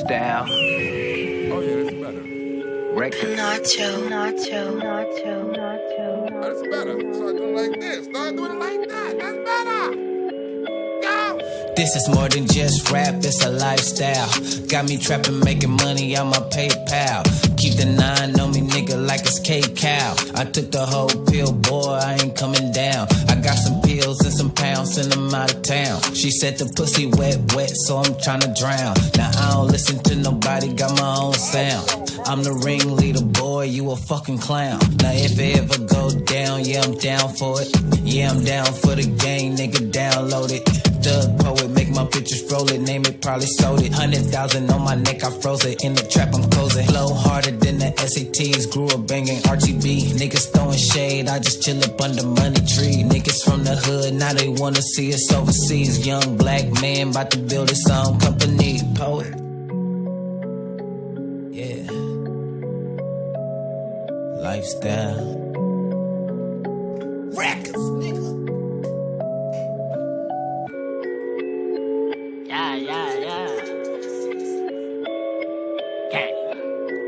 Lifestyle. Oh yeah, that's better. Records. Oh, that's better. Start doing it like this. Start doing it like that. That's better. Go. This is more than just rap, it's a lifestyle. Got me trapping, making money on my PayPal. Keep the 9 on me, nigga, like it's K-Cow. I took the whole pill, boy, I ain't coming down. I got some pills and some pounds, send them out of town. She said the pussy wet, so I'm tryna drown. Now I don't listen to nobody, got my own sound. I'm the ringleader, boy, you a fucking clown. Now if it ever go down, yeah, I'm down for it. Yeah, I'm down for the game, nigga, download it. Thug poet, make my pictures roll it, name it, probably sold it. 100,000 on my neck, I froze it. In the trap, I'm closing. Flow harder than the SATs, grew up banging RGB. Niggas throwing shade, I just chill up under money tree. Niggas from the hood, now they wanna see us overseas. Young black man, about to build his own company. Poet. Yeah. Lifestyle. Records, nigga.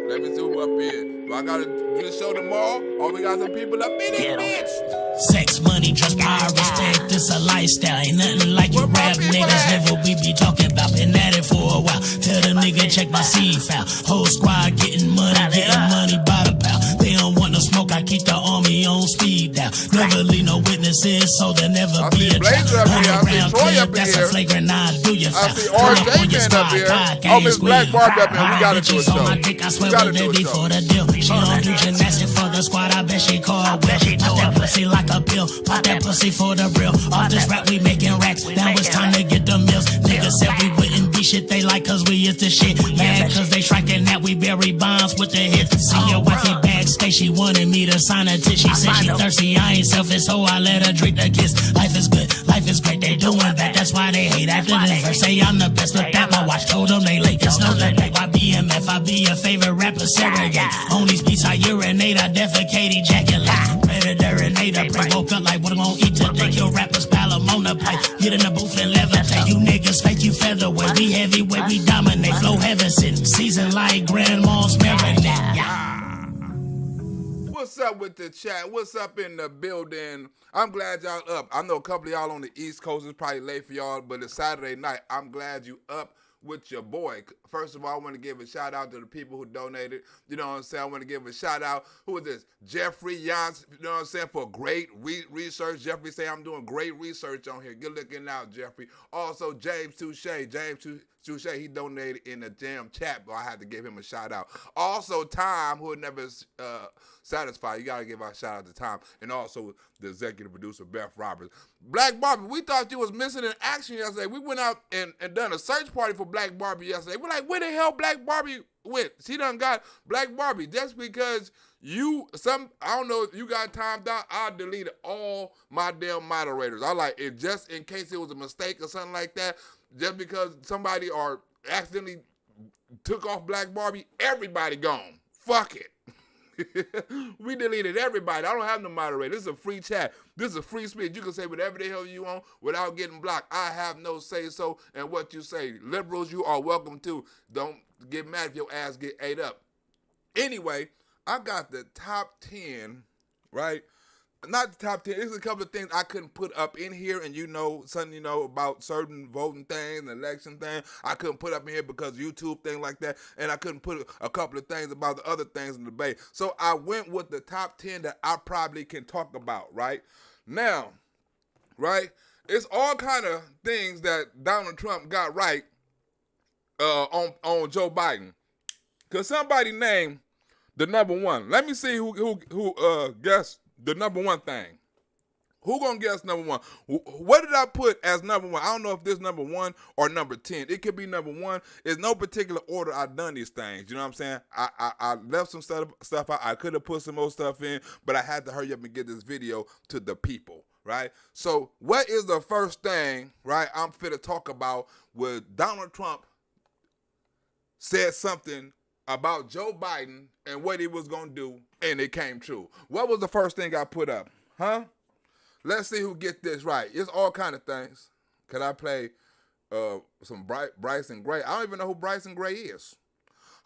Let me zoom up in. Do I gotta do the show tomorrow? Or we got some people up in it, bitch? Sex, money, trust, power, respect, this a lifestyle. Ain't nothing like you rap niggas live what we be talking about. Been at it for a while. Tell the nigga check my seed file. Whole squad getting money by the pound. They don't want no smoke, I keep the army on speed down. Never leave no witnesses, so there never be a trial. I see Troy up that's here. a flagrant, nah, do your I foul. see Pull up on your RJ squad, up here. God, Oh, Miss gang Black squeeze. Barbie up here. We gotta do a Bitches on my show. dick, I We swear gotta we're do a ready show. for the deal. She don't do gymnastics for the squad, I bet she call well. Pop that pussy like a pill, pop that pussy for the real. Off this rap, we making racks, now it's time to get the meals. Niggas said we wouldn't be shit, they like cause we is the shit. Mad cause they striking that we bury bonds with the hits. See your wifey backstage, she wanted me to sign a tit. She said she thirsty, I ain't selfish, so I let her drink the kiss. Life is good, life is great, they doing that, that's why they hate after this verse. Say I'm the best, but that my watch told them they late. It's no debate, why BMF, I be your favorite rapper, surrogate. On these beats I urinate, I defecate, ejaculate. Predator, pray, woke up like what I'm gonna eat today. Kill rappers, pile them on the plate. Get in the booth and levitate. You niggas fake, you featherweight. We heavyweight, we dominate. Flow heaven sitting, season like grandma's marinade. Yeah. What's up with the chat? What's up in the building? I'm glad y'all up. I know a couple of y'all on the East Coast is probably late for y'all, but it's Saturday night. I'm glad you up with your boy. First of all, I want to give a shout out to the people who donated. You know what I'm saying? I want to give a shout out. Who is this? Jeffrey Yance, you know what I'm saying? For great research. Jeffrey say I'm doing great research on here. Good looking out, Jeffrey. Also, James Touche. Touche, he donated in the damn chat, but I had to give him a shout out. Also, Tom, who never satisfied. You got to give a shout out to Tom. And also the executive producer, Beth Roberts. Black Barbie, we thought you was missing in action yesterday. We went out and done a search party for Black Barbie yesterday. We're like, where the hell Black Barbie went? She done got Black Barbie. Just because I don't know if you got timed out, I deleted all my damn moderators. I like it just in case it was a mistake or something like that. Just because somebody or accidentally took off Black Barbie, everybody gone. Fuck it. We deleted everybody. I don't have no moderator. This is a free chat. This is a free speech. You can say whatever the hell you want without getting blocked. I have no say so in what you say. Liberals, you are welcome to. Don't get mad if your ass get ate up. Anyway, I got the top 10, right? Not the top 10. There's a couple of things I couldn't put up in here, and something about certain voting things, election things, I couldn't put up in here because YouTube thing like that, and I couldn't put a couple of things about the other things in the debate. So I went with the top 10 that I probably can talk about, right? Now, right, it's all kind of things that Donald Trump got right on Joe Biden. Because somebody named the number one. Let me see who guessed the number one thing. Who gonna guess number one? What did I put as number one? I don't know if this number one or number 10. It could be number one. There's no particular order I've done these things. You know what I'm saying? I left some stuff out. I could have put some more stuff in, but I had to hurry up and get this video to the people, right? So what is the first thing, right, I'm fit to talk about where Donald Trump said something about Joe Biden and what he was going to do, and it came true? What was the first thing I put up? Huh? Let's see who get this right. It's all kind of things. Could I play some Bryson Gray. I don't even know who Bryson Gray is.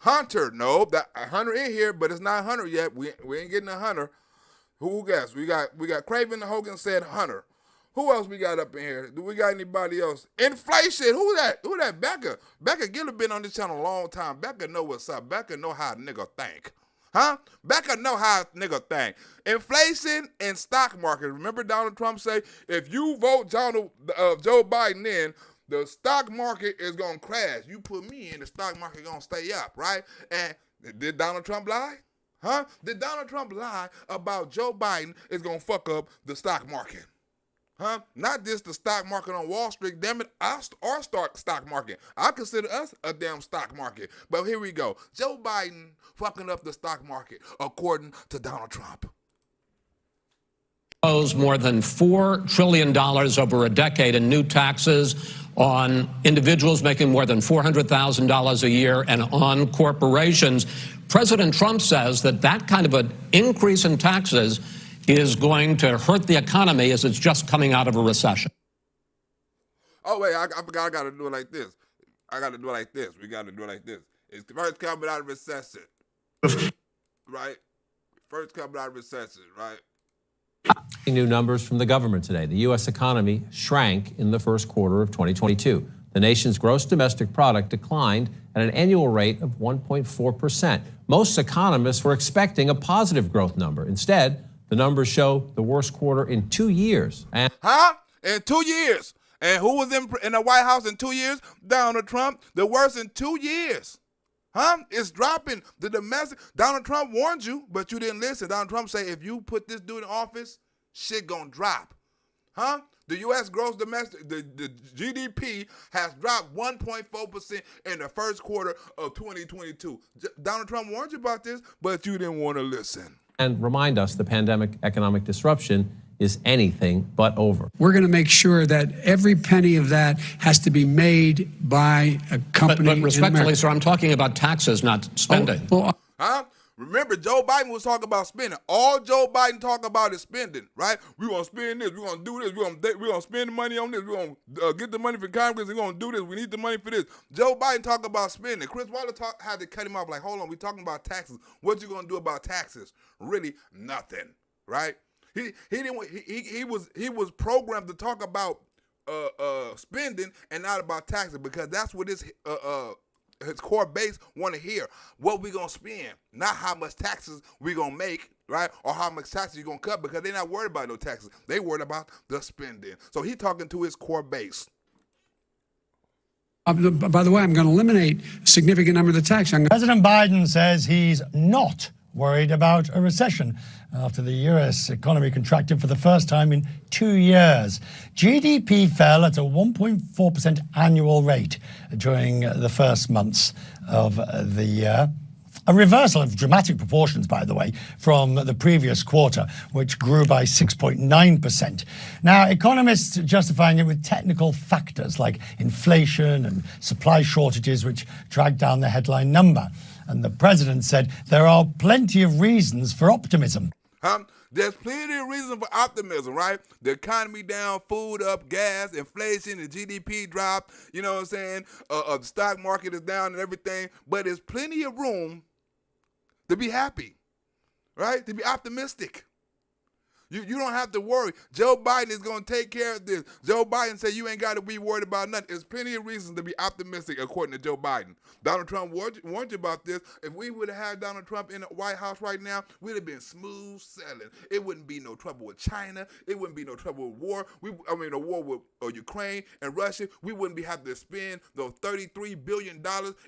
Hunter, no, that Hunter in here, but it's not Hunter yet. We ain't getting a Hunter. Who guess? We got Craven Hogan said Hunter. Who else we got up in here? Do we got anybody else? Inflation. Who that? Who that? Becca. Becca Gill been on this channel a long time. Becca know what's up. Becca know how a nigga think. Huh? Becca know how a nigga think. Inflation and stock market. Remember Donald Trump say, if you vote Joe Biden in, the stock market is going to crash. You put me in, the stock market going to stay up, right? And did Donald Trump lie? Huh? Did Donald Trump lie about Joe Biden is going to fuck up the stock market? Huh? Not just the stock market on Wall Street. Damn it, our stock market. I consider us a damn stock market. But here we go. Joe Biden fucking up the stock market, according to Donald Trump. More than $4 trillion over a decade in new taxes on individuals making more than $400,000 a year and on corporations. President Trump says that kind of an increase in taxes is going to hurt the economy as it's just coming out of a recession. Oh, wait, I forgot I got to do it like this. I got to do it like this. We got to do it like this. It's the first coming out of recession, right? First coming out of recession, right? New numbers from the government today. The U.S. economy shrank in the first quarter of 2022. The nation's gross domestic product declined at an annual rate of 1.4%. Most economists were expecting a positive growth number. Instead, the numbers show the worst quarter in 2 years. Huh? In 2 years. And who was in the White House in 2 years? Donald Trump. The worst in 2 years. Huh? It's dropping. The domestic. Donald Trump warned you, but you didn't listen. Donald Trump say, if you put this dude in office, shit gonna drop. Huh? The U.S. gross domestic, the GDP has dropped 1.4% in the first quarter of 2022. Donald Trump warned you about this, but you didn't want to listen. And remind us the pandemic economic disruption is anything but over. We're going to make sure that every penny of that has to be made by a company. But respectfully, sir, I'm talking about taxes, not spending. Huh? Remember, Joe Biden was talking about spending. All Joe Biden talk about is spending, right? We're going to spend this. We're going to do this. We're going to spend the money on this. We're going to get the money for Congress. We're going to do this. We need the money for this. Joe Biden talk about spending. Chris Waller had to cut him off like, hold on, we're talking about taxes. What you going to do about taxes? Really, nothing, right? He was programmed to talk about spending and not about taxes because that's what his core base want to hear. What we gonna spend, not how much taxes we gonna make, right? Or how much taxes you gonna cut, because they're not worried about no taxes. They worried about the spending. So he talking to his core base. By the way, I'm going to eliminate a significant number of the tax. President Biden says he's not worried about a recession after the U.S. economy contracted for the first time in 2 years. GDP fell at a 1.4% annual rate during the first months of the year. A reversal of dramatic proportions, by the way, from the previous quarter, which grew by 6.9%. Now, economists are justifying it with technical factors like inflation and supply shortages, which dragged down the headline number. And the president said there are plenty of reasons for optimism. There's plenty of reasons for optimism, right? The economy down, food up, gas, inflation, the GDP drop, you know what I'm saying? The stock market is down and everything. But there's plenty of room to be happy, right? To be optimistic. You don't have to worry. Joe Biden is going to take care of this. Joe Biden said you ain't got to be worried about nothing. There's plenty of reasons to be optimistic, according to Joe Biden. Donald Trump warned you about this. If we would have had Donald Trump in the White House right now, we'd have been smooth sailing. It wouldn't be no trouble with China. It wouldn't be no trouble with war. A war with Ukraine and Russia. We wouldn't be having to spend those $33 billion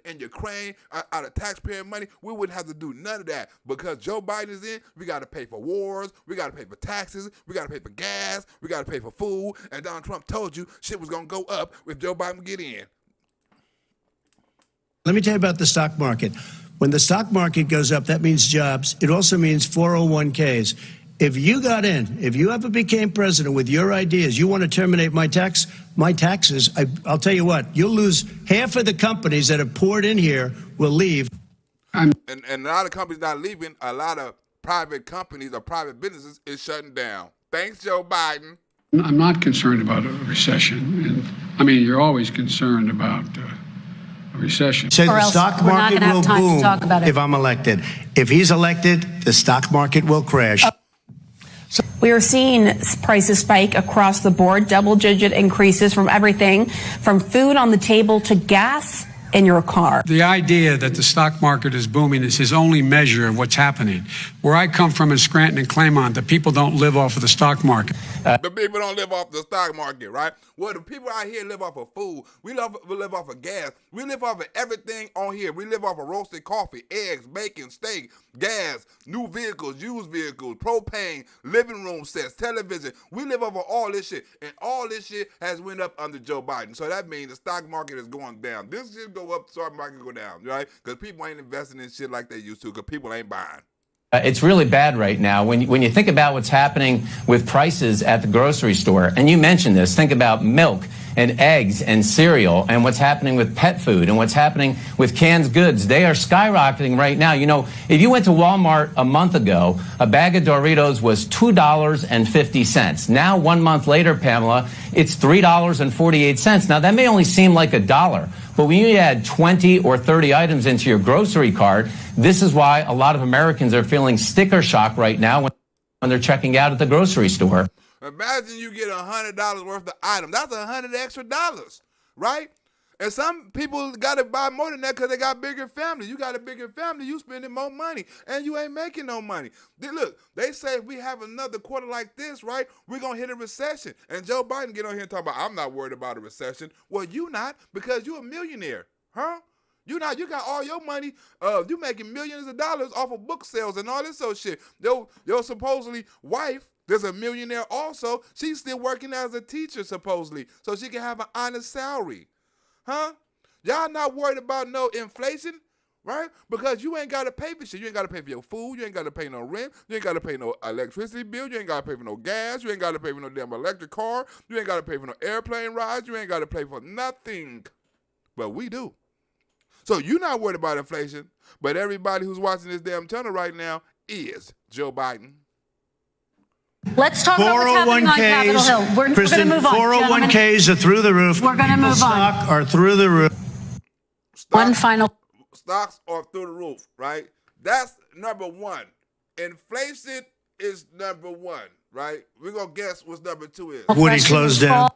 in Ukraine out of taxpayer money. We wouldn't have to do none of that. Because Joe Biden is in, we got to pay for wars. We got to pay for taxes, we got to pay for gas, we got to pay for food, and Donald Trump told you shit was going to go up if Joe Biden get in. Let me tell you about the stock market. When the stock market goes up, that means jobs. It also means 401ks. If you got in, if you ever became president with your ideas, you want to terminate my taxes, I'll tell you what, you'll lose half of the companies that have poured in here will leave. And a lot of companies not leaving, a lot of private companies or private businesses is shutting down. Thanks, Joe Biden. I'm not concerned about a recession. And I mean, you're always concerned about a recession. Say Or the else stock we're not market gonna have will time to boom talk about it. if I'm elected. If he's elected, the stock market will crash. We are seeing prices spike across the board, double-digit increases from everything from food on the table to gas in your car. The idea that the stock market is booming is his only measure of what's happening. Where I come from in Scranton and Claymont, the people don't live off of the stock market. The people don't live off the stock market, right? Well, the people out here live off of food. We live off of gas. We live off of everything on here. We live off of roasted coffee, eggs, bacon, steak, gas, new vehicles, used vehicles, propane, living room sets, television. We live off of all this shit. And all this shit has went up under Joe Biden. So that means the stock market is going down. This shit go up, stock market go down, right? Because people ain't investing in shit like they used to because people ain't buying. It's really bad right now. When you think about what's happening with prices at the grocery store, and you mentioned this, think about milk and eggs and cereal and what's happening with pet food and what's happening with canned goods. They are skyrocketing right now. You know, if you went to Walmart a month ago, a bag of Doritos was $2.50. Now, 1 month later, Pamela, it's $3.48. Now, that may only seem like a dollar, but when you add 20 or 30 items into your grocery cart, this is why a lot of Americans are feeling sticker shock right now when they're checking out at the grocery store. Imagine you get $100 worth of items. That's $100 extra dollars, right? And some people got to buy more than that because they got bigger families. You got a bigger family, you spending more money, and you ain't making no money. Look, they say if we have another quarter like this, right, we're going to hit a recession. And Joe Biden get on here and talk about, I'm not worried about a recession. Well, you not, because you a millionaire, huh? You not. You got all your money. You making millions of dollars off of book sales and all this sort of shit. Your supposedly wife, there's a millionaire also. She's still working as a teacher supposedly, so she can have an honest salary, huh? Y'all not worried about no inflation, right? Because you ain't got to pay for shit. You ain't got to pay for your food. You ain't got to pay no rent. You ain't got to pay no electricity bill. You ain't got to pay for no gas. You ain't got to pay for no damn electric car. You ain't got to pay for no airplane rides. You ain't got to pay for nothing. But we do. So you're not worried about inflation, but everybody who's watching this damn channel right now is Joe Biden. Let's talk about what's happening on Capitol Hill. We're going to move on. 401ks are through the roof. We're going to move on. Stock are through the roof. One final. Stocks are through the roof, right? That's number one. Inflation is number one, right? We're going to guess what's number two is. Woody closed down.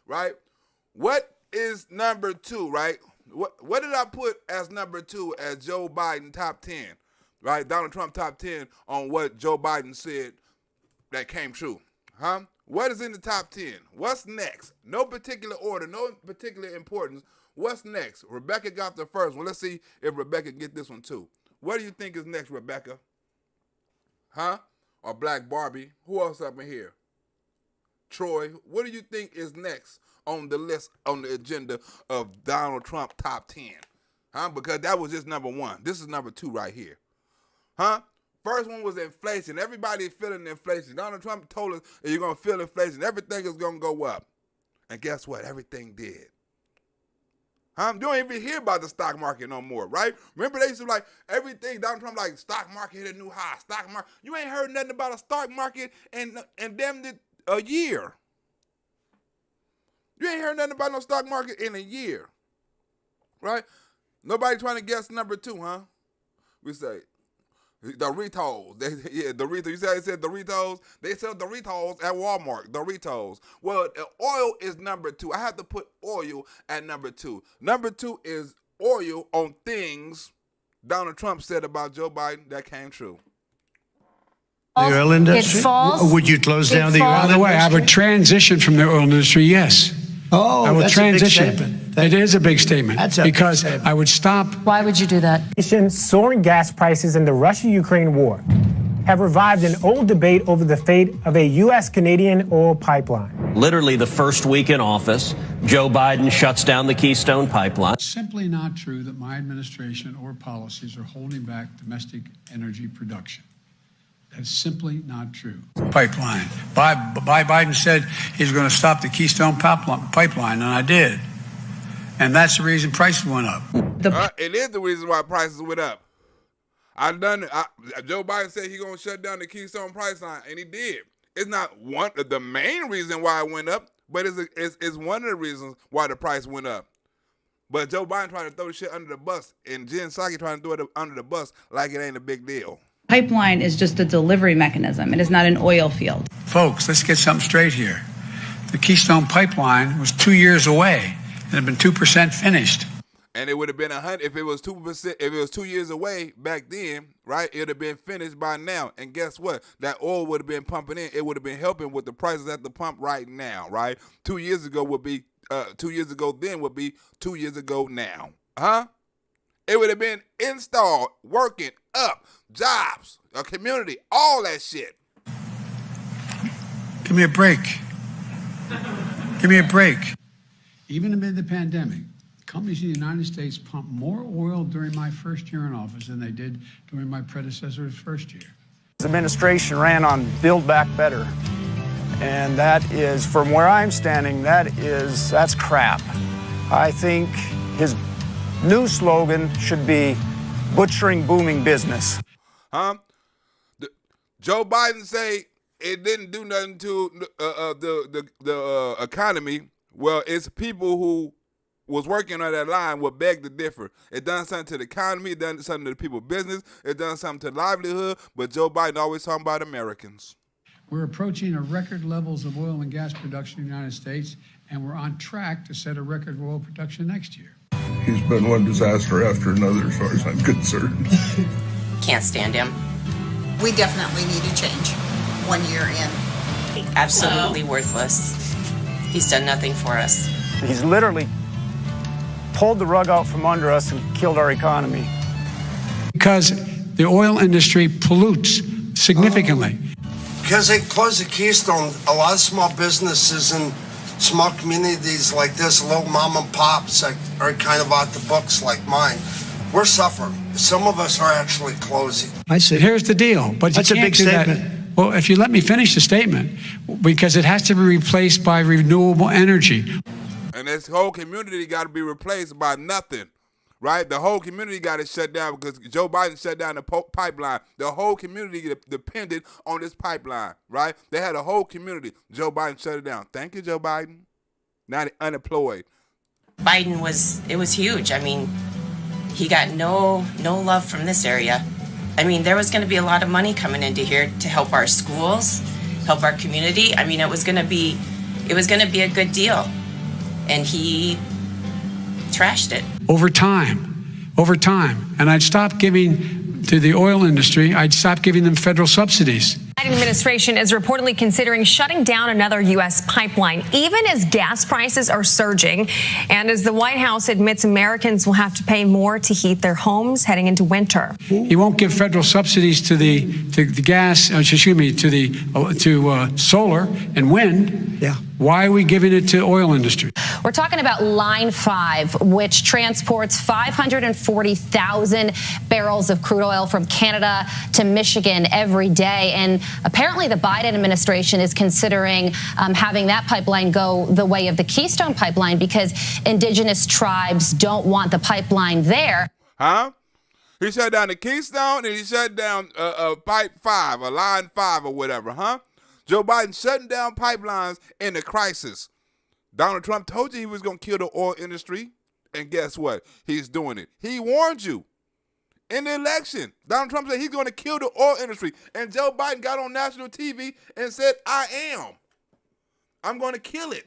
Right? What is number two, right? What did I put as number two as Joe Biden top 10, right? Donald Trump top 10 on what Joe Biden said that came true, huh? What is in the top 10? What's next? No particular order, no particular importance. What's next? Rebecca got the first one. Let's see if Rebecca get this one too. What do you think is next, Rebecca? Huh? Or Black Barbie? Who else up in here? Troy, what do you think is next on the list, on the agenda of Donald Trump top 10? Huh? Because that was just number one. This is number two right here. Huh? First one was inflation. Everybody's feeling inflation. Donald Trump told us that you're going to feel inflation. Everything is going to go up. And guess what? Everything did. Huh? You don't even hear about the stock market no more, right? Remember they used to like everything, Donald Trump like stock market hit a new high, stock market. You ain't heard nothing about a stock market in damn a year. You ain't heard nothing about no stock market in a year, right? Nobody trying to guess number two, huh? We say Doritos. Doritos. You said Doritos? They sell Doritos at Walmart. Doritos. Well, oil is number two. I have to put oil at number two. Number two is oil on things Donald Trump said about Joe Biden that came true. The oil industry? It falls. Would you close down the oil By industry? the way, I would transition from the oil industry, yes. Oh, I would that's transition. a big statement. It is a big statement. That's a big because statement. I would stop. Why would you do that? Soaring gas prices and the Russia-Ukraine war have revived an old debate over the fate of a U.S.-Canadian oil pipeline. Literally the first week in office, Joe Biden shuts down the Keystone Pipeline. It's simply not true that my administration or policies are holding back domestic energy production. That's simply not true. Pipeline. Biden said he's going to stop the Keystone Pipeline, and I did. And that's the reason prices went up. It is the reason why prices went up. Joe Biden said he's going to shut down the Keystone Pipeline, and he did. It's not the main reason why it went up, But it's one of the reasons why the price went up. But Joe Biden trying to throw the shit under the bus, and Jen Psaki trying to throw it under the bus like it ain't a big deal. Pipeline is just a delivery mechanism. It is not an oil field. Folks, let's get something straight here. The Keystone Pipeline was 2 years away and had been 2% finished. And it would have been 100 if it was 2%. If it was 2 years away back then, right? It would have been finished by now. And guess what? That oil would have been pumping in. It would have been helping with the prices at the pump right now, right? 2 years ago would be 2 years ago then would be 2 years ago now, huh? It would have been installed, working up, jobs, a community, all that shit. Give me a break. Give me a break. Even amid the pandemic, companies in the United States pumped more oil during my first year in office than they did during my predecessor's first year. This administration ran on Build Back Better. And that is, from where I'm standing, that's crap. I think his new slogan should be butchering booming business. Huh? Joe Biden say it didn't do nothing to the economy. Well, it's people who was working on that line would beg to differ. It done something to the economy, it done something to the people's business, it done something to livelihood, but Joe Biden always talking about Americans. We're approaching a record levels of oil and gas production in the United States, and we're on track to set a record of oil production next year. He's been one disaster after another, as far as I'm concerned. Can't stand him. We definitely need a change 1 year in. Absolutely worthless. He's done nothing for us. He's literally pulled the rug out from under us and killed our economy. Because the oil industry pollutes significantly. Because they closed the Keystone, a lot of small businesses and small communities like this, little mom and pops that are kind of off the books like mine, we're suffering. Some of us are actually closing. I see. Here's the deal. But That's you a can't big do statement. that. Well, if you let me finish the statement, because it has to be replaced by renewable energy. And this whole community got to be replaced by nothing, right? The whole community got to shut down because Joe Biden shut down the pipeline. The whole community depended on this pipeline, right? They had a whole community. Joe Biden shut it down. Thank you, Joe Biden. Now they're unemployed. Biden it was huge. I mean, he got no love from this area. I mean, there was going to be a lot of money coming into here to help our schools, help our community. I mean, it was going to be a good deal. And he trashed it. Over time. And I'd stop giving to the oil industry, I'd stop giving them federal subsidies. The Biden administration is reportedly considering shutting down another U.S. pipeline, even as gas prices are surging. And as the White House admits Americans will have to pay more to heat their homes heading into winter. He won't give federal subsidies to the gas, to solar and wind. Yeah. Why are we giving it to oil industry? We're talking about Line 5, which transports 540,000 barrels of crude oil from Canada to Michigan every day. And apparently the Biden administration is considering having that pipeline go the way of the Keystone Pipeline because indigenous tribes don't want the pipeline there. Huh? He shut down the Keystone and he shut down Pipe 5 or Line 5 or whatever, huh? Joe Biden shutting down pipelines in a crisis. Donald Trump told you he was going to kill the oil industry, and guess what? He's doing it. He warned you in the election. Donald Trump said he's going to kill the oil industry, and Joe Biden got on national TV and said, I'm going to kill it.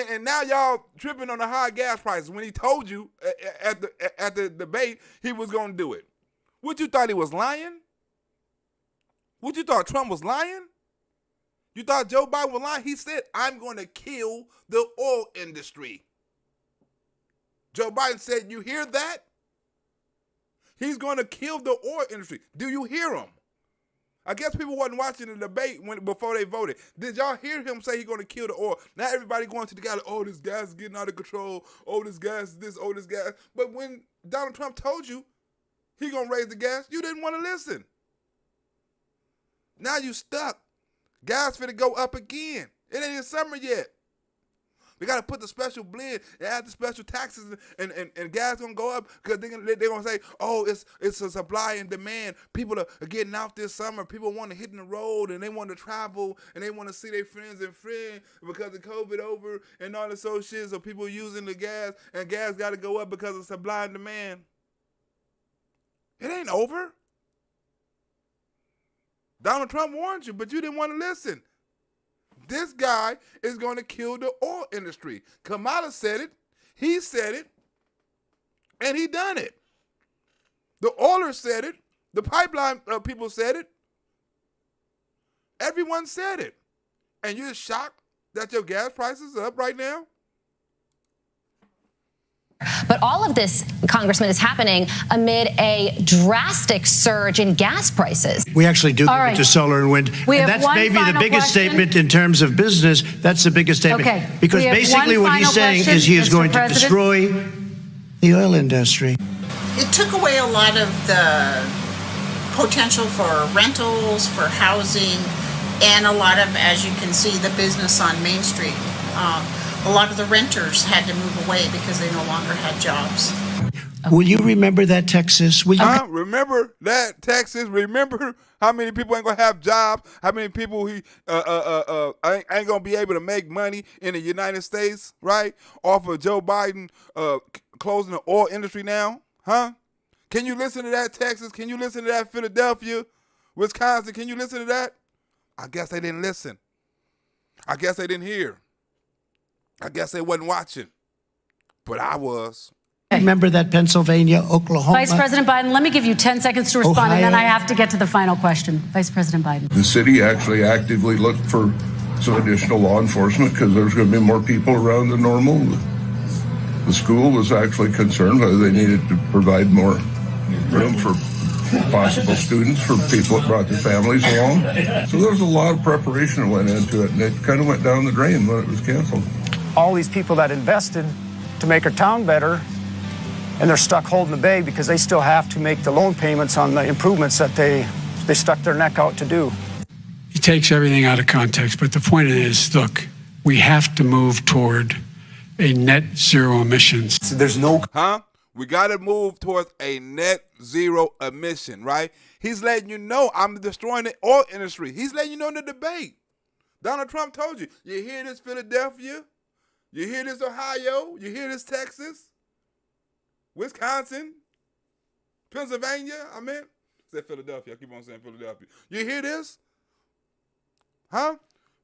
And now y'all tripping on the high gas prices when he told you at the debate he was going to do it. What, you thought he was lying? What, you thought Trump was lying? You thought Joe Biden was lying? He said, I'm going to kill the oil industry. Joe Biden said, you hear that? He's going to kill the oil industry. Do you hear him? I guess people wasn't watching the debate before they voted. Did y'all hear him say he's going to kill the oil? Now everybody going to the guy, oh, this gas is getting out of control. Oh, this gas is this, oh, this gas. But when Donald Trump told you he's going to raise the gas, you didn't want to listen. Now you stuck. Gas finna go up again. It ain't even summer yet. We got to put the special blend and add the special taxes, and gas going to go up because they're going to say, oh, it's a supply and demand. People are getting out this summer. People want to hit the road, and they want to travel, and they want to see their friends because of COVID over and all this old shit. So people using the gas, and gas got to go up because of supply and demand. It ain't over. Donald Trump warned you, but you didn't want to listen. This guy is going to kill the oil industry. Kamala said it, he said it, and he done it. The oilers said it, the pipeline people said it. Everyone said it. And you're shocked that your gas prices are up right now? But all of this, Congressman, is happening amid a drastic surge in gas prices. We actually do give it to solar and wind. And that's maybe the biggest statement in terms of business. That's the biggest statement. Okay. Because basically what he's saying is he is going to destroy the oil industry. It took away a lot of the potential for rentals, for housing, and a lot of, as you can see, the business on Main Street. A lot of the renters had to move away because they no longer had jobs. Will you remember that, Texas? Will you remember that, Texas? Remember how many people ain't gonna have jobs? How many people ain't gonna be able to make money in the United States, right? Off of Joe Biden closing the oil industry now, huh? Can you listen to that, Texas? Can you listen to that, Philadelphia, Wisconsin? Can you listen to that? I guess they didn't listen. I guess they didn't hear. I guess they wasn't watching, but I was. remember that Pennsylvania, Oklahoma? Vice President Biden, let me give you 10 seconds to respond, and then I have to get to the final question. Vice President Biden. The city actually actively looked for some additional law enforcement because there's going to be more people around than normal. The school was actually concerned whether they needed to provide more room for possible students, for people that brought their families along. So there was a lot of preparation that went into it, and it kind of went down the drain when it was canceled. All these people that invested to make our town better, and they're stuck holding the bag because they still have to make the loan payments on the improvements that they stuck their neck out to do. He takes everything out of context, but the point is, look, we have to move toward a net zero emissions. There's no... We got to move towards a net zero emission, right? He's letting you know I'm destroying the oil industry. He's letting you know in the debate. Donald Trump told you. You hear this, Philadelphia? You hear this, Ohio? You hear this, Texas? Wisconsin? Pennsylvania? I said Philadelphia. I keep on saying Philadelphia. You hear this? Huh?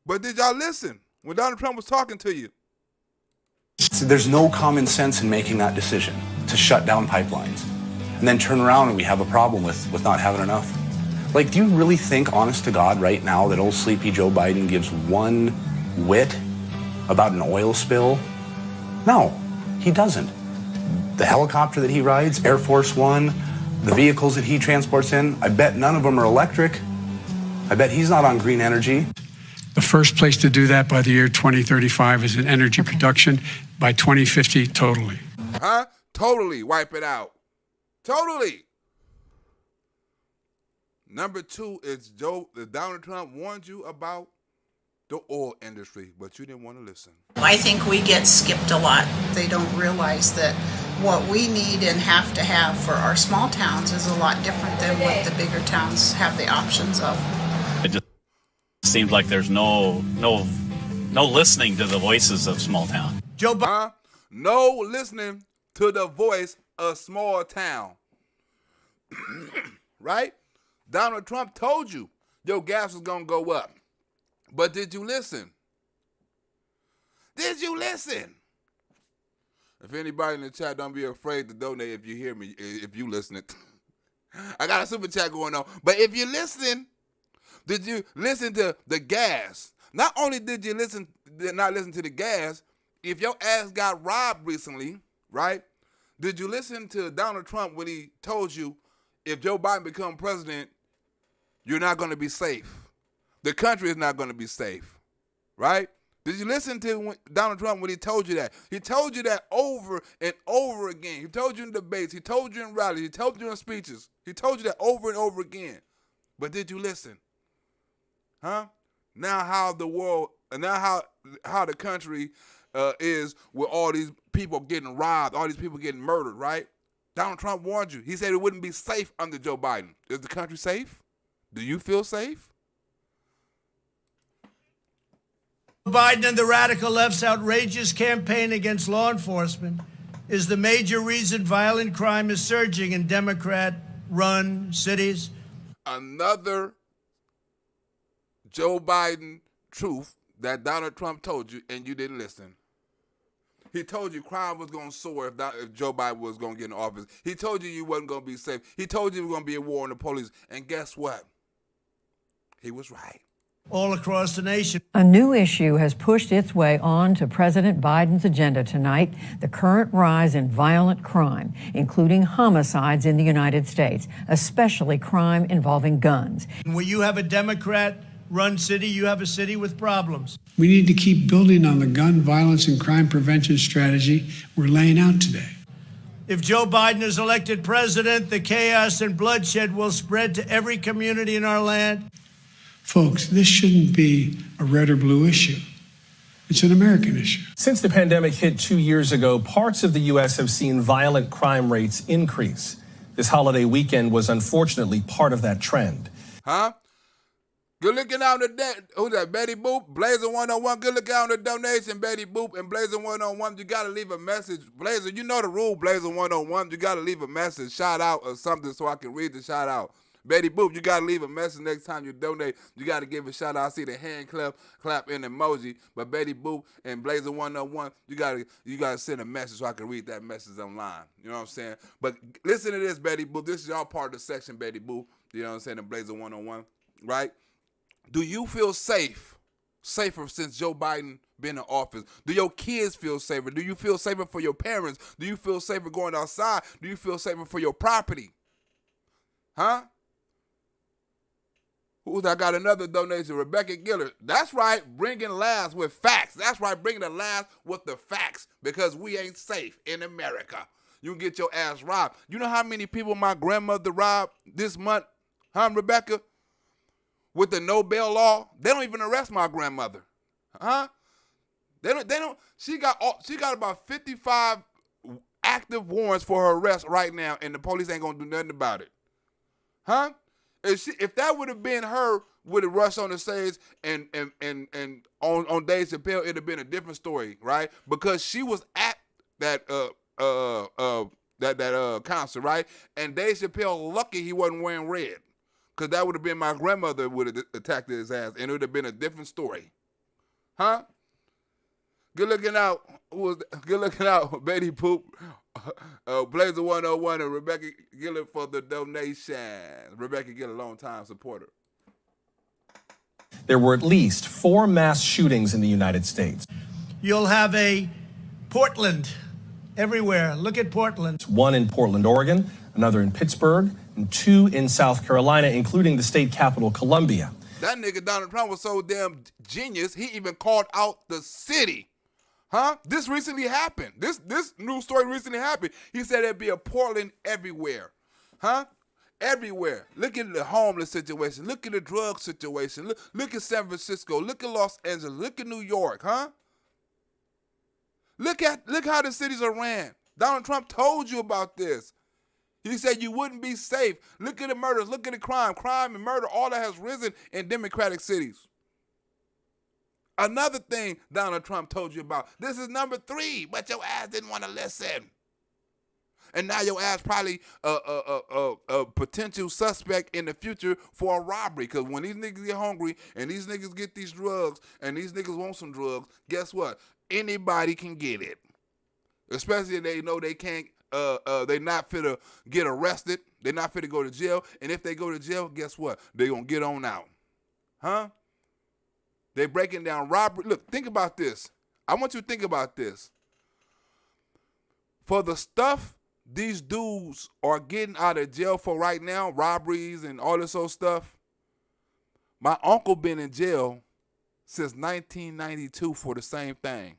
But did y'all listen when Donald Trump was talking to you? So there's no common sense in making that decision to shut down pipelines and then turn around and we have a problem with not having enough. Like, do you really think, honest to God, right now that old sleepy Joe Biden gives one whit about an oil spill? No, he doesn't. The helicopter that he rides, Air Force One, the vehicles that he transports in, I bet none of them are electric. I bet he's not on green energy. The first place to do that by the year 2035 is in energy production. By 2050, totally. Totally wipe it out. Totally. Number two is Donald Trump warned you about the oil industry, but you didn't want to listen. I think we get skipped a lot. They don't realize that what we need and have to have for our small towns is a lot different than what the bigger towns have the options of. It just seems like there's no listening to the voices of small town. Joe Biden, no listening to the voice of small town. Right? Donald Trump told you your gas was going to go up. But did you listen? Did you listen? If anybody in the chat, don't be afraid to donate if you hear me, if you listening. I got a super chat going on. But if you listen, did you listen to the gas? Not only did you not listen to the gas, if your ass got robbed recently, right? Did you listen to Donald Trump when he told you if Joe Biden become president, you're not going to be safe? The country is not going to be safe, right? Did you listen to Donald Trump when he told you that? He told you that over and over again. He told you in debates. He told you in rallies. He told you in speeches. He told you that over and over again. But did you listen? Now how the world, and now how the country is with all these people getting robbed, all these people getting murdered, right? Donald Trump warned you. He said it wouldn't be safe under Joe Biden. Is the country safe? Do you feel safe? Biden and the radical left's outrageous campaign against law enforcement is the major reason violent crime is surging in Democrat-run cities. Another Joe Biden truth that Donald Trump told you and you didn't listen. He told you crime was going to soar if Joe Biden was going to get in office. He told you wasn't going to be safe. He told you it was going to be a war on the police. And guess what? He was right. All across the nation. A new issue has pushed its way on to President Biden's agenda tonight, the current rise in violent crime, including homicides in the United States, especially crime involving guns. Where you have a Democrat-run city, you have a city with problems. We need to keep building on the gun violence and crime prevention strategy we're laying out today. If Joe Biden is elected president, the chaos and bloodshed will spread to every community in our land. Folks, this shouldn't be a red or blue issue. It's an American issue. Since the pandemic hit 2 years ago, parts of the U.S. have seen violent crime rates increase. This holiday weekend was unfortunately part of that trend. Huh? Good looking out the who's that? Betty Boop, Blazer 101. Good looking out the donation, Betty Boop and Blazer 101. You gotta leave a message, Blazer. You know the rule, Blazer 101. You gotta leave a message, shout out or something, so I can read the shout out. Betty Boop, you gotta leave a message next time you donate. You gotta give a shout out. I see the hand clap in emoji. But Betty Boop and Blazer 101, you gotta send a message so I can read that message online. You know what I'm saying? But listen to this, Betty Boop. This is y'all part of the section, Betty Boop. You know what I'm saying? And Blazer 101, right? Do you feel safer since Joe Biden been in office? Do your kids feel safer? Do you feel safer for your parents? Do you feel safer going outside? Do you feel safer for your property? Huh? I got another donation, Rebecca Gillard. That's right, bringing laughs with facts. That's right, bringing the laughs with the facts because we ain't safe in America. You can get your ass robbed. You know how many people my grandmother robbed this month? Huh, Rebecca? With the no bail law, they don't even arrest my grandmother. Huh? They don't. She got about 55 active warrants for her arrest right now, and the police ain't gonna do nothing about it. Huh? If that would have been her with a rush on the stage and on Dave Chappelle, it'd have been a different story, right? Because she was at that concert, right? And Dave Chappelle lucky he wasn't wearing red, because that would have been my grandmother would have attacked his ass, and it would have been a different story, huh? Good looking out. Good looking out, Betty Poop, Blazer 101, and Rebecca Gillard for the donation. Rebecca Gillard, long-time supporter. There were at least 4 mass shootings in the United States. You'll have a Portland everywhere. Look at Portland. 1 in Portland, Oregon, another in Pittsburgh, and 2 in South Carolina, including the state capital, Columbia. That nigga Donald Trump was so damn genius, he even called out the city. Huh? This recently happened. This news story recently happened. He said there'd be a Portland everywhere. Huh? Everywhere. Look at the homeless situation. Look at the drug situation. Look at San Francisco. Look at Los Angeles. Look at New York. Huh? Look how the cities are ran. Donald Trump told you about this. He said you wouldn't be safe. Look at the murders. Look at the crime. Crime and murder, all that has risen in Democratic cities. Another thing Donald Trump told you about. This is number 3, but your ass didn't want to listen. And now your ass probably a potential suspect in the future for a robbery. Because when these niggas get hungry and these niggas get these drugs and these niggas want some drugs, guess what? Anybody can get it. Especially if they know they can't, they not fit to get arrested. They're not fit to go to jail. And if they go to jail, guess what? They're going to get on out. Huh? They're breaking down robbery. Look, think about this. I want you to think about this. For the stuff these dudes are getting out of jail for right now, robberies and all this old stuff, my uncle been in jail since 1992 for the same thing.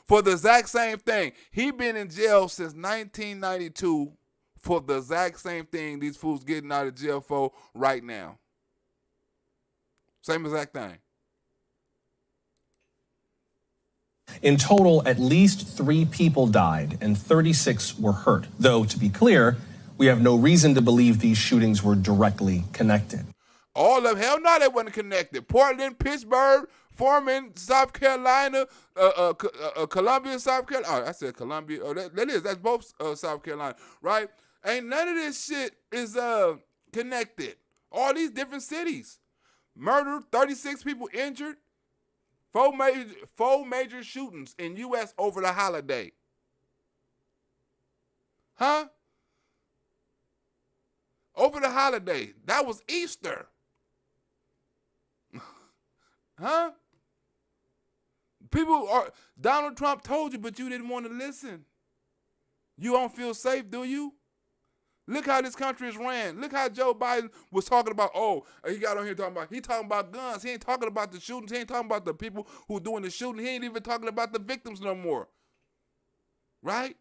For the exact same thing. He been in jail since 1992 for the exact same thing these fools getting out of jail for right now. Same exact thing. In total, at least 3 people died and 36 were hurt. Though, to be clear, we have no reason to believe these shootings were directly connected. All of hell no, they wasn't connected. Portland, Pittsburgh, Foreman, South Carolina, Columbia, South Carolina. Oh, I said Columbia. Oh, that's both South Carolina, right? Ain't none of this shit is connected. All these different cities. Murder, 36 people injured. 4 major shootings in U.S. over the holiday. Huh? Over the holiday. That was Easter. Huh? Donald Trump told you, but you didn't want to listen. You don't feel safe, do you? Look how this country is ran. Look how Joe Biden was talking about, he got on here talking about guns. He ain't talking about the shootings. He ain't talking about the people who doing the shooting. He ain't even talking about the victims no more. Right?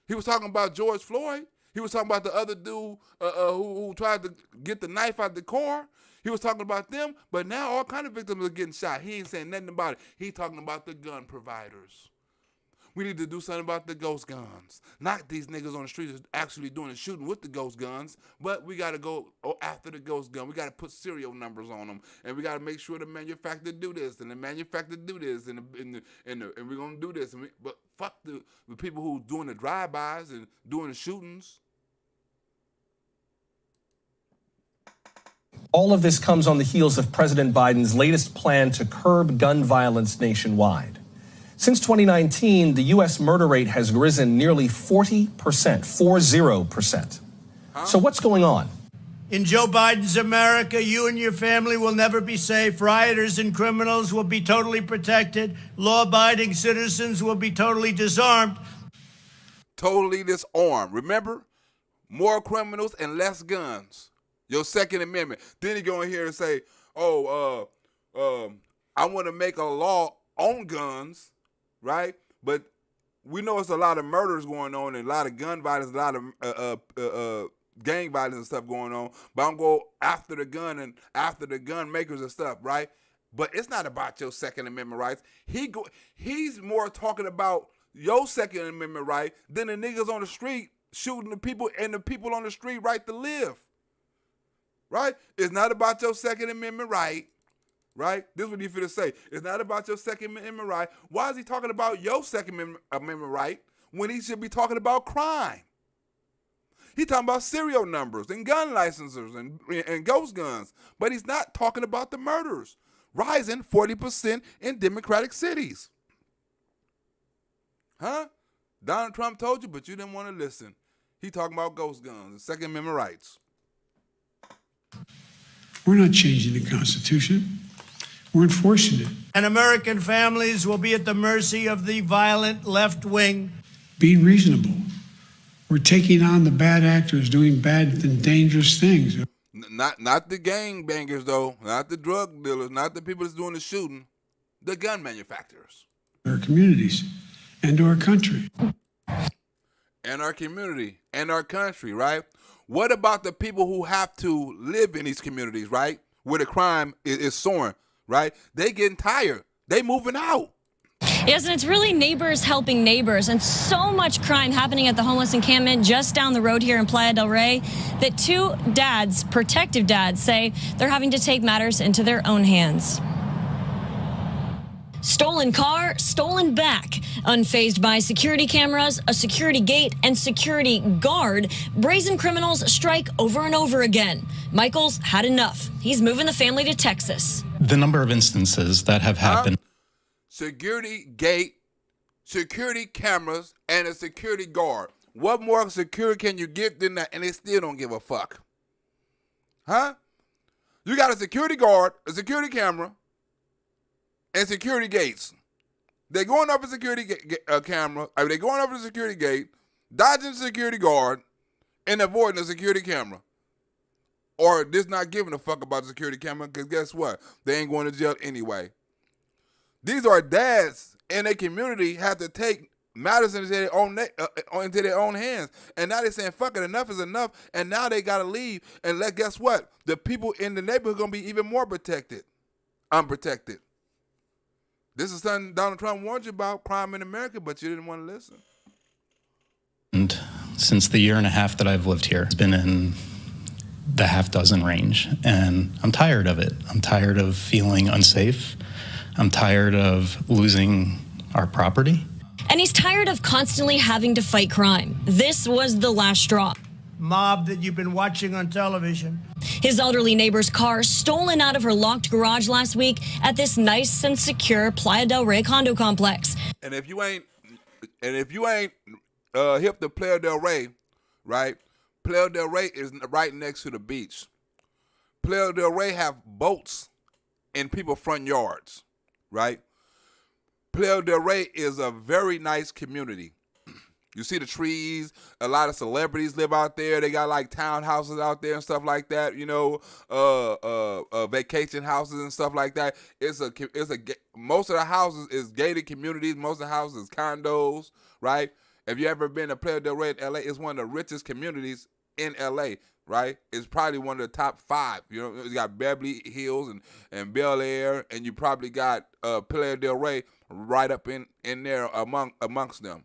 He was talking about George Floyd. He was talking about the other dude who tried to get the knife out the car. He was talking about them, but now all kind of victims are getting shot. He ain't saying nothing about it. He talking about the gun providers. We need to do something about the ghost guns. Not these niggas on the street is actually doing the shooting with the ghost guns, but we got to go after the ghost gun. We got to put serial numbers on them, and we got to make sure the manufacturer do this, and the manufacturer do this, and we're going to do this. But fuck the people who doing the drive-bys and doing the shootings. All of this comes on the heels of President Biden's latest plan to curb gun violence nationwide. Since 2019, the U.S. murder rate has risen nearly 40%, 40%. So what's going on? In Joe Biden's America, you and your family will never be safe. Rioters and criminals will be totally protected. Law-abiding citizens will be totally disarmed. Totally disarmed. Remember? More criminals and less guns. Your Second Amendment. Then he go in here and say, I want to make a law on guns, right? But we know it's a lot of murders going on and a lot of gun violence, a lot of gang violence and stuff going on. But I'm going after the gun and after the gun makers and stuff, right? But it's not about your Second Amendment rights. He's more talking about your Second Amendment right than the niggas on the street shooting the people and the people on the street right to live. Right? It's not about your Second Amendment right. Right? This is what he finna say. It's not about your Second Amendment right. Why is he talking about your Second Amendment right when he should be talking about crime? He's talking about serial numbers and gun licensors and ghost guns. But he's not talking about the murders. Rising 40% in Democratic cities. Huh? Donald Trump told you, but you didn't want to listen. He talking about ghost guns and Second Amendment rights. We're not changing the Constitution. We're enforcing it. And American families will be at the mercy of the violent left wing. Being reasonable. We're taking on the bad actors doing bad and dangerous things. Not the gang bangers, though. Not the drug dealers. Not the people that's doing the shooting. The gun manufacturers. Our communities and our country. And our community and our country, right? What about the people who have to live in these communities, right? Where the crime is soaring, right? They getting tired. They moving out. Yes, and it's really neighbors helping neighbors, and so much crime happening at the homeless encampment just down the road here in Playa del Rey that 2 dads, protective dads, say they're having to take matters into their own hands. Stolen car, stolen back. Unfazed by security cameras, a security gate, and security guard, brazen criminals strike over and over again. Michael's had enough. He's moving the family to Texas. The number of instances that have happened. Security gate, security cameras, and a security guard. What more secure can you get than that? And they still don't give a fuck. Huh? You got a security guard, a security camera, and security gates. They're going up a security camera. I mean, they're going up a security gate, dodging the security guard, and avoiding the security camera. Or just not giving a fuck about the security camera, because guess what? They ain't going to jail anyway. These are dads in a community have to take matters into their own hands. And now they're saying, fuck it, enough is enough. And now they got to leave. And guess what? The people in the neighborhood are going to be even more unprotected. This is something Donald Trump warned you about, crime in America, but you didn't want to listen. And since the year and a half that I've lived here, it's been in the half dozen range, and I'm tired of it. I'm tired of feeling unsafe. I'm tired of losing our property. And he's tired of constantly having to fight crime. This was the last straw. Mob that you've been watching on television. His elderly neighbor's car stolen out of her locked garage last week at this nice and secure Playa del Rey condo complex. And if you ain't hip to Playa del Rey, right? Playa del Rey is right next to the beach. Playa del Rey have boats in people's front yards, right? Playa del Rey is a very nice community. You see the trees. A lot of celebrities live out there. They got like townhouses out there and stuff like that. You know, vacation houses and stuff like that. Most of the houses is gated communities. Most of the houses is condos, right? If you ever been to Playa del Rey in LA, it's one of the richest communities in LA, right? It's probably one of the top 5. You know, you got Beverly Hills and Bel Air, and you probably got Playa del Rey right up in there amongst them,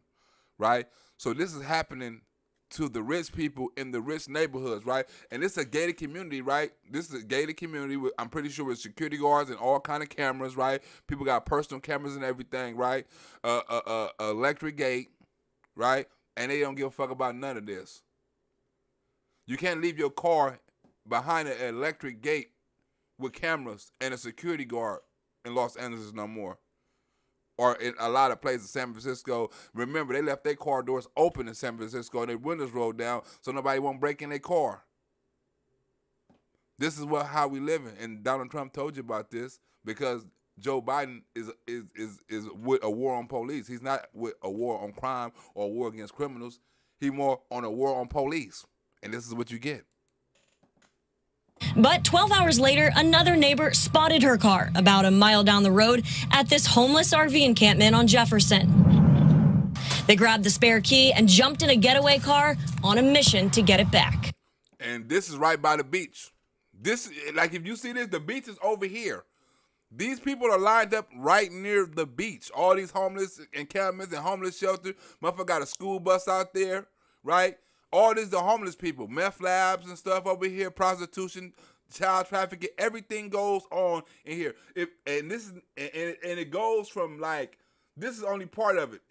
right? So this is happening to the rich people in the rich neighborhoods, right? And it's a gated community, right? This is a gated community with, I'm pretty sure, with security guards and all kind of cameras, right? People got personal cameras and everything, right? Electric gate, right? And they don't give a fuck about none of this. You can't leave your car behind an electric gate with cameras and a security guard in Los Angeles no more. Or in a lot of places, San Francisco. Remember, they left their car doors open in San Francisco and their windows rolled down so nobody won't break in their car. This is how we living, and Donald Trump told you about this because Joe Biden is with a war on police. He's not with a war on crime or a war against criminals. He's more on a war on police, and this is what you get. But 12 hours later, another neighbor spotted her car about a mile down the road at this homeless RV encampment on Jefferson. They grabbed the spare key and jumped in a getaway car on a mission to get it back. And this is right by the beach. This, like, if you see this, the beach is over here. These people are lined up right near the beach. All these homeless encampments and homeless shelters. Motherfucker got a school bus out there, right? All these the homeless people, meth labs and stuff over here, prostitution, child trafficking, everything goes on in here. And it goes from like, this is only part of it.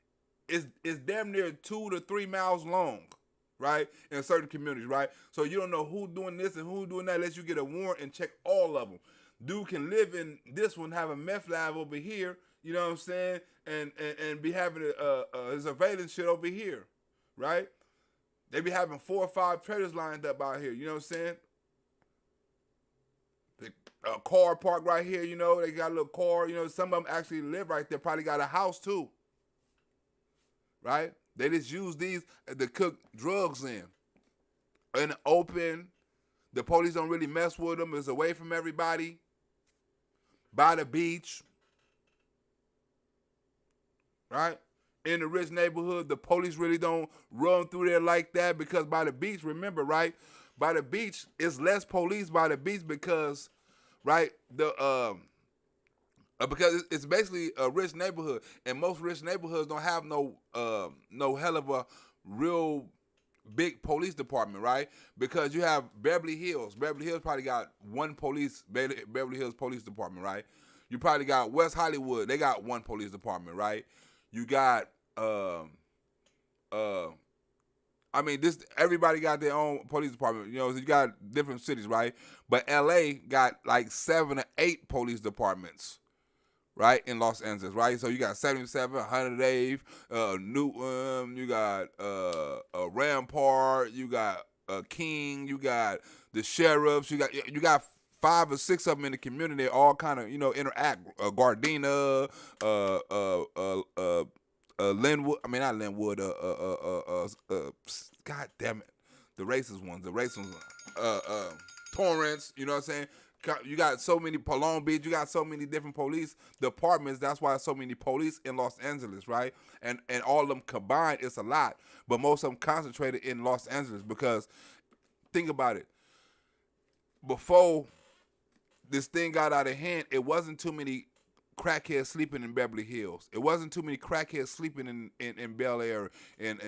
It's damn near 2 to 3 miles long, right? In certain communities, right? So you don't know who's doing this and who's doing that unless you get a warrant and check all of them. Dude can live in this one, have a meth lab over here, you know what I'm saying? And be having a surveillance shit over here, right? They be having 4 or 5 trailers lined up out here, you know what I'm saying? A car parked right here, you know, they got a little car, you know, some of them actually live right there, probably got a house too, right? They just use these to cook drugs in the open. The police don't really mess with them. It's away from everybody, by the beach, right? In the rich neighborhood, the police really don't run through there like that because by the beach, remember, right? By the beach, it's less police by the beach because, right, because it's basically a rich neighborhood, and most rich neighborhoods don't have no hell of a real big police department, right? Because you have Beverly Hills. Beverly Hills probably got one Beverly Hills Police Department, right? You probably got West Hollywood. They got one police department, right? You got, everybody got their own police department. You know, so you got different cities, right? But LA got like 7 or 8 police departments, right, in Los Angeles, right? So you got 77, 108th, Newton, you got Rampart, you got King, you got the sheriffs, you got 5 or 6 of them in the community. They all kind of, you know, interact. Gardena, Linwood. I mean, not Linwood. God damn it, the racist ones. Torrance. You know what I'm saying? You got so many, Palm Beach, you got so many different police departments. That's why so many police in Los Angeles, right? And all of them combined, it's a lot. But most of them concentrated in Los Angeles because, think about it, before this thing got out of hand, it wasn't too many crackheads sleeping in Beverly Hills. It wasn't too many crackheads sleeping in Bel Air and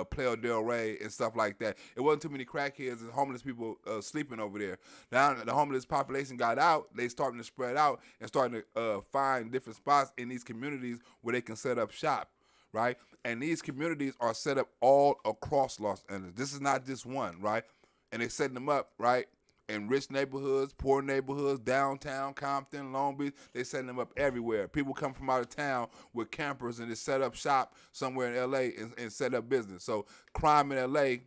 Playa del Rey and stuff like that. It wasn't too many crackheads and homeless people sleeping over there. Now the homeless population got out. They starting to spread out and starting to find different spots in these communities where they can set up shop, right? And these communities are set up all across Los Angeles. This is not just one, right? And they're setting them up, right? In rich neighborhoods, poor neighborhoods, downtown, Compton, Long Beach, they setting them up everywhere. People come from out of town with campers and they set up shop somewhere in L.A. and set up business. So crime in L.A.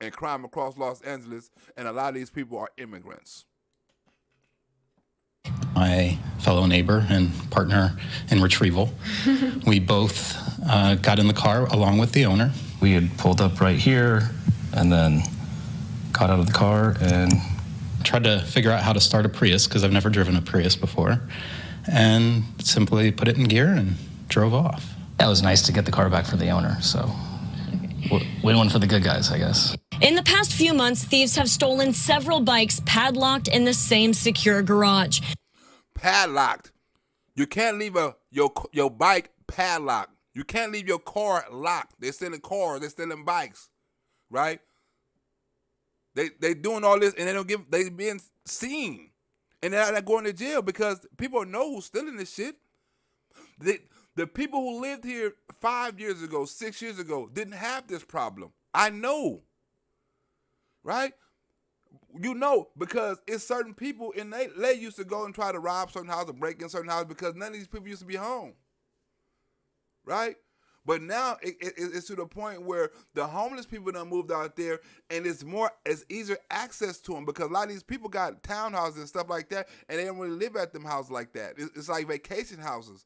and crime across Los Angeles, and a lot of these people are immigrants. My fellow neighbor and partner in retrieval, we both got in the car along with the owner. We had pulled up right here and then got out of the car and tried to figure out how to start a Prius because I've never driven a Prius before, and simply put it in gear and drove off. That was nice to get the car back for the owner, so win-win for the good guys, I guess. In the past few months, thieves have stolen several bikes padlocked in the same secure garage. Padlocked. You can't leave your bike padlocked. You can't leave your car locked. They're stealing cars. They're stealing bikes, right? They doing all this and they being seen, and they're not going to jail because people know who's stealing this shit. The people who lived here 5 years ago, 6 years ago, didn't have this problem. I know, right? You know, because it's certain people in they used to go and try to rob certain houses, break in certain houses because none of these people used to be home, right? But now it's to the point where the homeless people done moved out there, and it's easier access to them because a lot of these people got townhouses and stuff like that, and they don't really live at them houses like that. It's like vacation houses,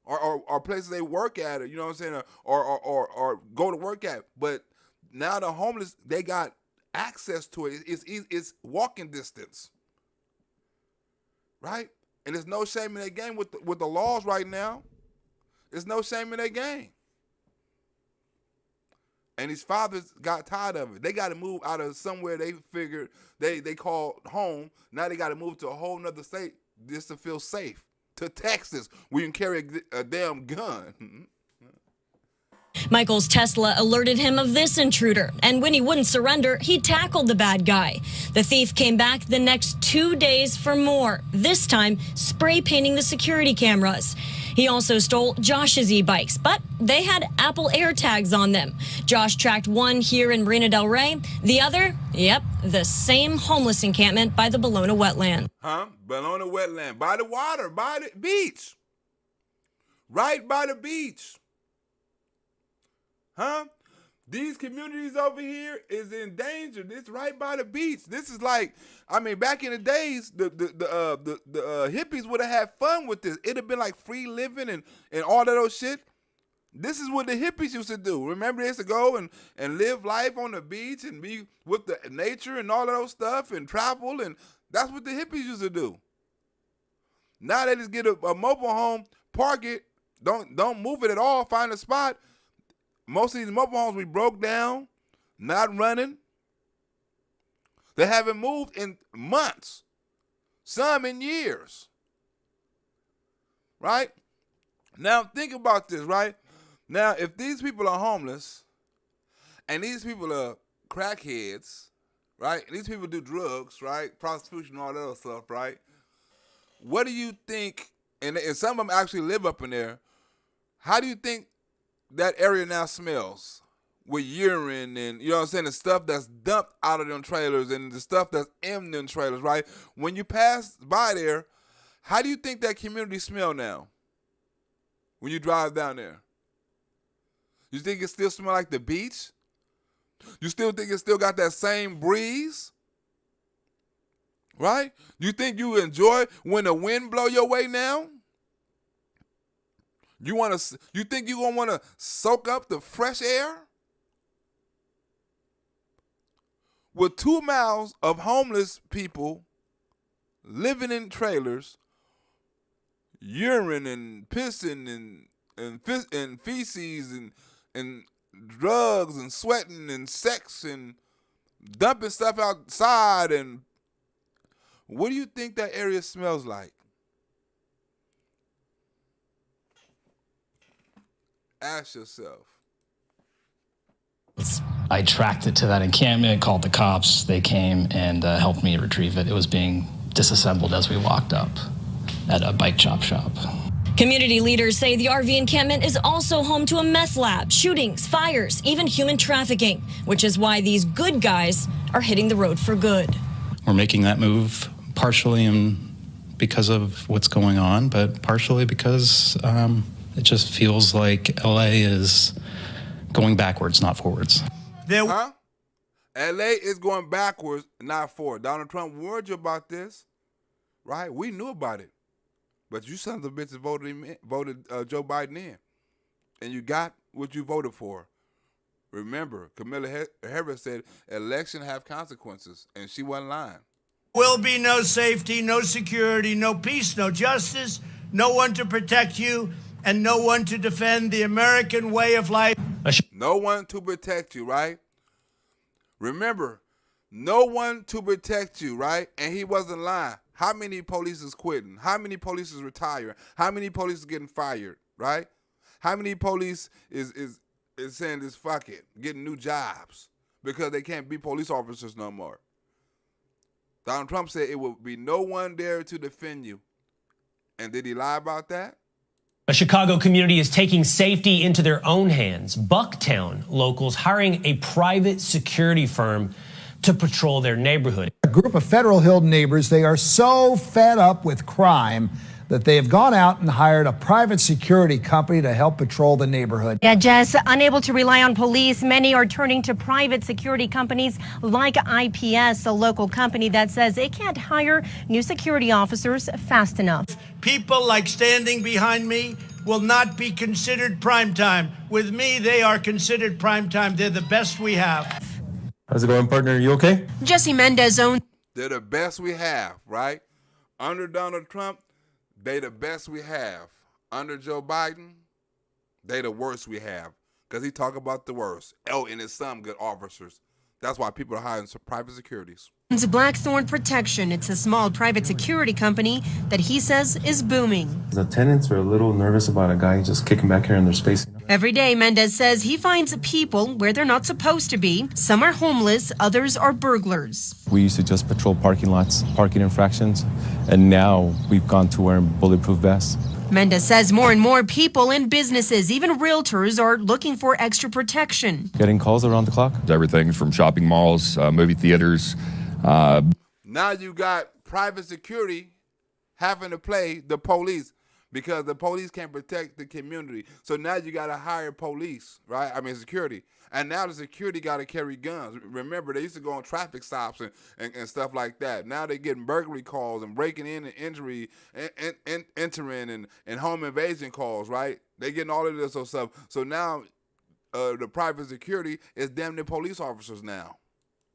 or places they work at, you know what I'm saying, or go to work at. But now the homeless, they got access to it. It's walking distance, right? And there's no shame in that game with the laws right now. There's no shame in their game. And these fathers got tired of it. They got to move out of somewhere they figured they called home. Now they got to move to a whole nother state just to feel safe. To Texas, where you can carry a damn gun. Michael's Tesla alerted him of this intruder, and when he wouldn't surrender, he tackled the bad guy. The thief came back the next 2 days for more, this time spray painting the security cameras. He also stole Josh's e-bikes, but they had Apple AirTags on them. Josh tracked one here in Marina del Rey, the other, yep, the same homeless encampment by the Bologna wetland. Bologna wetland, by the water, by the beach. Right by the beach. These communities over here is in danger. It's right by the beach. This is like, I mean, back in the days, the hippies would have had fun with this. It'd have been like free living and all of those shit. This is what the hippies used to do. Remember, they used to go and live life on the beach and be with the nature and all of those stuff and travel, and that's what the hippies used to do. Now they just get a mobile home, park it, don't move it at all, find a spot. Most of these mobile homes we broke down, not running. They haven't moved in months, some in years. Right? Now think about this, right? Now, if these people are homeless and these people are crackheads, right? And these people do drugs, right? Prostitution, all that other stuff, right? What do you think, and some of them actually live up in there, how do you think that area now smells with urine and, you know what I'm saying, the stuff that's dumped out of them trailers and the stuff that's in them trailers, right? When you pass by there, how do you think that community smell now when you drive down there? You think it still smell like the beach? You still think it still got that same breeze? Right? You think you enjoy when the wind blow your way now? You think you're going to want to soak up the fresh air? With 2 miles of homeless people living in trailers, urine and pissing and feces and drugs and sweating and sex and dumping stuff outside, and what do you think that area smells like? Ask yourself. I tracked it to that encampment, called the cops. They came and helped me retrieve it. It was being disassembled as we walked up at a bike chop shop. Community leaders say the RV encampment is also home to a meth lab, shootings, fires, even human trafficking, which is why these good guys are hitting the road for good. We're making that move partially because of what's going on, but partially because it just feels like LA is going backwards, not forwards. Huh? LA is going backwards, not forward. Donald Trump warned you about this, right? We knew about it. But you sons of bitches voted Joe Biden in. And you got what you voted for. Remember, Kamala Harris said election have consequences, and she wasn't lying. Will be no safety, no security, no peace, no justice, no one to protect you, and no one to defend the American way of life. No one to protect you, right? Remember, no one to protect you, right? And he wasn't lying. How many police is quitting? How many police is retiring? How many police is getting fired, right? How many police is saying this, fuck it, getting new jobs because they can't be police officers no more? Donald Trump said it will be no one there to defend you. And did he lie about that? A Chicago community is taking safety into their own hands. Bucktown locals hiring a private security firm to patrol their neighborhood. A group of Federal Hill neighbors, they are so fed up with crime that they have gone out and hired a private security company to help patrol the neighborhood. Yeah, Jess, unable to rely on police, many are turning to private security companies like IPS, a local company that says it can't hire new security officers fast enough. People like standing behind me will not be considered prime time. With me, they are considered prime time. They're the best we have. How's it going, partner? You okay? Jesse Mendez owns. They're the best we have, right? Under Donald Trump, they the best we have. Under Joe Biden, they the worst we have. Because he talk about the worst. Oh, and it's some good officers. That's why people are hiring some private securities. Blackthorn Protection. It's a small private security company that he says is booming. The tenants are a little nervous about a guy just kicking back here in their space. Every day, Mendez says he finds people where they're not supposed to be. Some are homeless, others are burglars. We used to just patrol parking lots, parking infractions, and now we've gone to wearing bulletproof vests. Mendez says more and more people and businesses, even realtors, are looking for extra protection. Getting calls around the clock? Everything from shopping malls, movie theaters. Now you got private security having to play the police because the police can't protect the community. So now you got to hire police, right? I mean, security. And now the security got to carry guns. Remember, they used to go on traffic stops and stuff like that. Now they're getting burglary calls and breaking in and entering and home invasion calls, right? They're getting all of this stuff. So now the private security is damn near police officers now.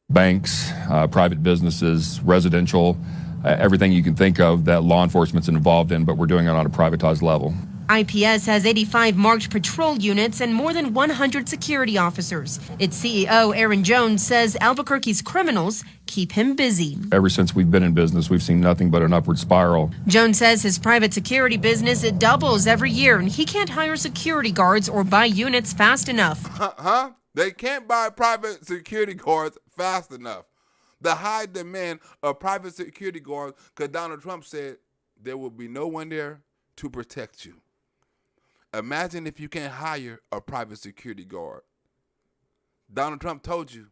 Banks, private businesses, residential, everything you can think of that law enforcement's involved in, but we're doing it on a privatized level. IPS has 85 marked patrol units and more than 100 security officers. Its CEO, Aaron Jones, says Albuquerque's criminals keep him busy. Ever since we've been in business, we've seen nothing but an upward spiral. Jones says his private security business, it doubles every year, and he can't hire security guards or buy units fast enough. Huh? They can't buy private security guards fast enough. The high demand of private security guards, because Donald Trump said there will be no one there to protect you. Imagine if you can't hire a private security guard. Donald Trump told you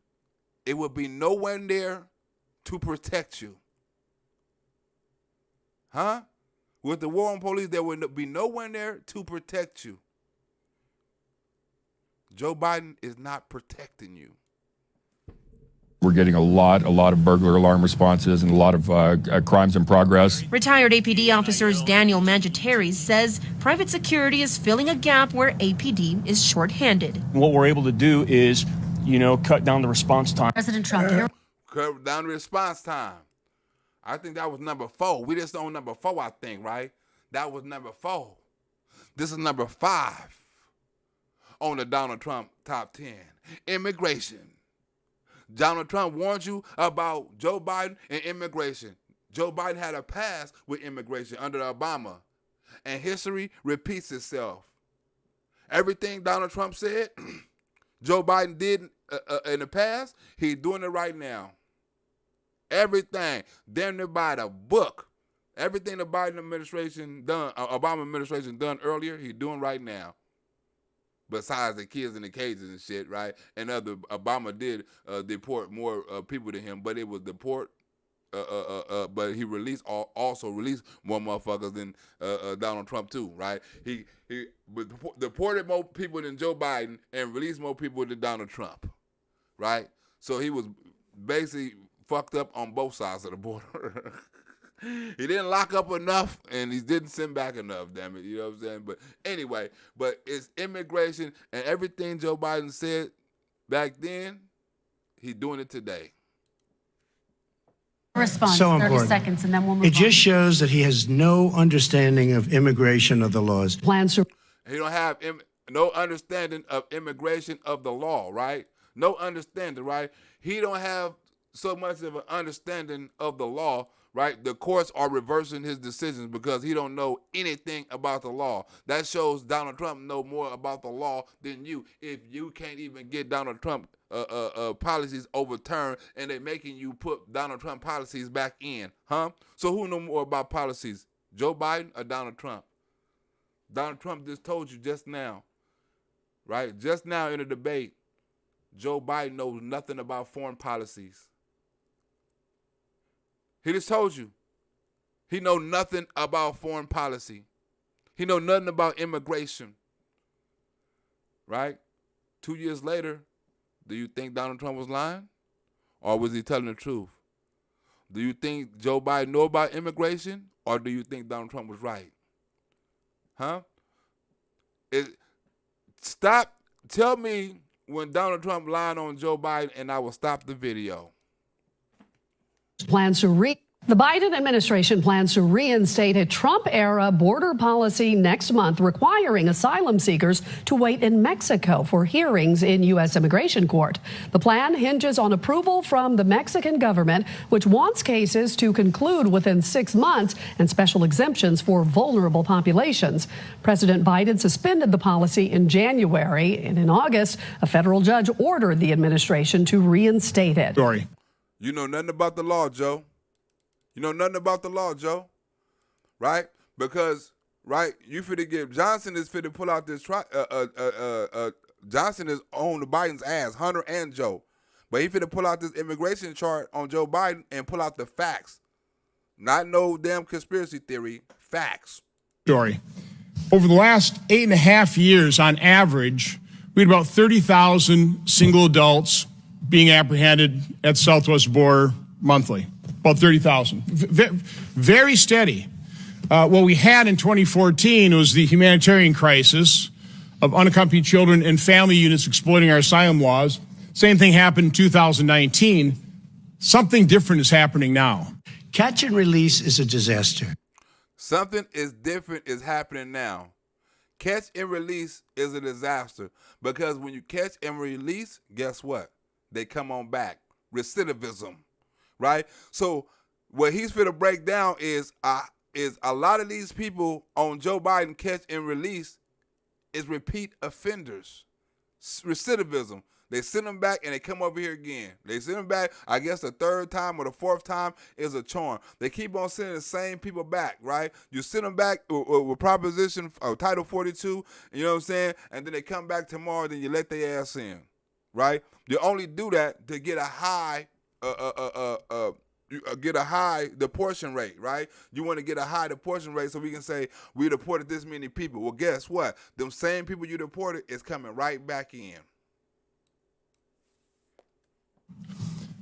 it would be no one there to protect you. Huh? With the war on police, there would be no one there to protect you. Joe Biden is not protecting you. We're getting a lot of burglar alarm responses and a lot of crimes in progress. Retired APD officers Daniel Mangiateris says private security is filling a gap where APD is shorthanded. What we're able to do is, cut down the response time. President Trump. Cut down the response time. I think that was number 4. We just on number 4, I think, right? That was number 4. This is number 5 on the Donald Trump top 10. Immigration. Donald Trump warned you about Joe Biden and immigration. Joe Biden had a past with immigration under Obama. And history repeats itself. Everything Donald Trump said, Joe Biden did in the past, he's doing it right now. Everything, damn near by the book. Everything the Biden administration done, Obama administration done earlier, he's doing right now. Besides the kids in the cages and shit, right? And Obama did deport more people than him, but it was deport. But he also released more motherfuckers than Donald Trump too, right? He deported more people than Joe Biden and released more people than Donald Trump, right? So he was basically fucked up on both sides of the border. He didn't lock up enough, and he didn't send back enough, damn it. You know what I'm saying? But anyway, it's immigration, and everything Joe Biden said back then, he's doing it today. Response, So 30 important. seconds, and then we'll move It on. just shows that he has no understanding of immigration of the laws. Plans to He don't have no understanding of immigration of the law, right? No understanding, right? He don't have so much of an understanding of the law, right? The courts are reversing his decisions because he don't know anything about the law. That shows Donald Trump know more about the law than you. If you can't even get Donald Trump policies overturned and they're making you put Donald Trump policies back in, huh? So who know more about policies, Joe Biden or Donald Trump? Donald Trump just told you just now, right? Just now in the debate, Joe Biden knows nothing about foreign policies. He just told you. He know nothing about foreign policy. He know nothing about immigration. Right? 2 years later, do you think Donald Trump was lying? Or was he telling the truth? Do you think Joe Biden know about immigration? Or do you think Donald Trump was right? Huh? Tell me when Donald Trump lied on Joe Biden and I will stop the video. plans to The Biden administration plans to reinstate a Trump-era border policy next month, requiring asylum seekers to wait in Mexico for hearings in U.S. immigration court. The plan hinges on approval from the Mexican government, which wants cases to conclude within 6 months and special exemptions for vulnerable populations. President Biden suspended the policy in January, and in August, a federal judge ordered the administration to reinstate it. You know nothing about the law, Joe. You know nothing about the law, Joe, right? Because, right, you finna get, Johnson is finna pull out this, Johnson is on the Biden's ass, Hunter and Joe. But he finna pull out this immigration chart on Joe Biden and pull out the facts. Not no damn conspiracy theory, facts. Over the last 8.5 years, on average, we had about 30,000 single adults being apprehended at the southwest border monthly. About 30,000. Very steady. What we had in 2014 was the humanitarian crisis of unaccompanied children and family units exploiting our asylum laws. Same thing happened in 2019. Something different is happening now. Catch and release is a disaster. Something is different is happening now. Catch and release is a disaster because when you catch and release, guess what? They come on back. Recidivism. Right? So what he's finna break down is a lot of these people on Joe Biden catch and release is repeat offenders. Recidivism. They send them back and they come over here again. They send them back, I guess the third time or the fourth time is a charm. They keep on sending the same people back, right? You send them back with Proposition Title 42, you know what I'm saying? And then they come back tomorrow, then you let their ass in, right? You only do that to get a high deportation rate, right? You want to get a high deportation rate so we can say we deported this many people. Well, guess what? Them same people you deported is coming right back in.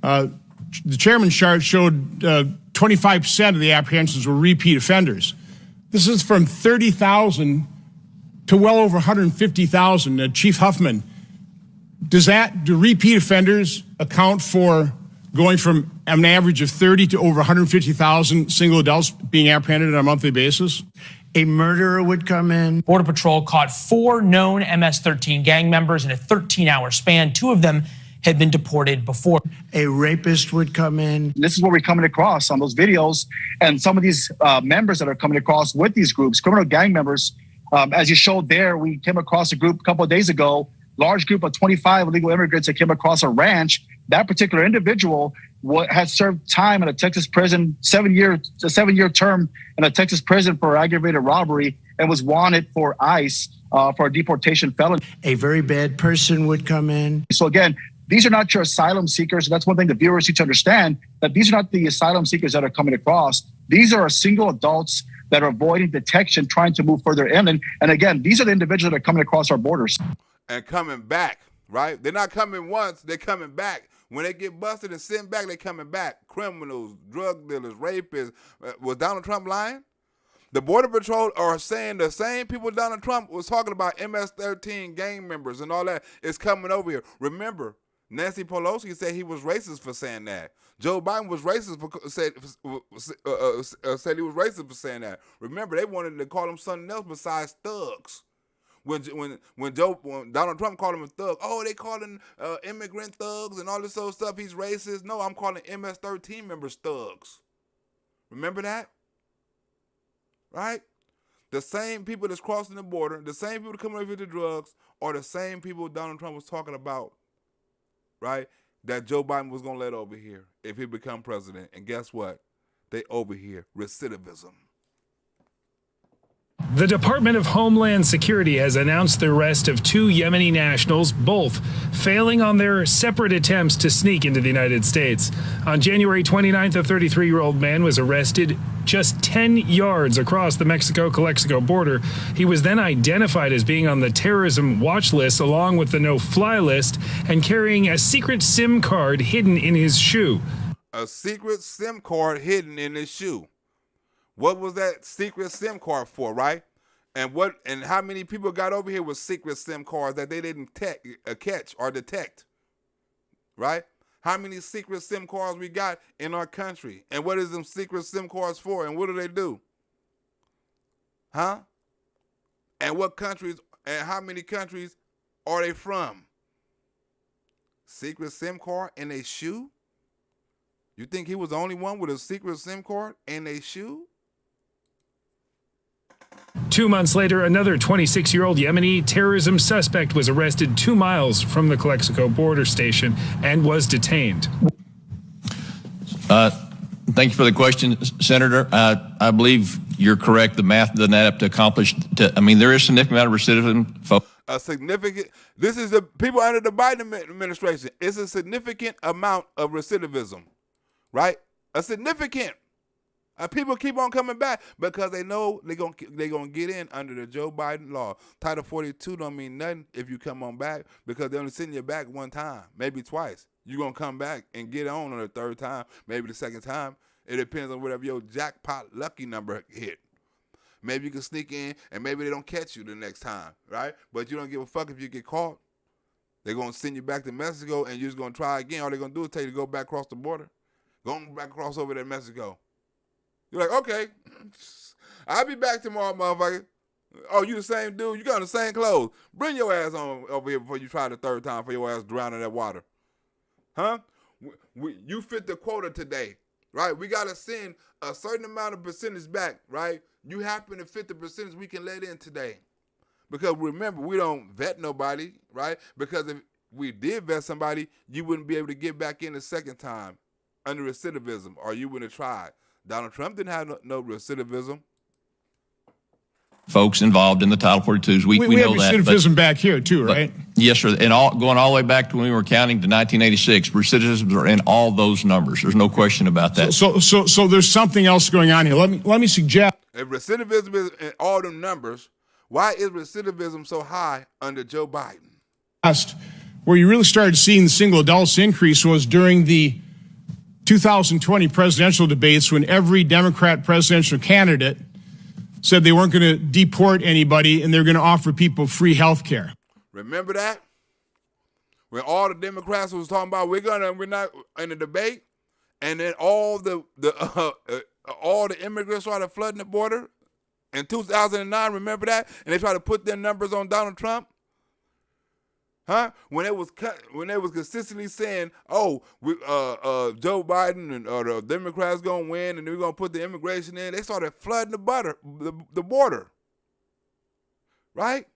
The chairman's chart showed 25% of the apprehensions were repeat offenders. This is from 30,000 to well over 150,000. Chief Huffman, do repeat offenders account for going from an average of 30 to over 150,000 single adults being apprehended on a monthly basis? A murderer would come in. Border Patrol caught 4 known MS-13 gang members in a 13-hour span. 2 of them had been deported before. A rapist would come in. This is what we're coming across on those videos. And some of these members that are coming across with these groups, criminal gang members, As you showed there, we came across a group a couple of days ago, large group of 25 illegal immigrants that came across a ranch. That particular individual had served time in a Texas prison, a 7-year term in a Texas prison for aggravated robbery, and was wanted for ICE for a deportation felony. A very bad person would come in. So again, these are not your asylum seekers. That's one thing the viewers need to understand, that these are not the asylum seekers that are coming across. These are single adults that are avoiding detection, trying to move further inland. And again, these are the individuals that are coming across our borders. And coming back, right? They're not coming once, they're coming back. When they get busted and sent back, they're coming back. Criminals, drug dealers, rapists. Was Donald Trump lying? The Border Patrol are saying the same people Donald Trump was talking about, MS-13 gang members and all that, is coming over here. Remember, Nancy Pelosi said he was racist for saying that. Joe Biden was racist said he was racist for saying that. Remember, they wanted to call him something else besides thugs. When Donald Trump called him a thug, oh, they called him immigrant thugs and all this other stuff. He's racist. No, I'm calling MS-13 members thugs. Remember that? Right? The same people that's crossing the border, the same people coming over with the drugs, are the same people Donald Trump was talking about, right? That Joe Biden was going to let over here if he become president. And guess what? They over here. Recidivism. The Department of Homeland Security has announced the arrest of 2 Yemeni nationals, both failing on their separate attempts to sneak into the United States. On January 29th, a 33-year-old man was arrested just 10 yards across the Mexico-Calexico border. He was then identified as being on the terrorism watch list along with the no-fly list and carrying a secret SIM card hidden in his shoe. A secret SIM card hidden in his shoe. What was that secret SIM card for, right? And how many people got over here with secret SIM cards that they didn't catch or detect, right? How many secret SIM cards we got in our country? And what is them secret SIM cards for? And what do they do? Huh? And what countries and how many countries are they from? Secret SIM card in a shoe? You think he was the only one with a secret SIM card in a shoe? 2 months later, another 26-year-old Yemeni terrorism suspect was arrested 2 miles from the Calexico border station and was detained. Thank you for the question, Senator. I believe you're correct. The math doesn't add up to accomplish. There is a significant amount of recidivism. This is the people under the Biden administration. It's a significant amount of recidivism, right? A significant. People keep on coming back because they know they're gonna get in under the Joe Biden law. Title 42 don't mean nothing if you come on back because they only send you back one time, maybe twice. You're going to come back and get on the third time, maybe the second time. It depends on whatever your jackpot lucky number hit. Maybe you can sneak in and maybe they don't catch you the next time, right? But you don't give a fuck if you get caught. They're going to send you back to Mexico and you're just going to try again. All they're going to do is tell you to go back across the border. Go back across over to Mexico. You're like, okay, I'll be back tomorrow, motherfucker. Oh, you the same dude? You got the same clothes. Bring your ass on over here before you try the third time for your ass drown in that water. Huh? You fit the quota today, right? We got to send a certain amount of percentage back, right? You happen to fit the percentage we can let in today. Because remember, we don't vet nobody, right? Because if we did vet somebody, you wouldn't be able to get back in the second time under recidivism, or you wouldn't have tried. Donald Trump didn't have no recidivism. Folks involved in the Title 42s, we know that. We have recidivism back here too, right? Yes, sir. And going all the way back to when we were counting to 1986, recidivism are in all those numbers. There's no question about that. So there's something else going on here. Let me suggest. If recidivism is in all them numbers, why is recidivism so high under Joe Biden? Where you really started seeing the single adults increase was during the 2020 presidential debates when every Democrat presidential candidate said they weren't going to deport anybody and they're going to offer people free health care. Remember that? When all the Democrats was talking about we're not in the debate, and then all the immigrants started flooding the border in 2009. Remember that? And they tried to put their numbers on Donald Trump. Huh? When it was consistently saying, "Oh, Joe Biden and the Democrats gonna win, and we're gonna put the immigration in," they started flooding the border. right?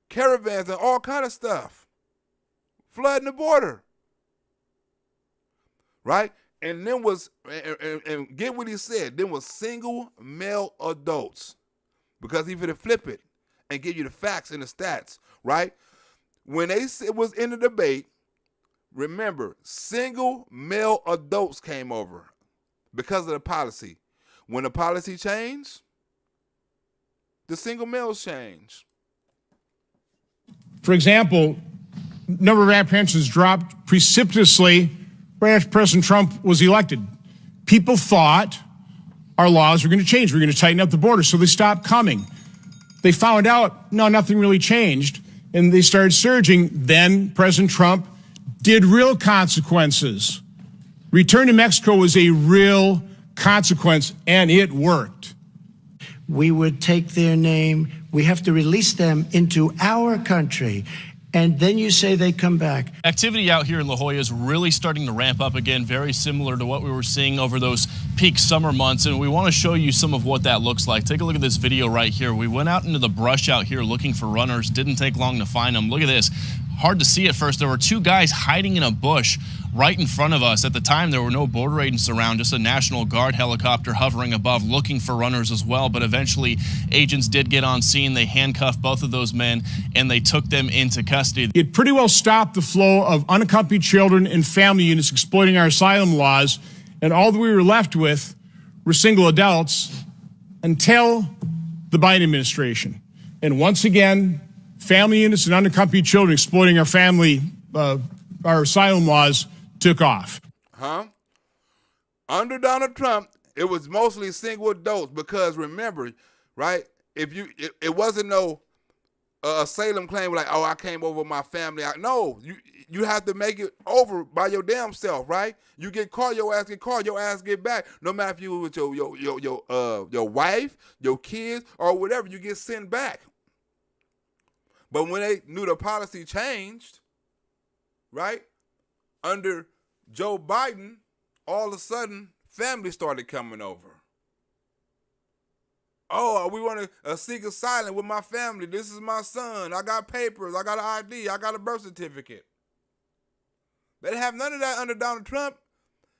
Caravans and all kind of stuff. Flooding the border. Right? And then was, and get what he said, then was single male adults. Because he finna flip it and give you the facts and the stats, right? When it was in the debate, remember, single male adults came over because of the policy. When the policy changed, the single males changed. For example, number of apprehensions dropped precipitously right after President Trump was elected. People thought our laws were going to change. We're going to tighten up the border, so they stopped coming. They found out, no, nothing really changed, and they started surging. Then President Trump did real consequences. Return to Mexico was a real consequence, and it worked. We would take their name. We have to release them into our country. And then you say they come back. Activity out here in La Jolla is really starting to ramp up again, very similar to what we were seeing over those peak summer months. And we want to show you some of what that looks like. Take a look at this video right here. We went out into the brush out here looking for runners. Didn't take long to find them. Look at this. Hard to see at first. There were two guys hiding in a bush right in front of us. At the time, there were no border agents around, just a National Guard helicopter hovering above looking for runners as well. But eventually, agents did get on scene. They handcuffed both of those men, and they took them into custody. It pretty well stopped the flow of unaccompanied children and family units exploiting our asylum laws, and all that we were left with were single adults until the Biden administration. And once again, family units and unaccompanied children exploiting our our asylum laws took off. Under Donald Trump, it was mostly single adults because remember, right? It wasn't no asylum claim like, oh, I came over with my family. No, you have to make it over by your damn self, right? You get caught, your ass get caught, your ass get back. No matter if you with your wife, your kids, or whatever, you get sent back. But when they knew the policy changed, right, under Joe Biden, all of a sudden, families started coming over. Oh, we want to seek asylum with my family. This is my son. I got papers. I got an ID. I got a birth certificate. They didn't have none of that under Donald Trump.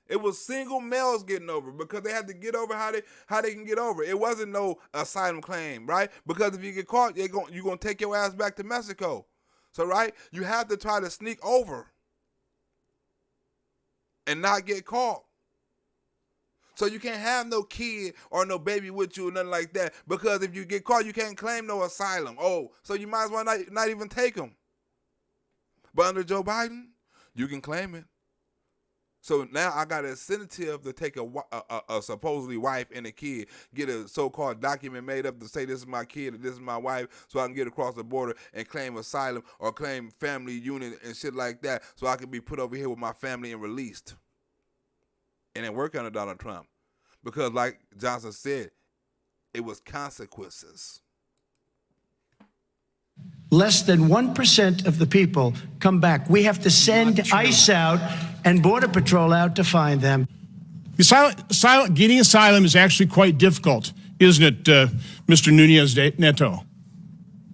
It was single males getting over because they had to get over how they can get over. It wasn't no asylum claim, right? Because if you get caught, you're going to take your ass back to Mexico. So, right, you have to try to sneak over and not get caught. So you can't have no kid or no baby with you or nothing like that because if you get caught, you can't claim no asylum. Oh, so you might as well not even take them. But under Joe Biden, you can claim it. So now I got an incentive to take a supposedly wife and a kid, get a so-called document made up to say this is my kid and this is my wife so I can get across the border and claim asylum or claim family unit and shit like that so I can be put over here with my family and released. And it worked under Donald Trump because like Johnson said, it was consequences. Less than 1% of the people come back. We have to send ICE out and Border Patrol out to find them. Getting asylum is actually quite difficult, isn't it, Mr. Nunez Neto?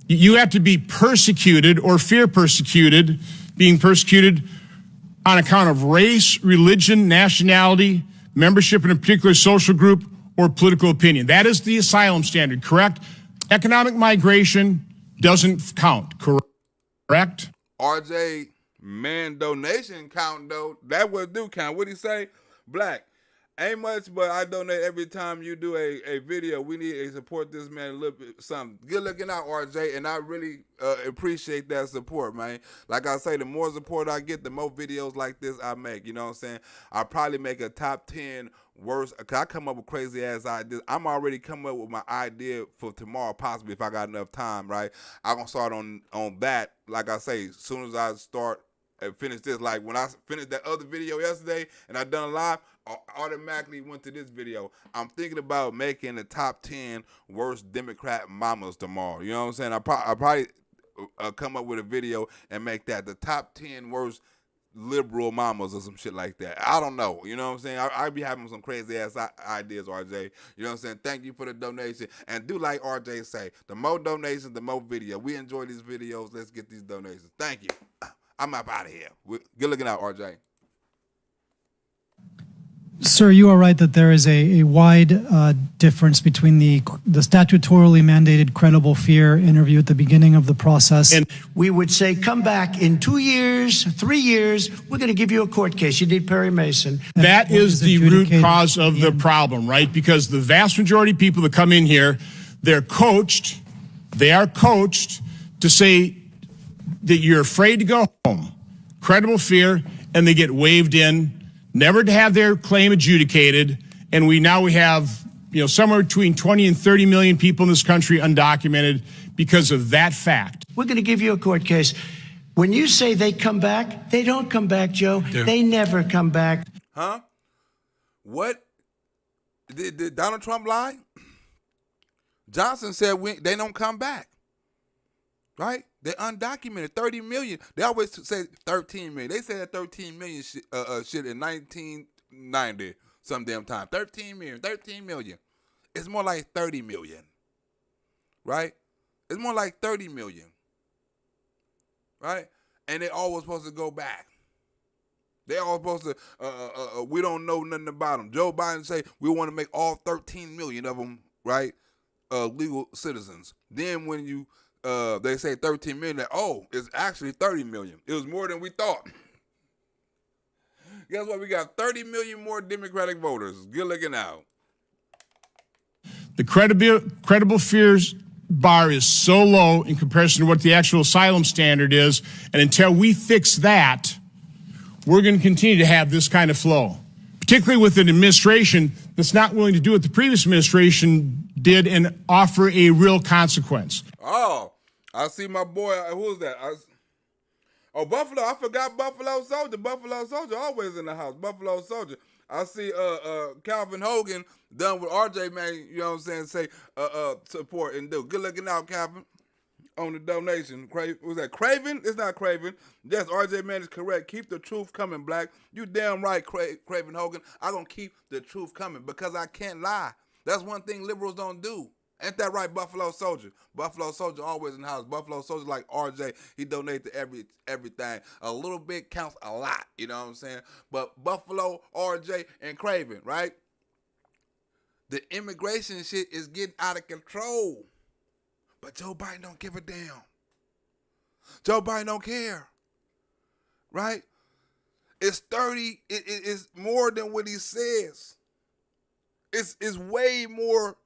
You have to be persecuted or fear persecuted, being persecuted on account of race, religion, nationality, membership in a particular social group, or political opinion. That is the asylum standard, correct? Economic migration doesn't count, correct? RJ, man, donation count, though. That would do count. What'd he say? Black. Ain't much, but I donate every time you do a video. We need to support this man a little bit, something. Good looking out, RJ, and I really appreciate that support, man. Like I say, the more support I get, the more videos like this I make. You know what I'm saying? I'll probably make a top 10 worst, because I come up with crazy ass ideas. I'm already coming up with my idea for tomorrow, possibly if I got enough time, right? I'm going to start on that, like I say, as soon as I start and finish this. Like when I finished that other video yesterday and I done a live, I automatically went to this video. I'm thinking about making the top 10 worst Democrat mamas tomorrow. You know what I'm saying? I'll probably come up with a video and make that the top 10 worst liberal mamas or some shit like that. I don't know. You know what I'm saying? I be having some crazy ass ideas, RJ. You know what I'm saying? Thank you for the donation. And do like RJ say, the more donations, the more video. We enjoy these videos. Let's get these donations. Thank you. I'm up out of here. Good looking out, RJ. Sir, you are right that there is a wide difference between the statutorily mandated credible fear interview at the beginning of the process. And we would say, come back in 2 years, 3 years, we're going to give you a court case. You did Perry Mason. That is the root cause of the problem, right? Because the vast majority of people that come in here, they are coached to say that you're afraid to go home. Credible fear, and they get waved in, never to have their claim adjudicated, and we have, somewhere between 20 and 30 million people in this country undocumented because of that fact. We're going to give you a court case. When you say they come back, they don't come back, Joe. They never come back. Huh? What? Did Donald Trump lie? Johnson said they don't come back. Right? They're undocumented. 30 million. They always say 13 million. They said 13 million shit in 1990 some damn time. 13 million. It's more like 30 million. Right? It's more like 30 million. Right? And they always supposed to go back. They all supposed to, we don't know nothing about them. Joe Biden say we want to make all 13 million of them, right, legal citizens. Then when you, they say 13 million, it's actually 30 million. It was more than we thought. Guess what? We got 30 million more Democratic voters. Good looking out. The credible fears bar is so low in comparison to what the actual asylum standard is, and until we fix that, we're going to continue to have this kind of flow, particularly with an administration that's not willing to do what the previous administration did and offer a real consequence. Oh, I see my boy. Who's that? Buffalo. I forgot Buffalo Soldier. Buffalo Soldier always in the house. Buffalo Soldier. I see Calvin Hogan done with RJ, man. You know what I'm saying? Say support and do. Good looking out, Calvin, on the donation. Was that Craven? It's not Craven. Yes, RJ, man, is correct. Keep the truth coming, Black. You damn right, Craven Hogan. I'm going to keep the truth coming because I can't lie. That's one thing liberals don't do. Ain't that right, Buffalo Soldier? Buffalo Soldier always in the house. Buffalo Soldier like RJ, he donate to everything. A little bit counts a lot, you know what I'm saying? But Buffalo, RJ, and Craven, right? The immigration shit is getting out of control. But Joe Biden don't give a damn. Joe Biden don't care, right? It's 30, it's more than what he says. It's way more,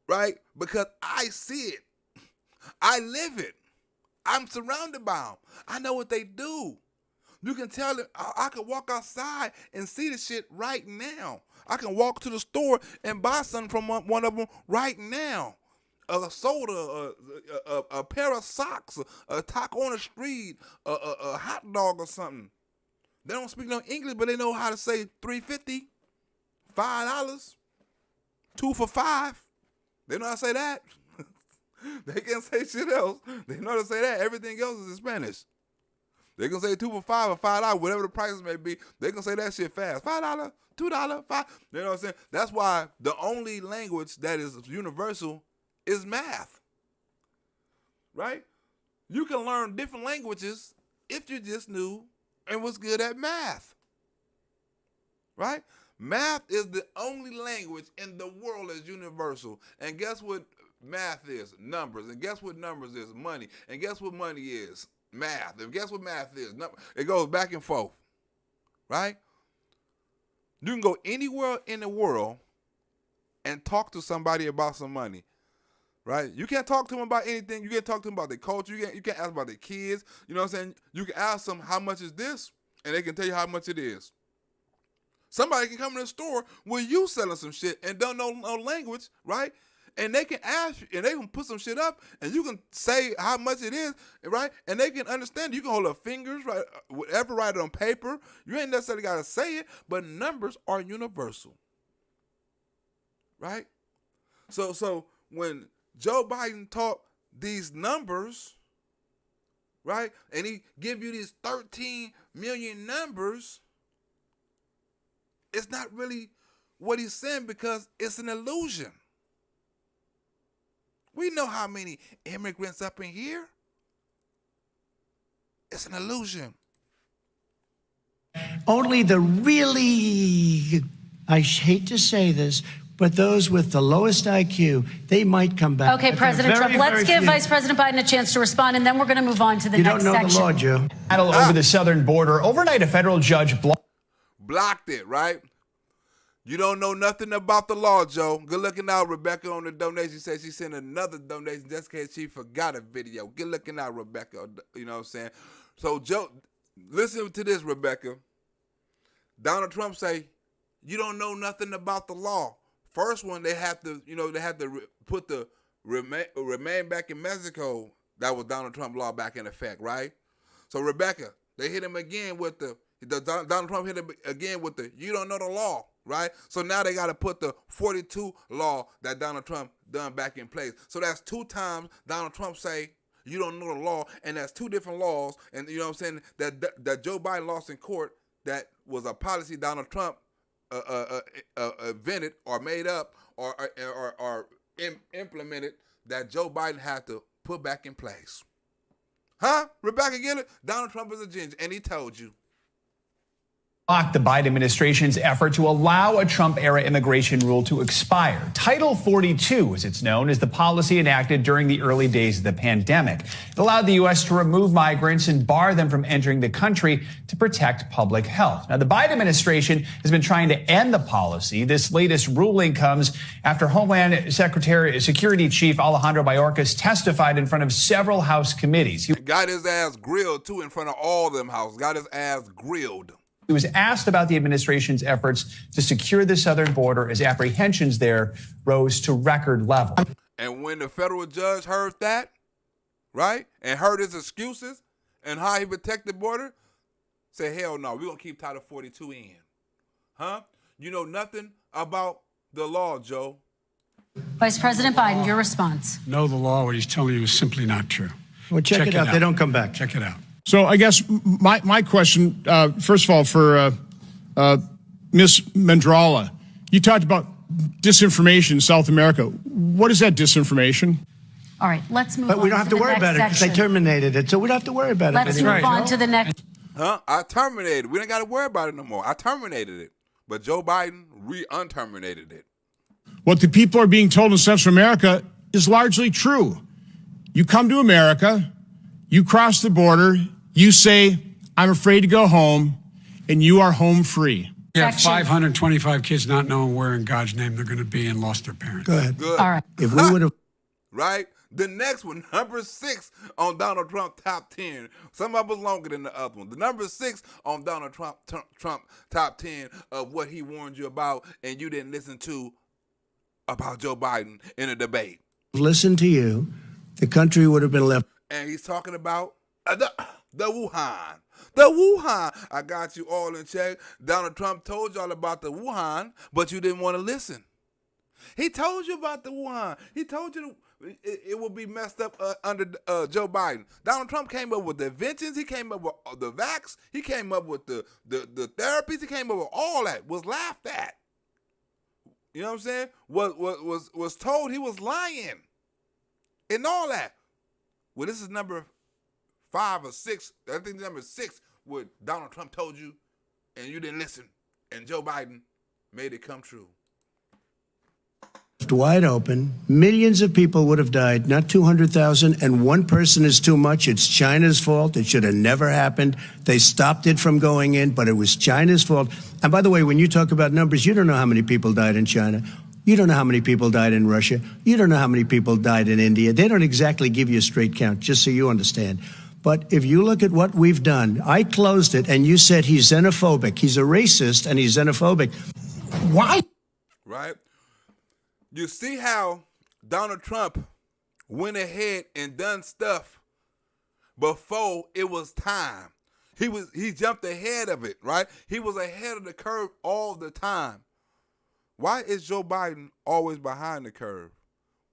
right? Because I see it. I live it. I'm surrounded by them. I know what they do. You can tell them, I can walk outside and see the shit right now. I can walk to the store and buy something from one of them right now. A soda, a pair of socks, a taco on the street, a hot dog or something. They don't speak no English, but they know how to say $3.50, $5, 2 for $5. They know how to say that. They can't say shit else. They know how to say that. Everything else is in Spanish. They can say 2 for $5 or $5, whatever the prices may be. They can say that shit fast. $5, $2, $5. You know what I'm saying? That's why the only language that is universal is math. Right? You can learn different languages if you just knew and was good at math. Right? Math is the only language in the world that's universal. And guess what math is? Numbers. And guess what numbers is? Money. And guess what money is? Math. And guess what math is? It goes back and forth. Right? You can go anywhere in the world and talk to somebody about some money. Right? You can't talk to them about anything. You can't talk to them about their culture. You can't ask about their kids. You know what I'm saying? You can ask them how much is this, and they can tell you how much it is. Somebody can come in the store where you selling some shit and don't know no language, right? And they can ask you, and they can put some shit up, and you can say how much it is, right? And they can understand. You can hold up fingers, right? Whatever, write it on paper. You ain't necessarily got to say it, but numbers are universal, right? So when Joe Biden taught these numbers, right? And he give you these 13 million numbers. It's not really what he's saying because it's an illusion. We know how many immigrants up in here. It's an illusion. Only the really, I hate to say this, but those with the lowest IQ, they might come back. Okay, But President they're Trump, very, let's very give few. Vice President Biden a chance to respond, and then we're going to move on to the You next don't know section. the law, Joe. Battle over the southern border. Overnight, a federal judge Blocked it, right? You don't know nothing about the law, Joe. Good looking out, Rebecca, on the donation. She said she sent another donation just in case she forgot a video. Good looking out, Rebecca. You know what I'm saying? So, Joe, listen to this, Rebecca. Donald Trump say, you don't know nothing about the law. First one, they have to put the remain back in Mexico. That was Donald Trump law back in effect, right? So, Rebecca, they hit him again with Donald Trump hit him again with you don't know the law, right? So now they got to put the 42 law that Donald Trump done back in place. So that's 2 times Donald Trump say you don't know the law, and that's 2 different laws. And you know what I'm saying, that Joe Biden lost in court that was a policy Donald Trump invented or made up or implemented that Joe Biden had to put back in place. Huh? Rebecca, get it? Donald Trump is a ginger, and he told you. blocked the Biden administration's effort to allow a Trump-era immigration rule to expire. Title 42, as it's known, is the policy enacted during the early days of the pandemic. It allowed the U.S. to remove migrants and bar them from entering the country to protect public health. Now, the Biden administration has been trying to end the policy. This latest ruling comes after Homeland Security Chief Alejandro Mayorkas testified in front of several House committees. He got his ass grilled, too, in front of all them houses. Got his ass grilled. He was asked about the administration's efforts to secure the southern border as apprehensions there rose to record levels. And when the federal judge heard that, right, and heard his excuses and how he protected the border, said, hell no, we're going to keep Title 42 in. Huh? You know nothing about the law, Joe. Vice President Biden, your response. Know the law, what he's telling you is simply not true. Well, check it out. They don't come back. Check it out. So I guess my question, first of all, for Ms. Mandrala, you talked about disinformation in South America. What is that disinformation? All right, let's move on. But we don't have to worry about it because they section. terminated it, so we don't have to worry about it. Let's move anymore. on to the next. Huh? I terminated it. We don't got to worry about it no more. I terminated it. But Joe Biden re-unterminated it. What the people are being told in Central America is largely true. You come to America, you cross the border, you say, I'm afraid to go home, and you are home free. You have 525 kids not knowing where in God's name they're going to be and lost their parents. Go ahead. Good. All right. If we would have. Right? The next one, number 6 on Donald Trump top 10. Some of us longer than the other one. The number 6 on Donald Trump top 10 of what he warned you about and you didn't listen to about Joe Biden in a debate. Listen to you, the country would have been left. And he's talking about the Wuhan. The Wuhan. I got you all in check. Donald Trump told y'all about the Wuhan, but you didn't want to listen. He told you about the Wuhan. He told you it will be messed up under Joe Biden. Donald Trump came up with the inventions. He came up with the vax. He came up with the therapies. He came up with all that. Was laughed at. You know what I'm saying? Was told he was lying. And all that. Well, this is number 5 or 6. I think number 6 what Donald Trump told you and you didn't listen. And Joe Biden made it come true. Wide open, millions of people would have died, not 200,000, and one person is too much. It's China's fault. It should have never happened. They stopped it from going in, but it was China's fault. And by the way, when you talk about numbers, you don't know how many people died in China. You don't know how many people died in Russia. You don't know how many people died in India. They don't exactly give you a straight count, just so you understand. But if you look at what we've done, I closed it, and you said he's xenophobic. He's a racist, and he's xenophobic. Why? Right? You see how Donald Trump went ahead and done stuff before it was time. He jumped ahead of it, right? He was ahead of the curve all the time. Why is Joe Biden always behind the curve?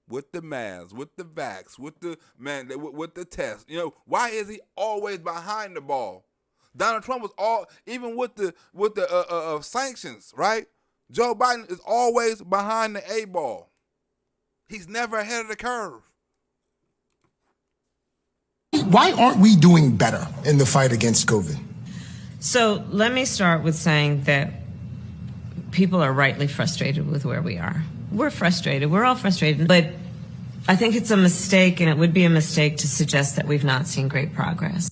with the masks, with the vax, with the test. Why is he always behind the ball? Donald Trump was even with the sanctions, right? Joe Biden is always behind the eight ball. He's never ahead of the curve. Why aren't we doing better in the fight against COVID? So let me start with saying that people are rightly frustrated with where we are. We're frustrated. We're all frustrated. But I think it's a mistake, and it would be a mistake to suggest that we've not seen great progress.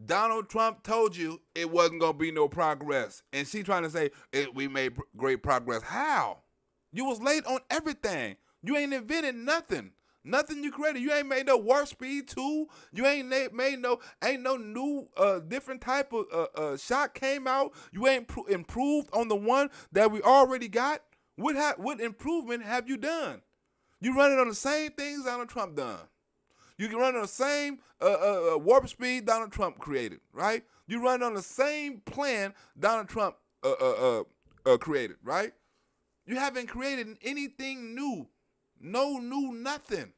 Donald Trump told you it wasn't going to be no progress. And she trying to say we made great progress. How? You was late on everything. You ain't invented nothing. Nothing you created. You ain't made no warp speed 2. You ain't made no new different type of shot came out. You ain't improved on the one that we already got. What improvement have you done? You running on the same things Donald Trump done. You can run on the same warp speed Donald Trump created, right? You run on the same plan Donald Trump created, right? You haven't created anything new. No new nothing.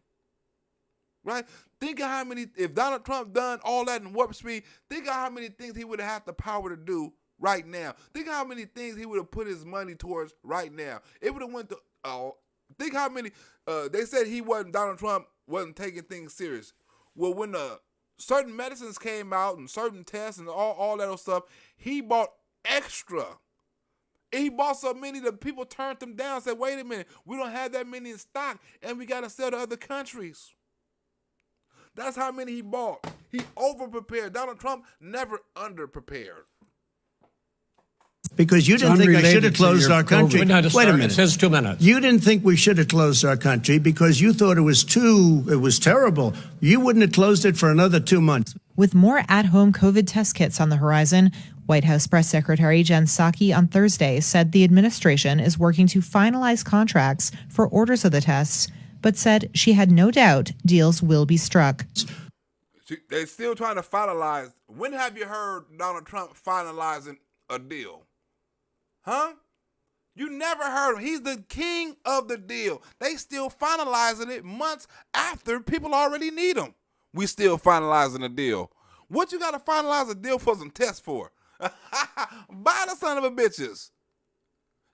Right? Think of how many, if Donald Trump done all that in warp speed, think of how many things he would have had the power to do right now. Think of how many things he would have put his money towards right now. It would have went to, think how many, they said Donald Trump wasn't taking things serious. Well, when certain medicines came out and certain tests and all that other stuff, he bought extra. He bought so many that people turned them down and said, wait a minute, we don't have that many in stock and we got to sell to other countries. That's how many he bought. He over-prepared. Donald Trump never under-prepared. Because you didn't think I should have closed our country. Wait a minute. It says 2 minutes. You didn't think we should have closed our country because you thought it was terrible. You wouldn't have closed it for another 2 months. With more at-home COVID test kits on the horizon, White House Press Secretary Jen Psaki on Thursday said the administration is working to finalize contracts for orders of the tests, but said she had no doubt deals will be struck. They're still trying to finalize. When have you heard Donald Trump finalizing a deal? Huh? You never heard him. He's the king of the deal. They still finalizing it months after people already need them. We still finalizing a deal. What you got to finalize a deal for some tests for? Buy the son of a bitches.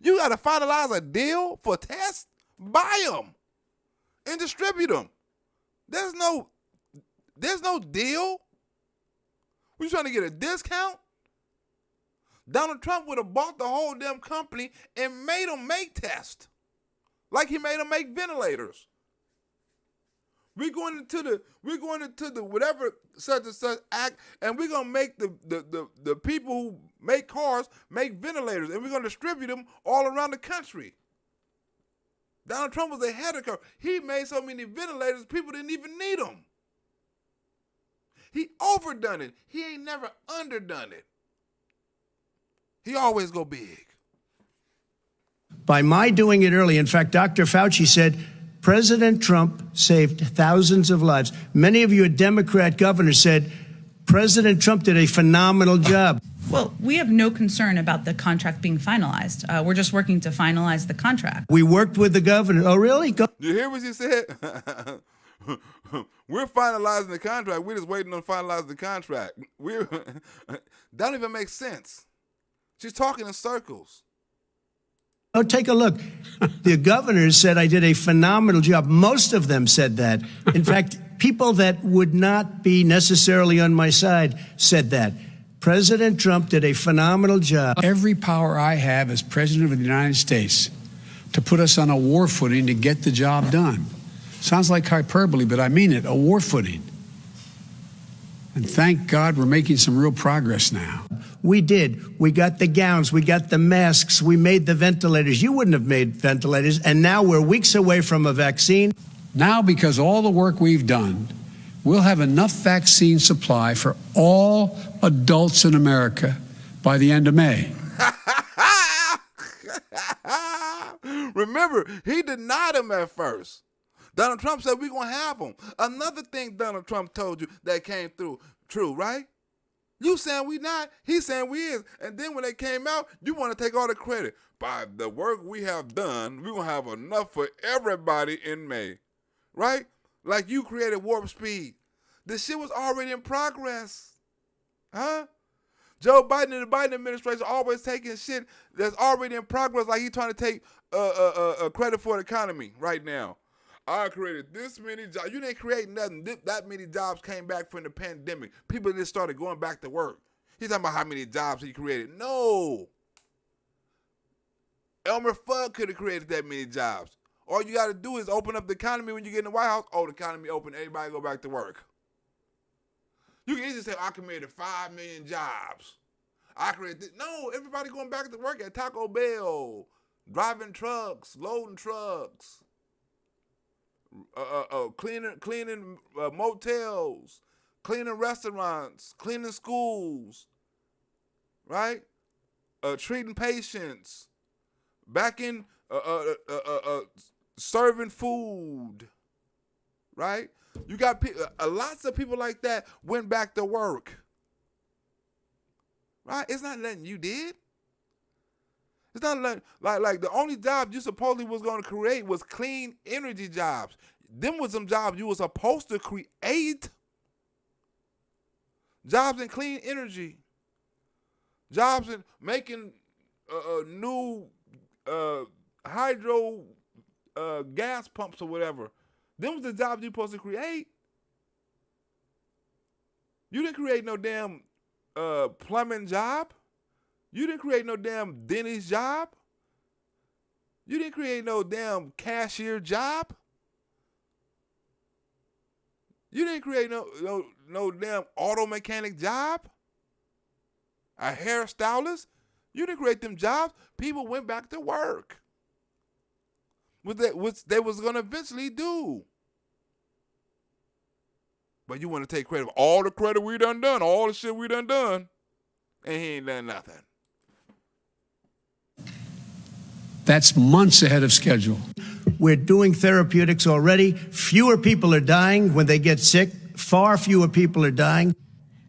You got to finalize a deal for tests? Buy them and distribute them. There's no deal. We trying to get a discount? Donald Trump would have bought the whole damn company and made them make tests, like he made them make ventilators. We're going into the whatever such and such act, and we're gonna make the people who make cars make ventilators, and we're gonna distribute them all around the country. Donald Trump was ahead of the curve. He made so many ventilators, people didn't even need them. He overdone it. He ain't never underdone it. He always go big. By my doing it early, in fact, Dr. Fauci said President Trump saved thousands of lives. Many of you Democrat governors said President Trump did a phenomenal job. Well, we have no concern about the contract being finalized. We're just working to finalize the contract. We worked with the governor. Oh, really? You hear what she said? We're finalizing the contract. We're just waiting on finalizing the contract. That don't even make sense. She's talking in circles. Oh, take a look. The governors said I did a phenomenal job. Most of them said that. In fact, people that would not be necessarily on my side said that. President Trump did a phenomenal job. Every power I have as president of the United States to put us on a war footing to get the job done. Sounds like hyperbole, but I mean it, a war footing. And thank God we're making some real progress now. We did. We got the gowns. We got the masks. We made the ventilators. You wouldn't have made ventilators. And now we're weeks away from a vaccine. Now, because all the work we've done, we'll have enough vaccine supply for all adults in America by the end of May. Remember, he denied them at first. Donald Trump said we're going to have them. Another thing Donald Trump told you that came through, true, right? You saying we not, he's saying we is. And then when they came out, you want to take all the credit. By the work we have done, we're going to have enough for everybody in May. Right? Like you created Warp Speed. This shit was already in progress. Huh? Joe Biden and the Biden administration always taking shit that's already in progress like he's trying to take credit for the economy right now. I created this many jobs. You didn't create nothing. That many jobs came back from the pandemic. People just started going back to work. He's talking about how many jobs he created. No. Elmer Fudd could have created that many jobs. All you got to do is open up the economy when you get in the White House. Oh, the economy open. Everybody go back to work. You can easily say, I created 5 million jobs. I created this. No, everybody going back to work at Taco Bell, driving trucks, loading trucks. Cleaning motels, cleaning restaurants, cleaning schools, right? Treating patients, back in serving food, right? You got lots of people like that went back to work, right? It's not nothing you did. It's not like the only job you supposedly was going to create was clean energy jobs. Them was some jobs you were supposed to create. Jobs in clean energy. Jobs in making new hydro gas pumps or whatever. Them was the jobs you supposed to create. You didn't create no damn plumbing job. You didn't create no damn Denny's job. You didn't create no damn cashier job. You didn't create no damn auto mechanic job. A hairstylist. You didn't create them jobs. People went back to work. Which they was going to eventually do. But you want to take credit for all the credit we done, all the shit we done, and he ain't done nothing. That's months ahead of schedule. We're doing therapeutics already. Fewer people are dying when they get sick. Far fewer people are dying.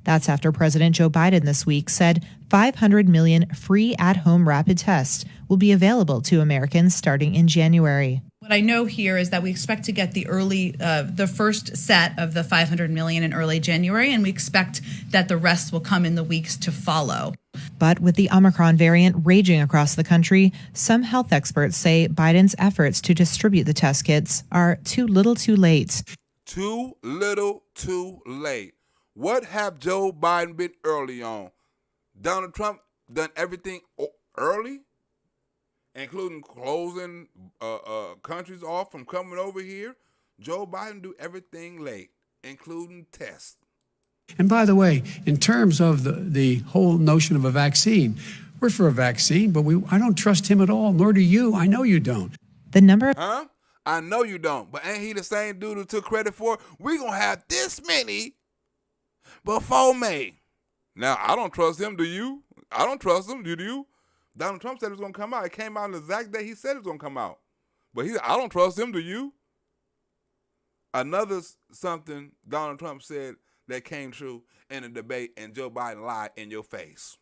That's after President Joe Biden this week said 500 million free at-home rapid tests will be available to Americans starting in January. What I know here is that we expect to get the first set of the 500 million in early January, and we expect that the rest will come in the weeks to follow. But with the Omicron variant raging across the country, some health experts say Biden's efforts to distribute the test kits are too little too late. Too little too late. What have Joe Biden been early on? Donald Trump done everything early, including closing countries off from coming over here. Joe Biden do everything late, including tests. And by the way, in terms of the whole notion of a vaccine, we're for a vaccine, but I don't trust him at all, nor do you. I know you don't. The number... Huh? I know you don't, but ain't he the same dude who took credit for it? We gonna have this many before May. Now, I don't trust him, do you? I don't trust him, do you? Donald Trump said it was going to come out. It came out on the exact day he said it was going to come out. But I don't trust him, do you? Another something Donald Trump said that came true in a debate, and Joe Biden lied in your face.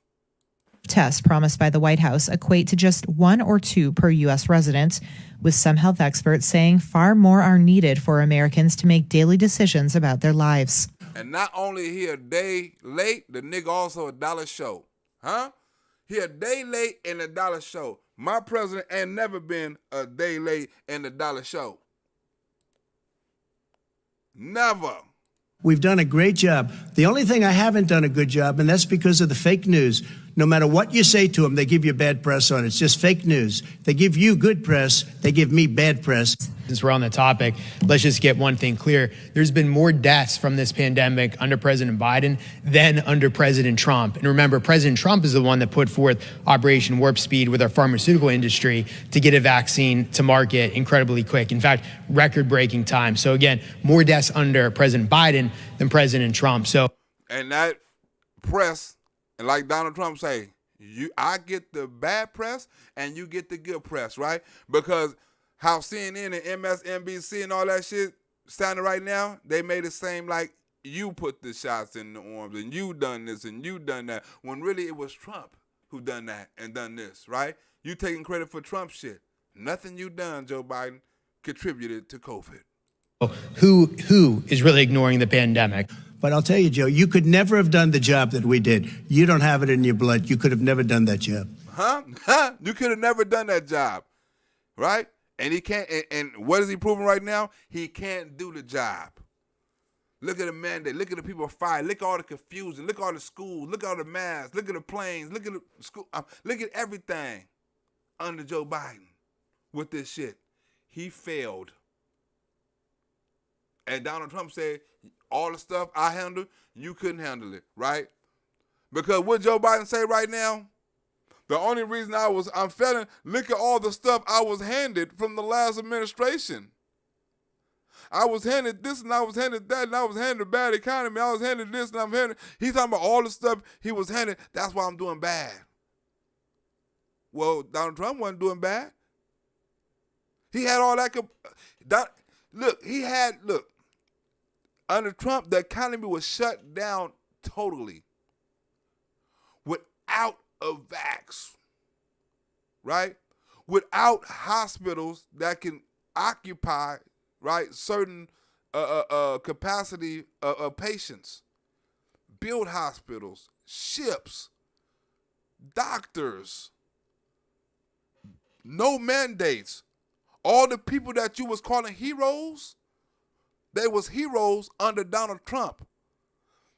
Tests promised by the White House equate to just 1 or 2 per U.S. resident, with some health experts saying far more are needed for Americans to make daily decisions about their lives. And not only he a day late, the nigga also a dollar short. Huh? He a day late and a dollar short. My president ain't never been a day late and a dollar short. Never. We've done a great job. The only thing I haven't done a good job, and that's because of the fake news. No matter what you say to them, they give you bad press on it. It's just fake news. They give you good press. They give me bad press. Since we're on the topic, let's just get one thing clear. There's been more deaths from this pandemic under President Biden than under President Trump. And remember, President Trump is the one that put forth Operation Warp Speed with our pharmaceutical industry to get a vaccine to market incredibly quick. In fact, record-breaking time. So again, more deaths under President Biden than President Trump. And that press, and like Donald Trump say, I get the bad press and you get the good press, right? Because how CNN and MSNBC and all that shit sounding right now, they made it seem like you put the shots in the arms and you done this and you done that, when really it was Trump who done that and done this, right? You taking credit for Trump shit. Nothing you done, Joe Biden, contributed to COVID. Who is really ignoring the pandemic? But I'll tell you, Joe, you could never have done the job that we did. You don't have it in your blood. You could have never done that job. Huh? You could have never done that job, right? And he can't. And what is he proving right now? He can't do the job. Look at the mandate. Look at the people fired. Look at all the confusion. Look at all the schools. Look at all the masks. Look at the planes. Look at the school. Look at everything under Joe Biden with this shit. He failed. And Donald Trump said, all the stuff I handled, you couldn't handle it, right? Because what Joe Biden say right now, the only reason I'm failing, look at all the stuff I was handed from the last administration. I was handed this and I was handed that and I was handed a bad economy. I was handed this and I'm handed. He's talking about all the stuff he was handed. That's why I'm doing bad. Well, Donald Trump wasn't doing bad. He had all that. Look, under Trump, the economy was shut down totally without a vax, right? Without hospitals that can occupy, right, certain capacity of patients. Build hospitals, ships, doctors, no mandates. All the people that you was calling heroes, they was heroes under Donald Trump.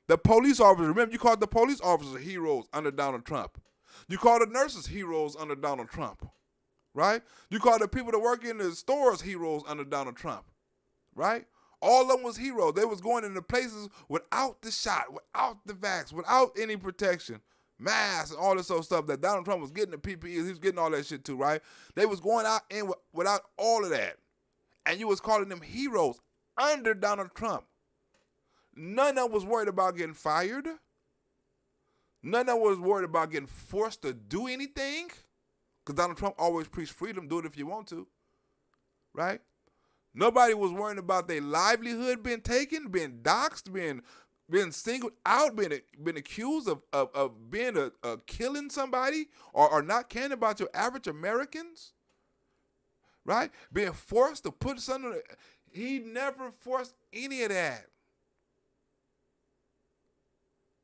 The police officers, remember you called the police officers heroes under Donald Trump. You called the nurses heroes under Donald Trump, right? You called the people that work in the stores heroes under Donald Trump, right? All of them was heroes. They was going into places without the shot, without the vax, without any protection, masks and all this other stuff that Donald Trump was getting the PPEs. He was getting all that shit too, right? They was going out in without all of that. And you was calling them heroes under Donald Trump. None of them was worried about getting fired. None of them was worried about getting forced to do anything. Because Donald Trump always preached freedom, do it if you want to. Right? Nobody was worrying about their livelihood being taken, being doxxed, being singled out, being accused of being a killing somebody or not caring about your average Americans. Right? Being forced to put something. He never forced any of that.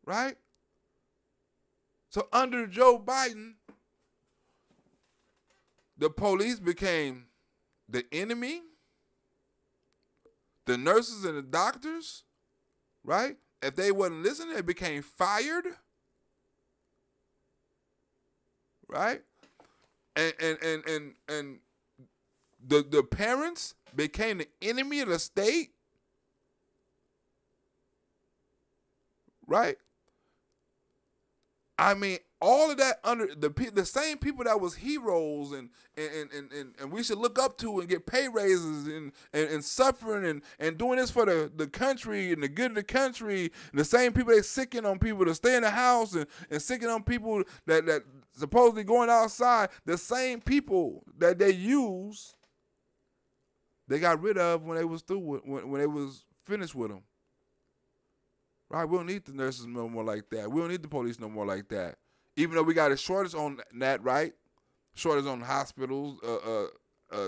Right? So under Joe Biden, the police became the enemy. The nurses and the doctors, right? If they wasn't listening, they became fired. Right? And the parents became the enemy of the state. Right? I mean, all of that under the same people that was heroes and we should look up to and get pay raises and suffering and doing this for the country and the good of the country, and the same people they sicking on people to stay in the house and sicking on people that supposedly going outside, the same people that they use, they got rid of when they was through when they was finished with them. Right? We don't need the nurses no more like that. We don't need the police no more like that. Even though we got a shortage on that, right? Shortage on hospitals,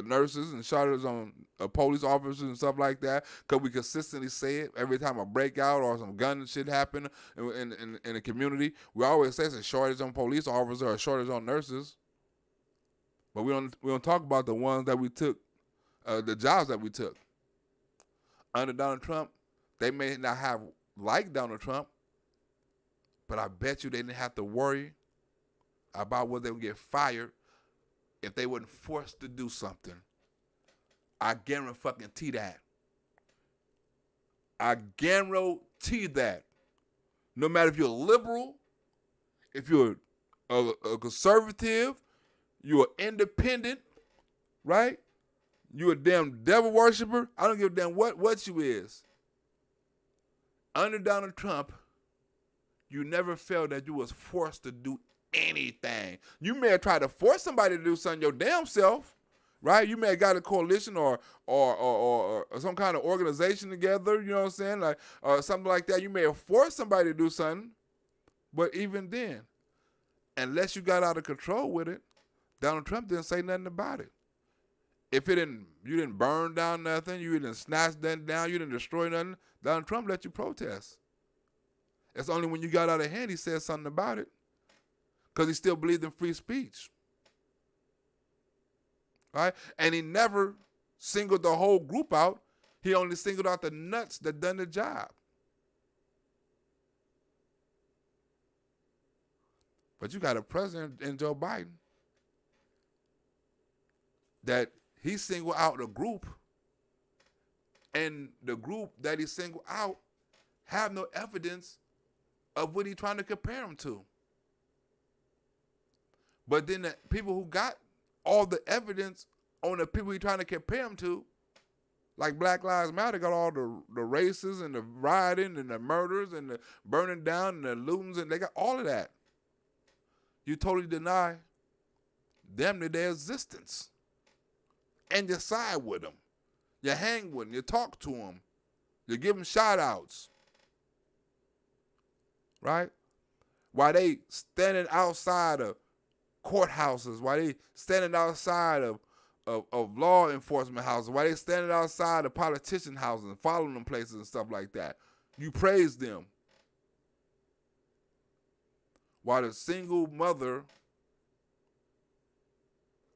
nurses, and shortage on police officers and stuff like that. Because we consistently say it every time a breakout or some gun shit happen in the community. We always say it's a shortage on police officers or a shortage on nurses. But we don't talk about the ones that we took, the jobs that we took. Under Donald Trump, they may not have like Donald Trump, but I bet you they didn't have to worry about whether they would get fired if they weren't forced to do something. I guarantee that. I guarantee that. No matter if you're a liberal, if you're a conservative, you're an independent, right? You're a damn devil worshiper. I don't give a damn what you is. Under Donald Trump, you never felt that you was forced to do anything. You may have tried to force somebody to do something your damn self, right? You may have got a coalition or some kind of organization together, you know what I'm saying? Like something like that. You may have forced somebody to do something, but even then, unless you got out of control with it, Donald Trump didn't say nothing about it. If you didn't burn down nothing, you didn't snatch nothing down, you didn't destroy nothing, Donald Trump let you protest. It's only when you got out of hand he said something about it, because he still believed in free speech. Right? And he never singled the whole group out. He only singled out the nuts that done the job. But you got a president in Joe Biden that he singled out a group, and the group that he singled out have no evidence of what he's trying to compare him to. But then the people who got all the evidence on the people he's trying to compare him to, like Black Lives Matter, got all the races and the rioting and the murders and the burning down and the lootings, and they got all of that. You totally deny them their existence. And you side with them. You hang with them. You talk to them. You give them shout-outs. Right? While they standing outside of courthouses, while they standing outside of law enforcement houses, while they standing outside of politician houses and following them places and stuff like that. You praise them. While the single mother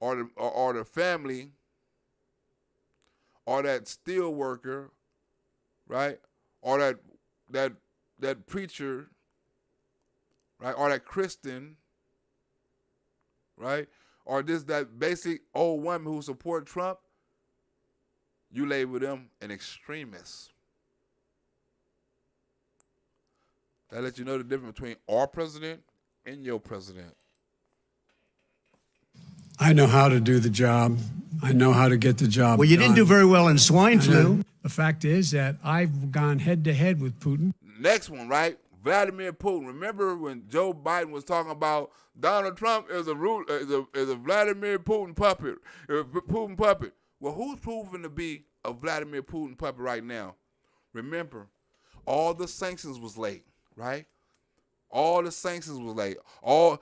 or the family or that steel worker, right? Or that preacher, right? Or that Christian, right? Or just that basic old woman who support Trump, you label them an extremist. That lets you know the difference between our president and your president. I know how to do the job. I know how to get the job Well, you didn't done. do very well in swine flu. The fact is that I've gone head-to-head with Putin. Next one, right? Vladimir Putin. Remember when Joe Biden was talking about Donald Trump is a Vladimir Putin puppet, Putin puppet. Well, who's proven to be a Vladimir Putin puppet right now? Remember, all the sanctions was late, right? All the sanctions was late. All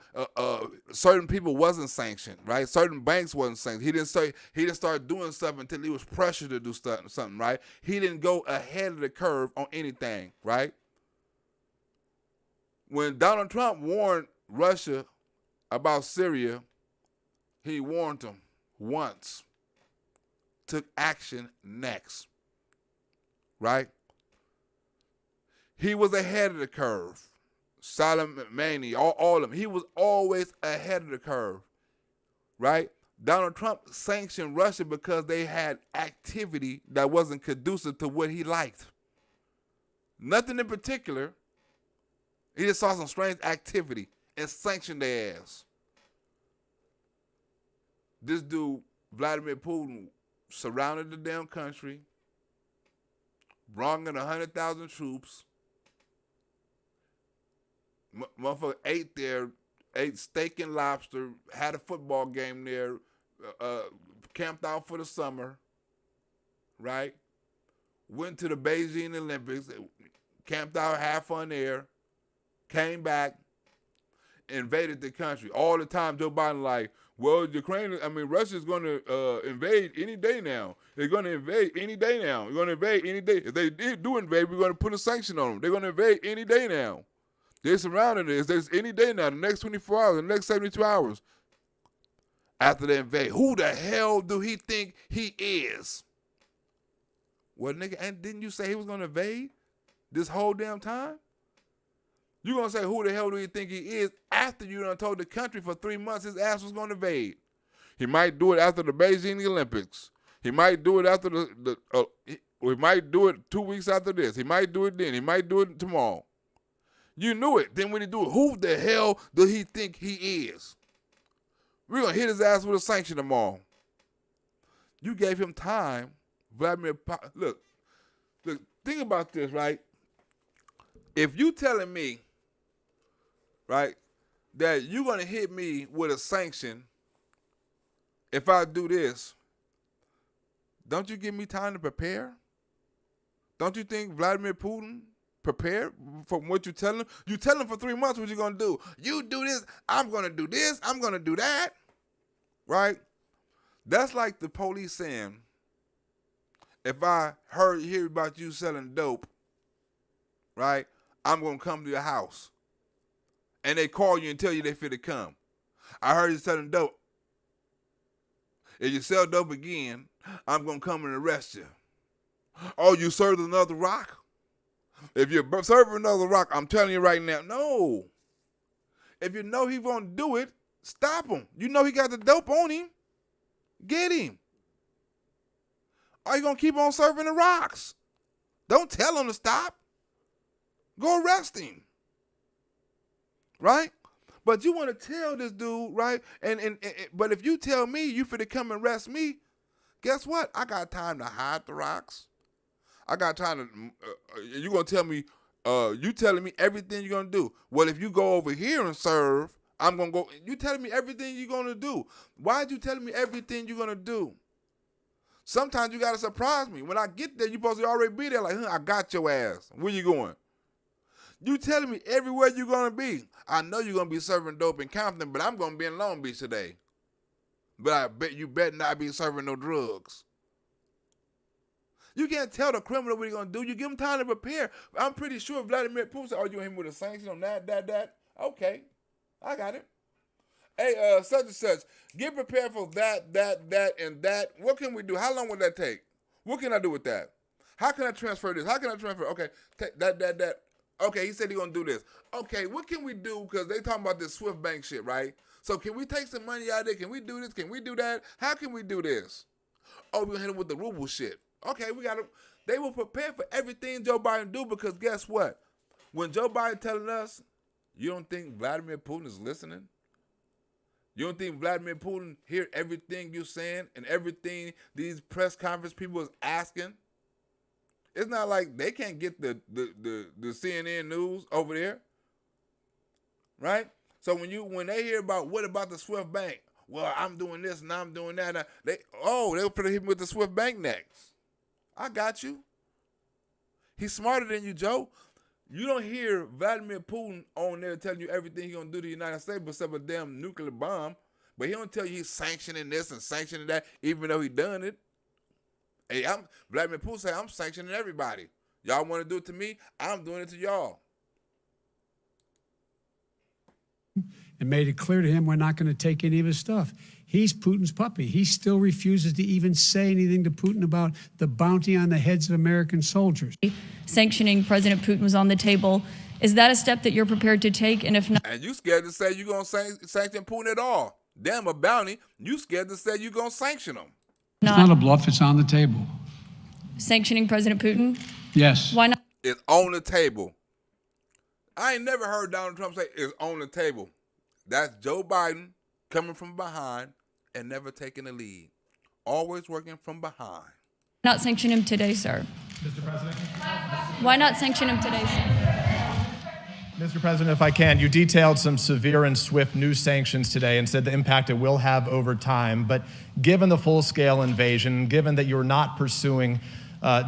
certain people wasn't sanctioned, right? Certain banks wasn't sanctioned. He didn't start doing stuff until he was pressured to do something, right? He didn't go ahead of the curve on anything, right? When Donald Trump warned Russia about Syria, he warned them once. Took action next, right? He was ahead of the curve. Soleimani, all of them. He was always ahead of the curve, right? Donald Trump sanctioned Russia because they had activity that wasn't conducive to what he liked. Nothing in particular. He just saw some strange activity and sanctioned their ass. This dude, Vladimir Putin, surrounded the damn country, brought in 100,000 troops. Motherfucker ate steak and lobster, had a football game there, camped out for the summer, right? Went to the Beijing Olympics, camped out, had fun there, came back, invaded the country. All the time Joe Biden like, well, Russia's going to invade any day now. They're going to invade any day now. They're going to invade any day. If they do invade, we're going to put a sanction on them. They're going to invade any day now. They're surrounding us. There's any day now, the next 24 hours, the next 72 hours. After they invade, who the hell do he think he is? Well, nigga, and didn't you say he was going to invade this whole damn time? You're going to say, who the hell do you think he is after you done told the country for 3 months his ass was going to invade? He might do it after the Beijing Olympics. He might do it after he might do it 2 weeks after this. He might do it then. He might do it tomorrow. You knew it. Then when he do it, who the hell does he think he is? We're going to hit his ass with a sanction tomorrow. You gave him time. Vladimir, look, think about this, right? If you telling me, right, that you're going to hit me with a sanction if I do this, don't you give me time to prepare? Don't you think Vladimir Putin prepared from what you tell him? You tell him for 3 months what you're going to do. You do this, I'm going to do this, I'm going to do that. Right? That's like the police saying, if I hear about you selling dope, right, I'm going to come to your house. And they call you and tell you they fit to come. I heard you selling dope. If you sell dope again, I'm going to come and arrest you. Oh, you served another rock? If you're serving another rock, I'm telling you right now, no. If you know he won't do it, stop him. You know he got the dope on him. Get him. Are you going to keep on serving the rocks? Don't tell him to stop. Go arrest him. Right? But you want to tell this dude, right? But if you tell me you finna come and arrest me, guess what? I got time to hide the rocks. I got time to, you're going to tell me, you telling me everything you're going to do. Well, if you go over here and serve, I'm going to go, you telling me everything you're going to do. Why you telling me everything you're going to do? Sometimes you got to surprise me. When I get there, you're supposed to already be there like, I got your ass. Where you going? You telling me everywhere you're going to be. I know you're going to be serving dope in Compton, but I'm going to be in Long Beach today. But I bet you better not be serving no drugs. You can't tell the criminal what he's going to do. You give him time to prepare. I'm pretty sure Vladimir Putin said, oh, you hit him with a sanction on that. Okay, I got it. Hey, such and such, get prepared for that, and that. What can we do? How long would that take? What can I do with that? How can I transfer this? How can I transfer? Okay, take that. Okay, he said he's going to do this. Okay, what can we do? Because they talking about this Swift Bank shit, right? So can we take some money out of there? Can we do this? Can we do that? How can we do this? Oh, we're going to hit him with the ruble shit. Okay, we got to. They will prepare for everything Joe Biden do because guess what? When Joe Biden telling us, you don't think Vladimir Putin is listening? You don't think Vladimir Putin hear everything you're saying and everything these press conference people is asking? It's not like they can't get the CNN news over there, right? So when they hear about what about the Swift Bank? Well, I'm doing this and I'm doing that. They'll put him with the Swift Bank next. I got you. He's smarter than you, Joe. You don't hear Vladimir Putin on there telling you everything he's gonna do to the United States except a damn nuclear bomb. But he don't tell you he's sanctioning this and sanctioning that, even though he done it. Hey, Vladimir Putin say, I'm sanctioning everybody. Y'all want to do it to me? I'm doing it to y'all. And made it clear to him we're not going to take any of his stuff. He's Putin's puppy. He still refuses to even say anything to Putin about the bounty on the heads of American soldiers. Sanctioning President Putin was on the table. Is that a step that you're prepared to take? And if not, and you scared to say you're going to sanction Putin at all. Damn, a bounty. You scared to say you're going to sanction him. It's not a bluff. It's on the table. Sanctioning President Putin? Yes. Why not? It's on the table. I ain't never heard Donald Trump say it's on the table. That's Joe Biden coming from behind and never taking the lead. Always working from behind. Not sanction him today, sir. Mr. President? Why not sanction him today, sir? Mr. President, if I can, you detailed some severe and swift new sanctions today and said the impact it will have over time. But given the full-scale invasion, given that you're not pursuing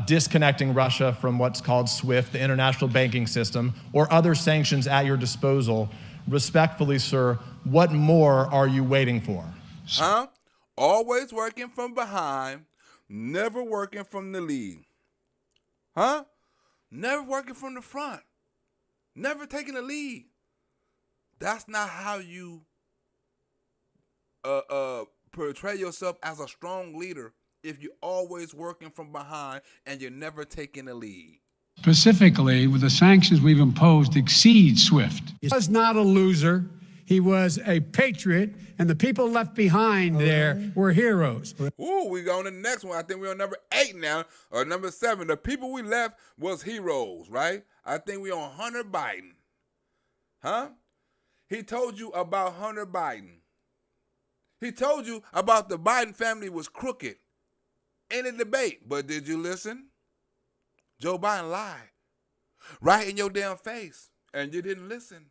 disconnecting Russia from what's called SWIFT, the international banking system, or other sanctions at your disposal, respectfully, sir, what more are you waiting for? Huh? Always working from behind, never working from the lead. Huh? Never working from the front. Never taking the lead. That's not how you portray yourself as a strong leader if you're always working from behind and you're never taking the lead. Specifically, with the sanctions we've imposed exceed SWIFT. He was not a loser. He was a patriot, and the people left behind there were heroes. Ooh, we go on to the next one. I think we're on number 8 now, or number 7. The people we left was heroes, right? I think we're on Hunter Biden. Huh? He told you about Hunter Biden. He told you about the Biden family was crooked in a debate. But did you listen? Joe Biden lied right in your damn face, and you didn't listen.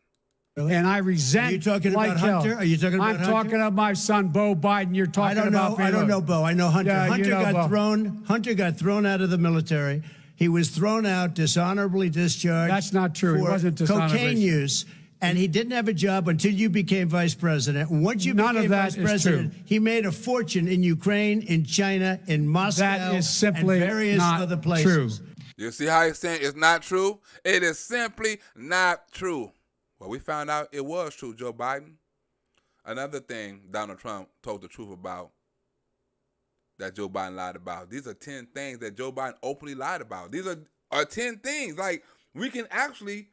And I resent. Are you talking like about Hunter? hell. Are you talking about I'm Hunter? talking about my son, Bo Biden. You're talking about. I don't know Bo. I know Hunter. Yeah, Hunter you know got Bo. thrown. Hunter got thrown out of the military. He was thrown out, dishonorably discharged. That's not true. He For wasn't dishonorably. cocaine use. And he didn't have a job until you became vice president. And once you None became of that vice is president, true. he made a fortune in Ukraine, in China, in Moscow, That is simply and various not other places. true. You see how he's saying it's not true? It is simply not true. Well, we found out it was true, Joe Biden. Another thing Donald Trump told the truth about that Joe Biden lied about. These are 10 things that Joe Biden openly lied about. These are 10 things. Like, we can actually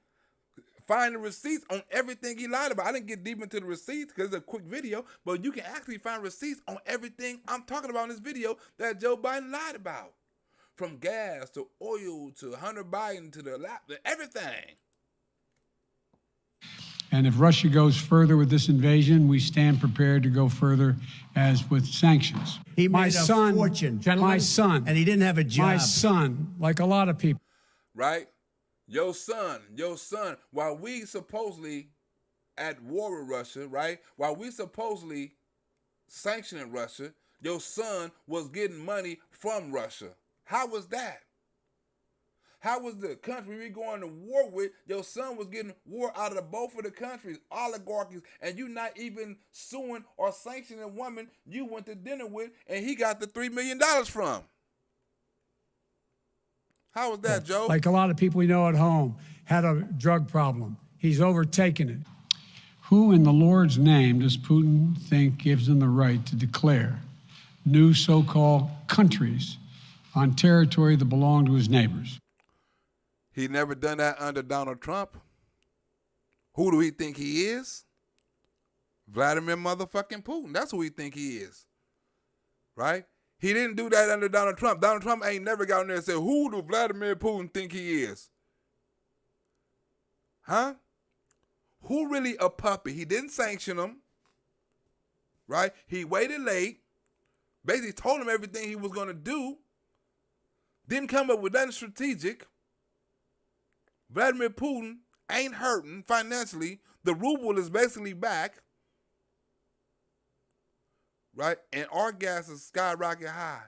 find the receipts on everything he lied about. I didn't get deep into the receipts because it's a quick video, but you can actually find receipts on everything I'm talking about in this video that Joe Biden lied about. From gas to oil to Hunter Biden to the lap, to everything. And if Russia goes further with this invasion, we stand prepared to go further as with sanctions. He made my a son, fortune. My son. And he didn't have a job. My son, like a lot of people. Right? Your son, while we supposedly at war with Russia, right? While we supposedly sanctioning Russia, your son was getting money from Russia. How was that? How was the country we going to war with, your son was getting war out of the both of the countries, oligarchies, and you not even suing or sanctioning a woman you went to dinner with and he got the $3 million from? How was that, Joe? Like a lot of people we know at home, had a drug problem. He's overtaken it. Who in the Lord's name does Putin think gives him the right to declare new so-called countries on territory that belong to his neighbors? He never done that under Donald Trump. Who do he think he is? Vladimir motherfucking Putin. That's who he think he is. Right? He didn't do that under Donald Trump. Donald Trump ain't never got in there and said, who do Vladimir Putin think he is? Huh? Who really a puppet? He didn't sanction him. Right? He waited late. Basically told him everything he was going to do. Didn't come up with nothing strategic. Vladimir Putin ain't hurting financially. The ruble is basically back. Right? And our gas is skyrocket high.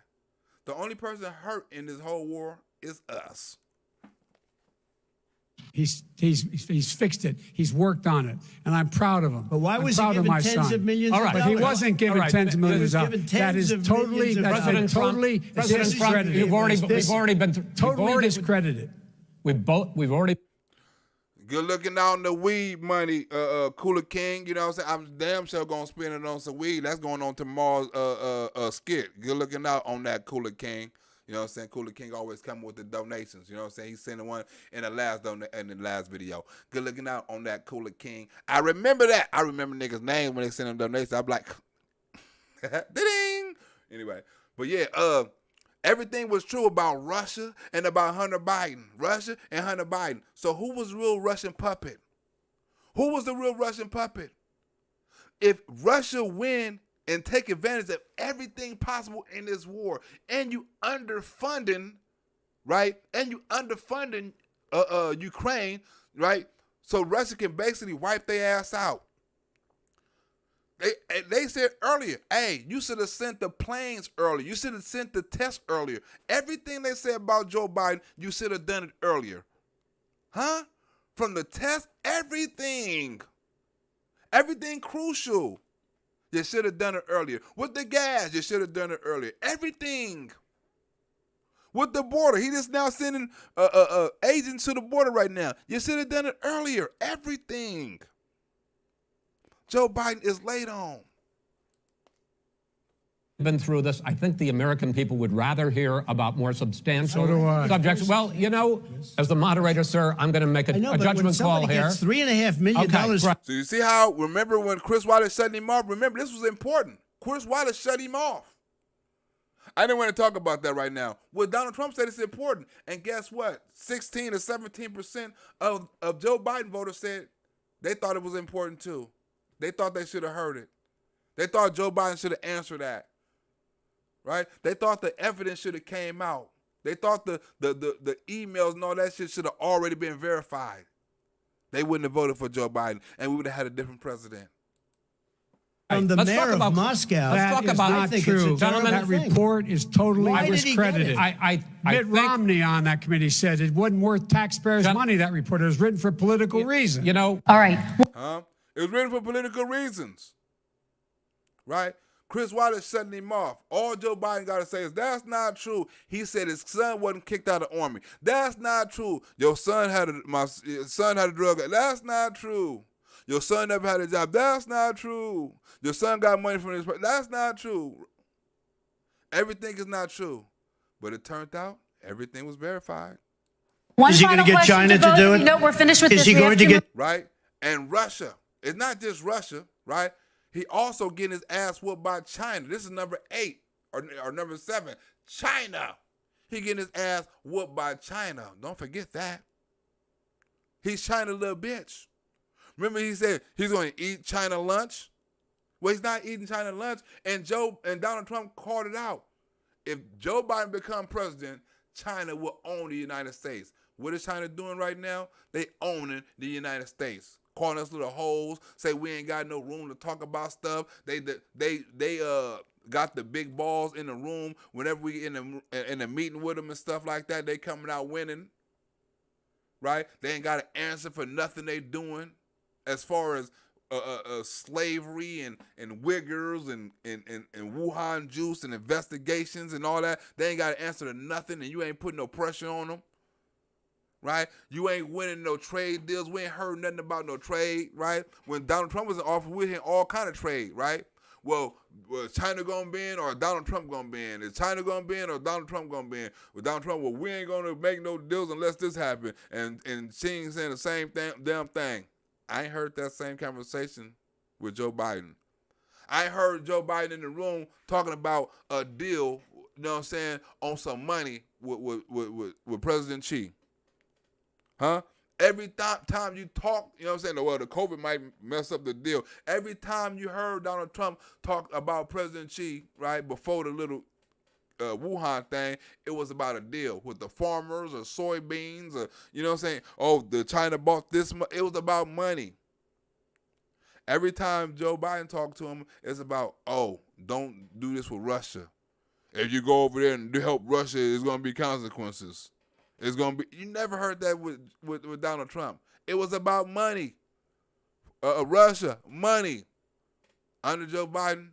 The only person hurt in this whole war is us. He's fixed it. He's worked on it, and I'm proud of him. But why was I'm he proud of given my tens son. of millions All of right, dollars? but he wasn't given All right, tens of but he millions was of given dollars. That tens is of totally, millions of that's been dollars. totally discredited. We've already been. Totally discredited. We've already. Good looking out on the weed money, Cooler King. You know what I'm saying? I'm damn sure gonna spend it on some weed. That's going on tomorrow's skit. Good looking out on that, Cooler King. You know what I'm saying? Cooler King always coming with the donations. You know what I'm saying? He's sending one in the last video. Good looking out on that, Cooler King. I remember that. I remember niggas' names when they send them donations. I'm like, ding. Anyway, but yeah, everything was true about Russia and about Hunter Biden. Russia and Hunter Biden. So who was the real Russian puppet? Who was the real Russian puppet? If Russia win and take advantage of everything possible in this war, and you underfunding, right? And you underfunding Ukraine, right? So Russia can basically wipe their ass out. They said earlier, hey, you should have sent the planes earlier. You should have sent the tests earlier. Everything they said about Joe Biden, you should have done it earlier. Huh? From the test, everything. Everything crucial. You should have done it earlier. With the gas, you should have done it earlier. Everything. With the border, he just now sending agents to the border right now. You should have done it earlier. Everything. Joe Biden is late on. Been through this. I think the American people would rather hear about more substantial So do I. subjects. Well, you know, as the moderator, sir, I'm going to make a judgment call here. Gets $3.5 million. Okay, So you see how, remember when Chris Wallace shut him off? Remember, this was important. Chris Wallace shut him off. I didn't want to talk about that right now. Well, Donald Trump said it's important. And guess what? 16 to 17% of Joe Biden voters said they thought it was important too. They thought they should have heard it. They thought Joe Biden should have answered that. Right? They thought the evidence should have came out. They thought the emails and all that shit should have already been verified. They wouldn't have voted for Joe Biden, and we would have had a different president. From the mayor of Moscow. Let's talk about I think it's a gentlemen, terrible that thing. report is totally Why did he get discredited. it? Mitt Romney on that committee said it wasn't worth taxpayers' money, that report. It was written for political reasons. You know. All right. It was written for political reasons, right? Chris Wallace shutting him off. All Joe Biden got to say is, that's not true. He said his son wasn't kicked out of the army. That's not true. Your son my son had a drug. That's not true. Your son never had a job. That's not true. Your son got money from his. That's not true. Everything is not true. But it turned out everything was verified. Is he going to get China to do it? No, we're finished with Is this. he going to get right? And Russia. It's not just Russia, right? He also getting his ass whooped by China. This is number 8 or number 7. China. He getting his ass whooped by China. Don't forget that. He's China little bitch. Remember he said he's going to eat China lunch? Well, he's not eating China lunch. And Donald Trump called it out. If Joe Biden become president, China will own the United States. What is China doing right now? They owning the United States. Calling us little hoes, say we ain't got no room to talk about stuff. They got the big balls in the room. Whenever we in a meeting with them and stuff like that, they coming out winning. Right? They ain't got to answer for nothing they doing as far as slavery and Uyghurs and Wuhan juice and investigations and all that. They ain't got to answer to nothing, and you ain't putting no pressure on them. Right? You ain't winning no trade deals. We ain't heard nothing about no trade, right? When Donald Trump was in office, we hearing all kind of trade, right? Well, China gonna be in or Donald Trump gonna be in? Is China gonna be in or Donald Trump gonna be in? With Donald Trump, well, we ain't gonna make no deals unless this happen. And Xi saying the same damn thing. I ain't heard that same conversation with Joe Biden. I heard Joe Biden in the room talking about a deal, you know what I'm saying, on some money with President Xi. Huh? Every time you talk, you know what I'm saying, well, the COVID might mess up the deal. Every time you heard Donald Trump talk about President Xi, right, before the little Wuhan thing, it was about a deal with the farmers or soybeans or, you know what I'm saying, oh, the China bought this. It was about money. Every time Joe Biden talked to him, it's about, oh, don't do this with Russia. If you go over there and help Russia, there's going to be consequences. It's gonna be. You never heard that with Donald Trump. It was about money. Russia, money. Under Joe Biden,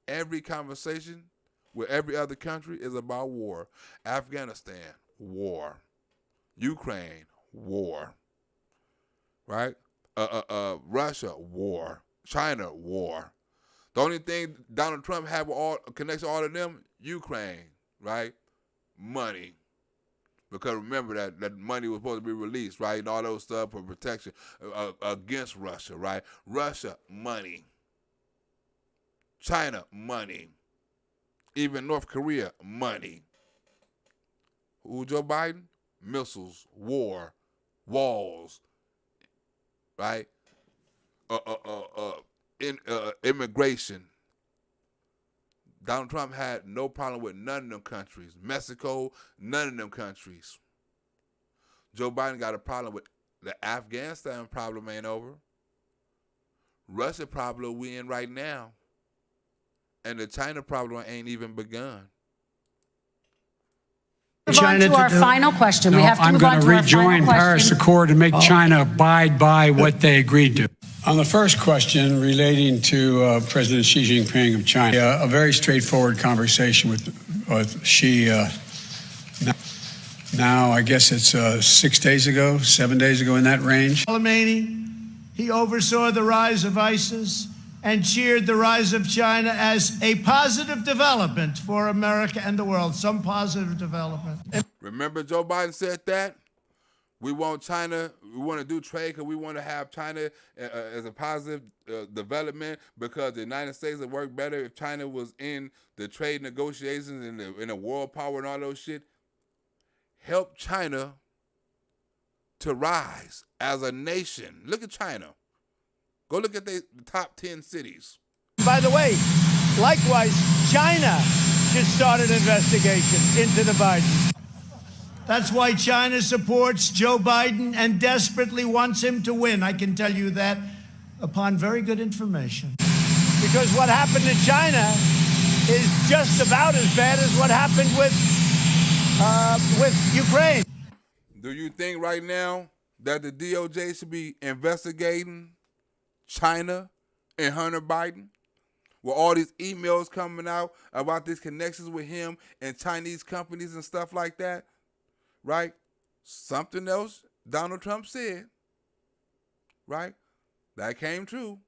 every conversation with every other country is about war. Afghanistan, war. Ukraine, war. Right? Russia, war. China, war. The only thing Donald Trump had connects all of them, Ukraine, right? Money. Because remember that money was supposed to be released, right? And all those stuff for protection against Russia, right? Russia, money. China, money. Even North Korea, money. Who, Joe Biden? Missiles, war, walls, right? Immigration. Donald Trump had no problem with none of them countries. Mexico, none of them countries. Joe Biden got a problem with the Afghanistan problem ain't over. Russia problem we in right now. And the China problem ain't even begun. Move on to our final question. No, we have to I'm move going on to to our rejoin final Paris question. Accord and make China abide by what they agreed to. On the first question relating to President Xi Jinping of China, a very straightforward conversation with Xi. Now, I guess it's 6 days ago, 7 days ago, in that range. Soleimani, he oversaw the rise of ISIS and cheered the rise of China as a positive development for America and the world. Some positive development. Remember Joe Biden said that? We want China, we want to do trade because we want to have China as a positive development because the United States would work better if China was in the trade negotiations and in the world power and all those shit. Help China to rise as a nation. Look at China. Go look at the top 10 cities. By the way, likewise, China just started an investigation into the Biden. That's why China supports Joe Biden and desperately wants him to win. I can tell you that upon very good information. Because what happened in China is just about as bad as what happened with Ukraine. Do you think right now that the DOJ should be investigating China and Hunter Biden? With all these emails coming out about these connections with him and Chinese companies and stuff like that, right? Something else Donald Trump said, right? That came true.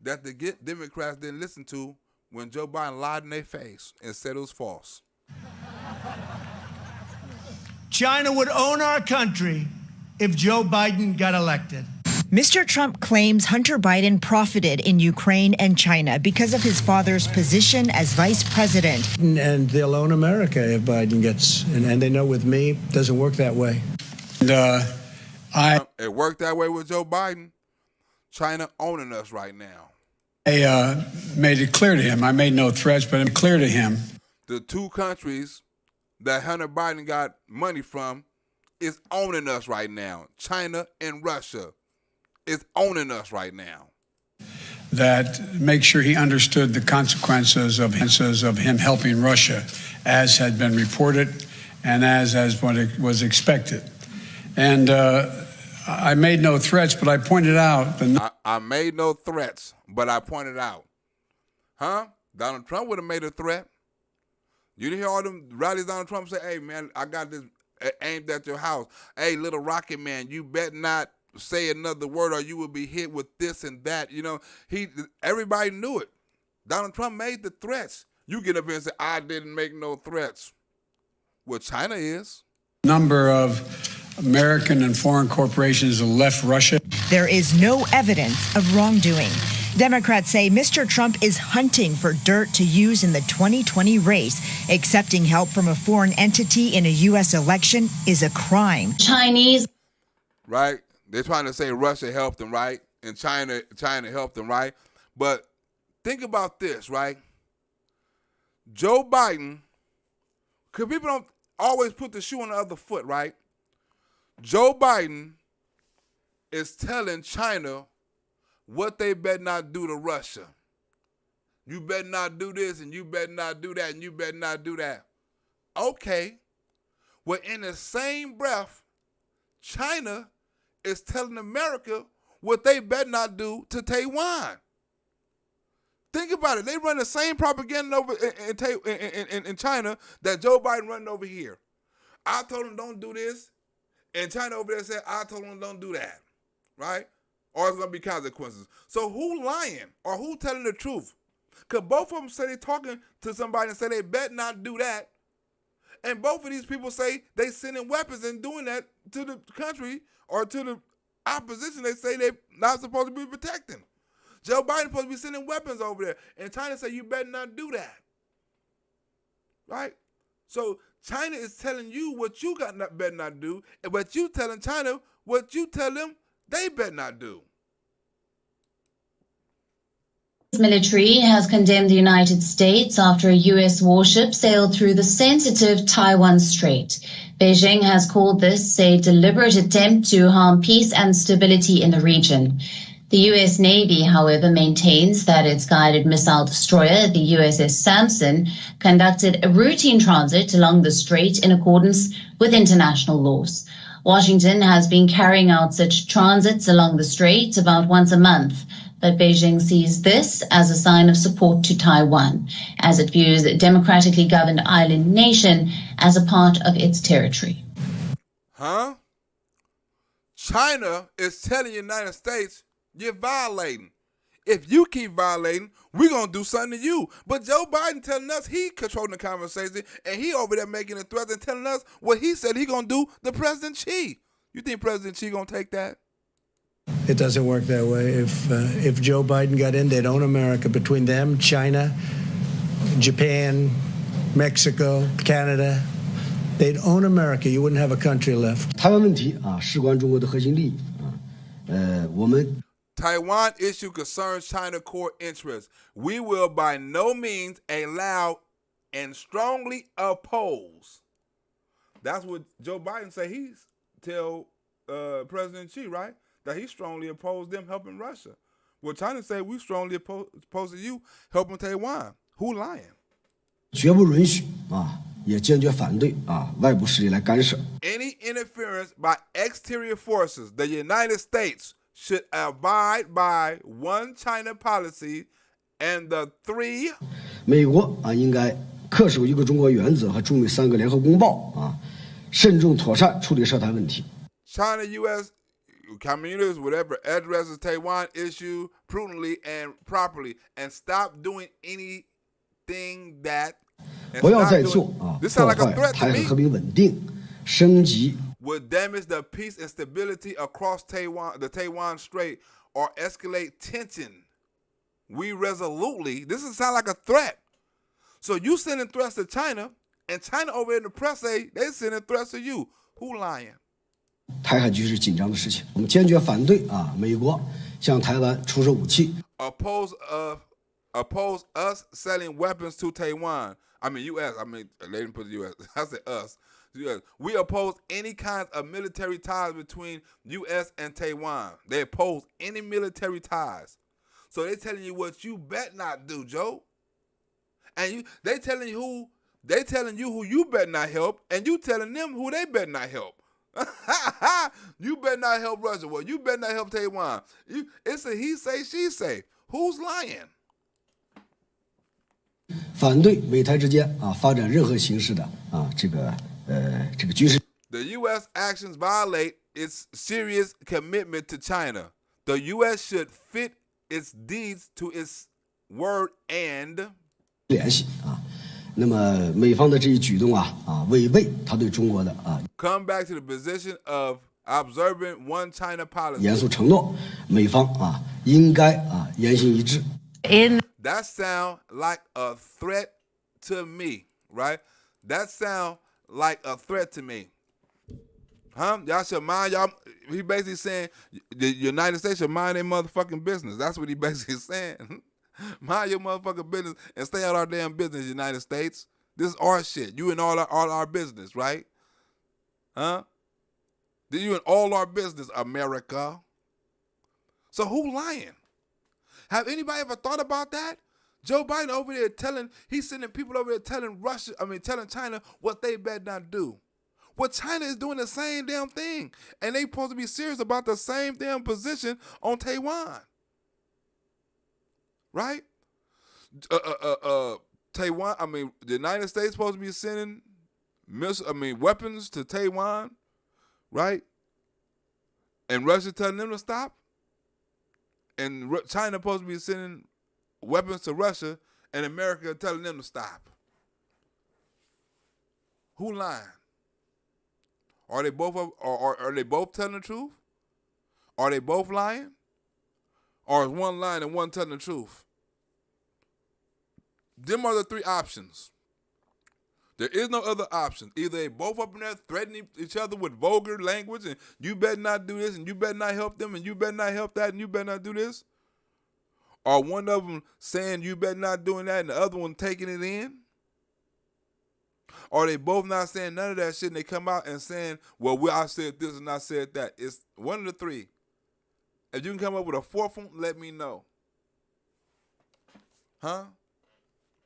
That the Democrats didn't listen to when Joe Biden lied in their face and said it was false. China would own our country if Joe Biden got elected. Mr. Trump claims Hunter Biden profited in Ukraine and China because of his father's position as vice president. And they'll own America if Biden gets, and they know with me, it doesn't work that way. And it worked that way with Joe Biden. China owning us right now. I made it clear to him. I made no threats, but I'm clear to him. The two countries that Hunter Biden got money from is owning us right now. China and Russia is owning us right now. That make sure he understood the consequences of him helping Russia, as had been reported and as what was expected. And I made no threats, but I pointed out I made no threats, but I pointed out. Huh? Donald Trump would have made a threat. You didn't hear all them rallies Donald Trump say, hey, man, I got this aimed at your house. Hey, little rocket man, you bet not say another word or you will be hit with this and that. You know, everybody knew it. Donald Trump made the threats. You get up here and say, I didn't make no threats. Well, China is. Number of American and foreign corporations have left Russia. There is no evidence of wrongdoing. Democrats say Mr. Trump is hunting for dirt to use in the 2020 race. Accepting help from a foreign entity in a U.S. election is a crime. Chinese. Right? They're trying to say Russia helped them, right? And China helped them, right? But think about this, right? Joe Biden, because people don't always put the shoe on the other foot, right? Joe Biden is telling China what they better not do to Russia. You better not do this, and you better not do that, and you better not do that. Okay. Well, in the same breath, China is telling America what they better not do to Taiwan. Think about it. They run the same propaganda over in China that Joe Biden running over here. I told them don't do this, and China over there said, I told them don't do that, right? Or it's going to be consequences. So who lying or who telling the truth? Because both of them say they talking to somebody and say they better not do that. And both of these people say they sending weapons and doing that to the country or to the opposition they say they're not supposed to be protecting. Joe Biden supposed to be sending weapons over there. And China say you better not do that. Right? So China is telling you what you better not do, but you telling China what you tell them they better not do. Military has condemned the United States after a U.S. warship sailed through the sensitive Taiwan Strait. Beijing has called this a deliberate attempt to harm peace and stability in the region. The U.S. Navy, however, maintains that its guided missile destroyer, the USS Samson, conducted a routine transit along the strait in accordance with international laws. Washington has been carrying out such transits along the strait about once a month, but Beijing sees this as a sign of support to Taiwan, as it views the democratically governed island nation as a part of its territory. Huh? China is telling the United States, you're violating. If you keep violating, we're going to do something to you. But Joe Biden telling us he controlling the conversation, and he over there making a threat and telling us what he said he going to do to President Xi. You think President Xi going to take that? It doesn't work that way. If Joe Biden got in, they'd own America. Between them, China, Japan, Mexico, Canada, they'd own America. You wouldn't have a country left. 台湾问题啊，事关中国的核心利益啊，我们。 Taiwan issue concerns China core interests. We will by no means allow and strongly oppose That's what Joe Biden say. He's tell President Xi, right, that he strongly opposed them helping Russia. Well, China say we strongly opposed to you helping Taiwan. Who lying? 绝不允许啊，也坚决反对啊外部势力来干涉。 Any interference by exterior forces, the United States should abide by one China policy and the three. 美国啊，应该恪守一个中国原则和中美3个联合公报啊，慎重妥善处理涉台问题。 China, U.S. communities, whatever addresses Taiwan issue prudently and properly, and stop doing anything that. 不要再做啊破坏台海和平稳定、升级 would damage the peace and stability across Taiwan, the Taiwan Strait, or escalate tension. We resolutely. This is sound like a threat. So you sending threats to China, and China over in the press say they sending threats to you. Who lying? 台海局势紧张的事情，我们坚决反对啊美国向台湾出售武器。Oppose us selling weapons to Taiwan. I mean, U.S. I mean, they didn't put the U.S. I said us. U.S. We oppose any kinds of military ties between U.S. and Taiwan. They oppose any military ties. So they're telling you what you bet not do, Joe. And they telling you who you better not help, and you telling them who they better not help. You better not help Russia. Well, you better not help Taiwan. It's a he say, she say. Who's lying? 反对美台之间啊发展任何形式的啊这个军事。The U.S. actions violate its serious commitment to China. The U.S. should fit its deeds to its word and 联系啊。那么美方的这一举动啊违背他对中国的啊 come back to the position of observing one China policy. 严肃承诺，美方啊应该啊言行一致。That sound like a threat to me, right? That sound like a threat to me. Huh? Y'all should mind y'all. He basically saying the United States should mind their motherfucking business. That's what he basically saying. Mind your motherfucking business and stay out our damn business, United States. This is our shit. You and all our business, right? Huh? You and all our business, America. So who lying? Have anybody ever thought about that? Joe Biden over there he's sending people over there telling China what they better not do. Well, China is doing the same damn thing. And they supposed to be serious about the same damn position on Taiwan. Right? Taiwan, the United States supposed to be sending weapons to Taiwan, right? And Russia telling them to stop. And China supposed to be sending weapons to Russia, and America telling them to stop. Who lying? Are they both are they both telling the truth? Are they both lying? Or is one lying and one telling the truth? Them are the three options. There is no other option. Either they both up in there threatening each other with vulgar language and you better not do this and you better not help them and you better not help that and you better not do this. Or one of them saying you better not doing that and the other one taking it in. Or they both not saying none of that shit and they come out and saying, well, I said this and I said that. It's one of the three. If you can come up with a fourth one, let me know. Huh?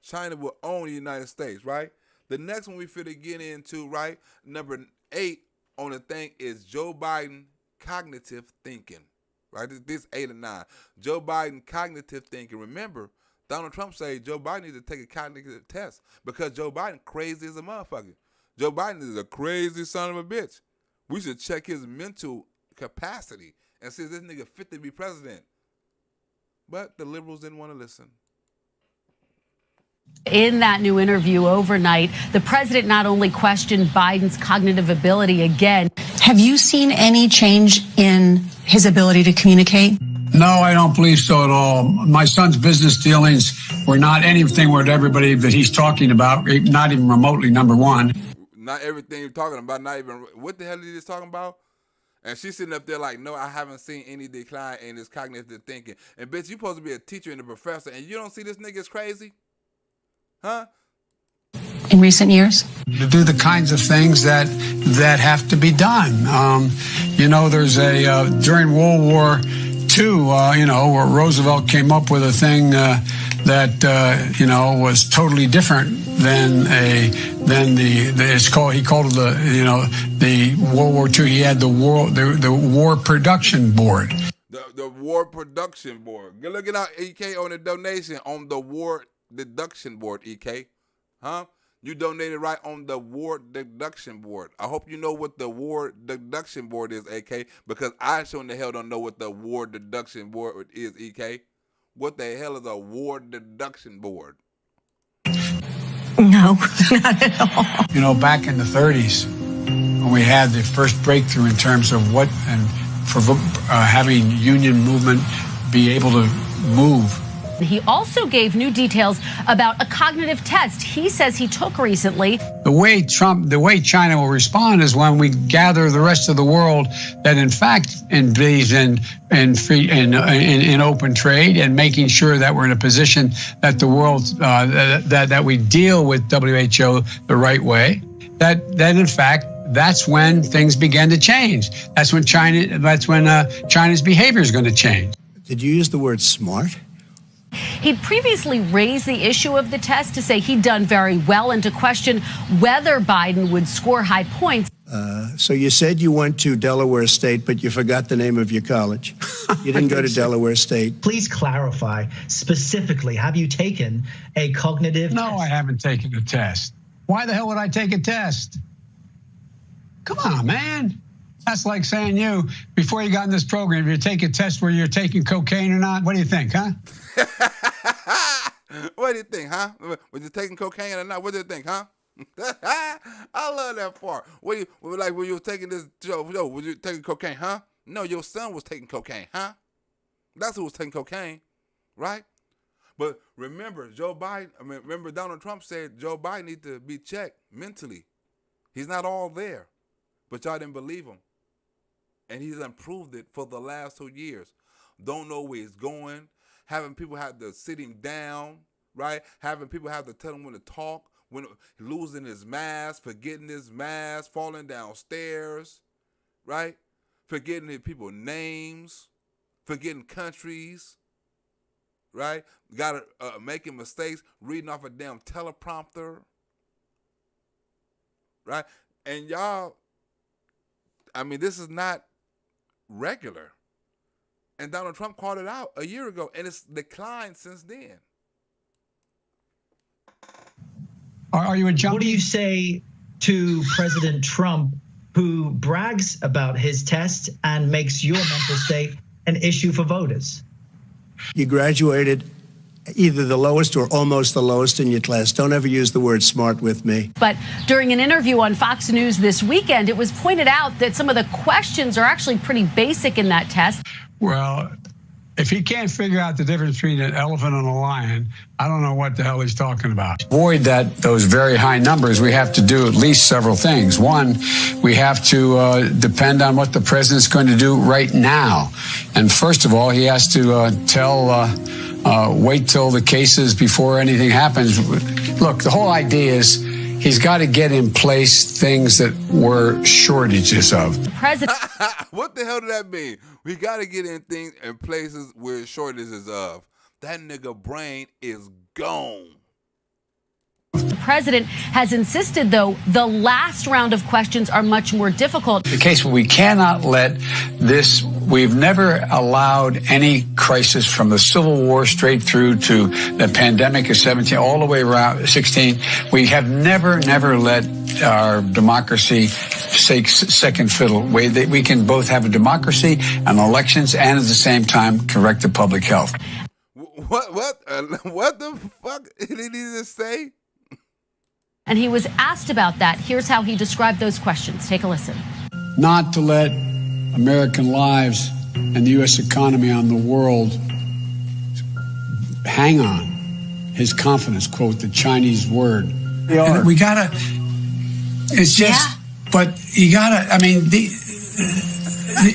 China will own the United States, right? The next one we finna get into, right? Number 8 on the thing is Joe Biden cognitive thinking, right? This 8 and 9. Joe Biden cognitive thinking. Remember, Donald Trump said Joe Biden needs to take a cognitive test because Joe Biden crazy as a motherfucker. Joe Biden is a crazy son of a bitch. We should check his mental capacity and see if this nigga fit to be president. But the liberals didn't want to listen. In that new interview overnight, the president not only questioned Biden's cognitive ability again. Have you seen any change in his ability to communicate? No, I don't believe so at all. My son's business dealings were not anything with everybody that he's talking about, not even remotely, number one. Not everything you're talking about, not even, what the hell is he just talking about? And she's sitting up there like, no, I haven't seen any decline in his cognitive thinking. And bitch, you supposed to be a teacher and a professor, and you don't see this nigga is crazy? Huh? in recent years? To do the kinds of things that have to be done. There's during World War II, where Roosevelt came up with a thing that was totally different than he called it the World War II. He had the War Production Board. The War Production Board. Good looking out, EK, on the donation on the War Deduction Board, EK. Huh? You donated right on the War Deduction Board. I hope you know what the War Deduction Board is, AK, because I sure in the hell don't know what the War Deduction Board is, EK. What the hell is a War Deduction Board? No, not at all. Back in the 30s, when we had the first breakthrough in terms of for having union movement be able to move. He also gave new details about a cognitive test he says he took recently. The way China will respond is when we gather the rest of the world that in fact engages in open trade and making sure that we're in a position that the world that we deal with WHO the right way. That in fact that's when things begin to change. That's when China's behavior is going to change. Did you use the word smart? He'd previously raised the issue of the test to say he'd done very well and to question whether Biden would score high points. So you said you went to Delaware State, but you forgot the name of your college. You didn't go to Delaware State. Please clarify specifically, have you taken a cognitive test? No, I haven't taken a test. Why the hell would I take a test? Come on, man. That's like saying before you got in this program, you take a test where you're taking cocaine or not. What do you think, huh? What do you think, huh? Was you taking cocaine or not? What do you think, huh? I love that part. When you were taking this show, was you taking cocaine, huh? No, your son was taking cocaine, huh? That's who was taking cocaine, right? But remember, Donald Trump said Joe Biden needs to be checked mentally. He's not all there, but y'all didn't believe him. And he's improved it for the last 2 years. Don't know where he's going. Having people have to sit him down, right? Having people have to tell him when to talk, when losing his mask, forgetting his mask, falling downstairs, right? Forgetting people's names, forgetting countries, right? Got to making mistakes, reading off a damn teleprompter, right? And y'all, this is not regular. And Donald Trump called it out a year ago, and it's declined since then. Are you a junkie? What do you say to President Trump, who brags about his test and makes your mental state an issue for voters? You graduated either the lowest or almost the lowest in your class. Don't ever use the word smart with me. But during an interview on Fox News this weekend, it was pointed out that some of the questions are actually pretty basic in that test. Well, if he can't figure out the difference between an elephant and a lion, I don't know what the hell he's talking about. To avoid those very high numbers, we have to do at least several things. One, we have to depend on what the president's going to do right now. And first of all, he has to wait till the cases before anything happens. Look, the whole idea is he's got to get in place things that were shortages of. The president. What the hell did that mean? We got to get in things in places where shortages of. That nigga brain is gone. The president has insisted, though, the last round of questions are much more difficult. The case where we cannot let this, we've never allowed any crisis from the Civil War straight through to the pandemic of 17, all the way around 16. We have never let our democracy take second fiddle. We can both have a democracy and elections and at the same time correct the public health. What the fuck did he just say? And he was asked about that. Here's how he described those questions. Take a listen. Not to let American lives and the U.S. economy on the world hang on his confidence, quote, the Chinese word. And we gotta, it's just, but you gotta,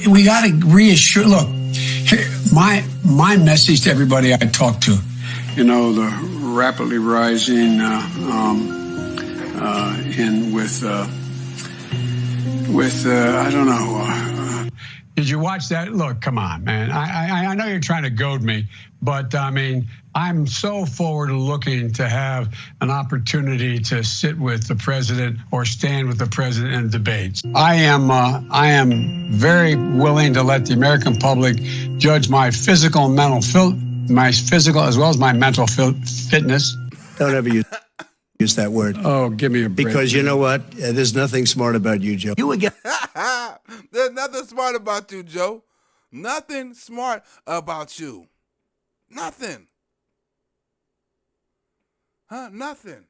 we gotta reassure, look, my message to everybody I talk to, the rapidly rising I don't know. Did you watch that? Look, come on, man. I know you're trying to goad me, but I mean, I'm so forward looking to have an opportunity to sit with the president or stand with the president in debates. I am very willing to let the American public judge my physical and mental my physical as well as my mental fitness. Don't ever use that word. Oh, give me a break. Because you know what? There's nothing smart about you, Joe. You again. There's nothing smart about you, Joe. Nothing smart about you. Nothing. Huh? Nothing.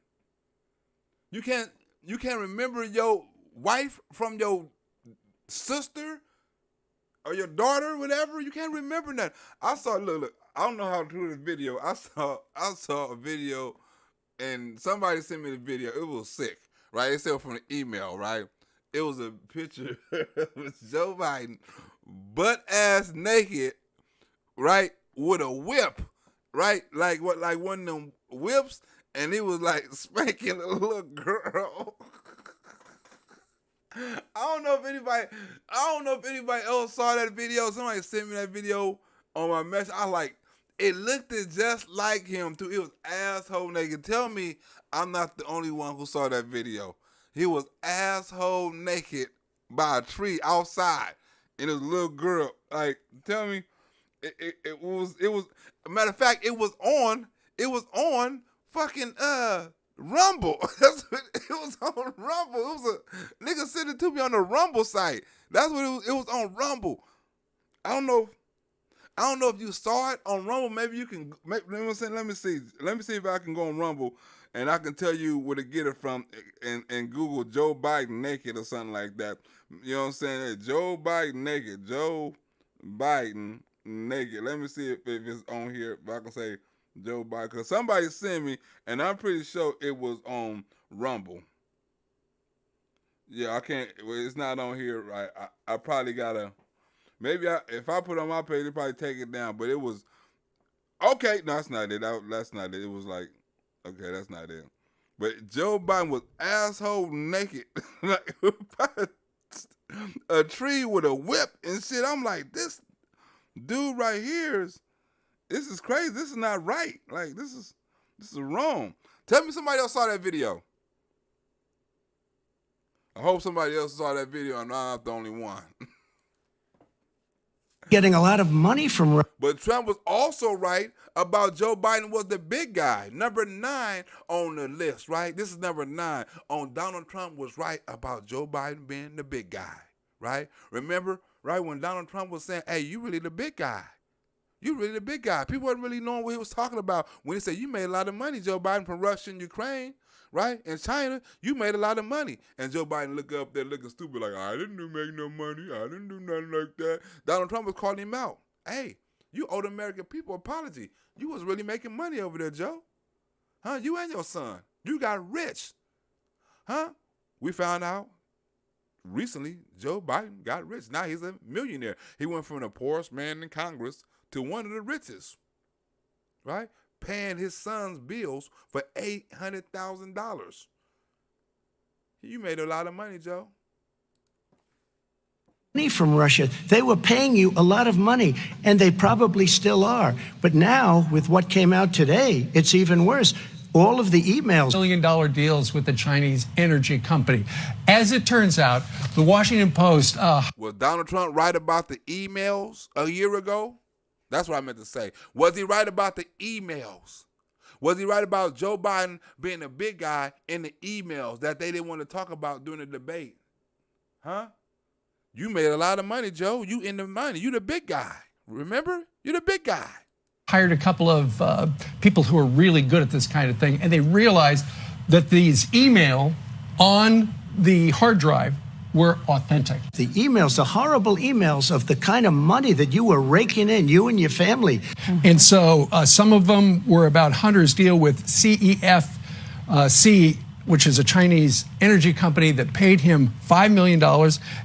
You can't remember your wife from your sister or your daughter, whatever. You can't remember that. I saw look. I don't know how to do this video. I saw a video, and somebody sent me the video. It was sick, right? It said from the email, right? It was a picture with Joe Biden, butt-ass naked, right, with a whip, right? Like one of them whips, and he was like spanking a little girl. I don't know if anybody else saw that video. Somebody sent me that video on my message. It looked just like him too. It was asshole naked. Tell me I'm not the only one who saw that video. He was asshole naked by a tree outside, and his little girl. Like, tell me, it was. Matter of fact, it was on fucking Rumble. That's what it was on Rumble. It was a nigga sent it to me on the Rumble site. That's what it was. It was on Rumble. I don't know if you saw it on Rumble. Maybe you can. Let me see. Let me see if I can go on Rumble and I can tell you where to get it from. And Google Joe Biden naked or something like that. You know what I'm saying? Joe Biden naked. Joe Biden naked. Let me see if it's on here. If I can say Joe Biden, because somebody sent me, and I'm pretty sure it was on Rumble. Yeah, I can't. Well, it's not on here. Right? I probably gotta. Maybe if I put it on my page, they probably take it down. But it was okay. No, that's not it. That's not it. It was like, okay, that's not it. But Joe Biden was asshole naked, like a tree with a whip and shit. I'm like, this dude right here this is crazy. This is not right. Like, this is wrong. Tell me somebody else saw that video. I hope somebody else saw that video and I'm not the only one. Getting a lot of money from. But Trump was also right about Joe Biden was the big guy. Number 9 on the list, right? This is number 9 on Donald Trump was right about Joe Biden being the big guy, right? Remember, right, when Donald Trump was saying, hey, you really the big guy. You really the big guy. People wasn't really knowing what he was talking about when he said, you made a lot of money, Joe Biden, from Russia and Ukraine, right? In China, you made a lot of money. And Joe Biden look up there looking stupid like, I didn't make no money. I didn't do nothing like that. Donald Trump was calling him out. Hey, you owe the American people an apology. You was really making money over there, Joe. Huh? You and your son. You got rich. Huh? We found out recently Joe Biden got rich. Now he's a millionaire. He went from the poorest man in Congress to one of the richest, right? Paying his son's bills for $800,000. You made a lot of money, Joe. Money from Russia. They were paying you a lot of money, and they probably still are. But now, with what came out today, it's even worse. All of the emails. $1 billion deals with the Chinese energy company. As it turns out, the Washington Post. Was Donald Trump right about the emails a year ago? That's what I meant to say. Was he right about the emails? Was he right about Joe Biden being a big guy in the emails that they didn't want to talk about during the debate? Huh? You made a lot of money, Joe. You in the money. You the big guy. Remember? You're the big guy. Hired a couple of people who are really good at this kind of thing, and they realized that these email on the hard drive were authentic. The emails, the horrible emails of the kind of money that you were raking in, you and your family. And so some of them were about Hunter's deal with CEFC, which is a Chinese energy company that paid him $5 million,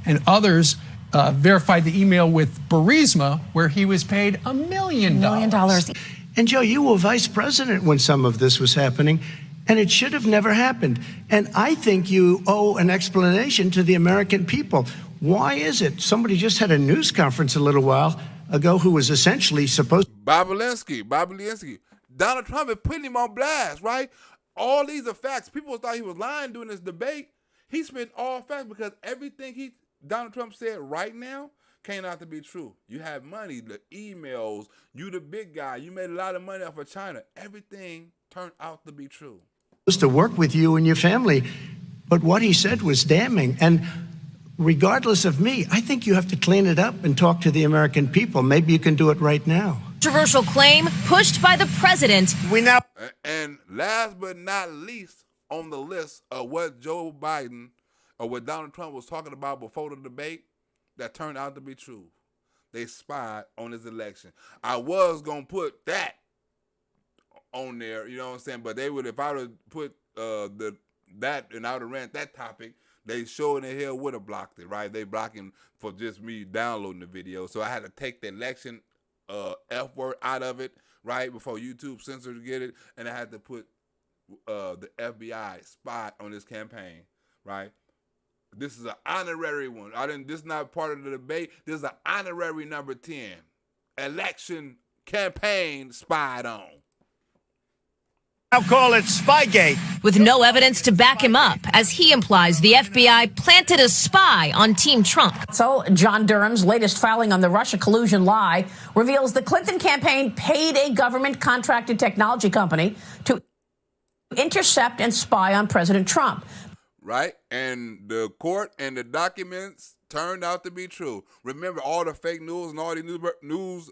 and others verified the email with Burisma, where he was paid $1 million. And Joe, you were vice president when some of this was happening. And it should have never happened. And I think you owe an explanation to the American people. Why is it? Somebody just had a news conference a little while ago who was essentially supposed to... Bob Alinsky. Donald Trump is putting him on blast, right? All these are facts. People thought he was lying during this debate. He spent all facts because everything Donald Trump said right now came out to be true. You have money, the emails, you the big guy, you made a lot of money off of China. Everything turned out to be true. To work with you and your family, but what he said was damning. And regardless of me, I think you have to clean it up and talk to the American people. Maybe you can do it right now. Controversial claim pushed by the president. And last but not least on the list of what Joe Biden or what Donald Trump was talking about before the debate that turned out to be true. They spied on his election. I was going to put that on there, you know what I'm saying? But they would, if I would have put that and I would have ran that topic, they sure in the hell would have blocked it, right? They blocking for just me downloading the video. So I had to take the election F word out of it, right? Before YouTube censored to get it. And I had to put the FBI spy on this campaign, right? This is an honorary one. This is not part of the debate. This is an honorary number 10. Election campaign spied on. I'll call it Spygate. With no evidence to back him up, as he implies the FBI planted a spy on Team Trump. So John Durham's latest filing on the Russia collusion lie reveals the Clinton campaign paid a government-contracted technology company to intercept and spy on President Trump. Right? And the court and the documents turned out to be true. Remember all the fake news and all the news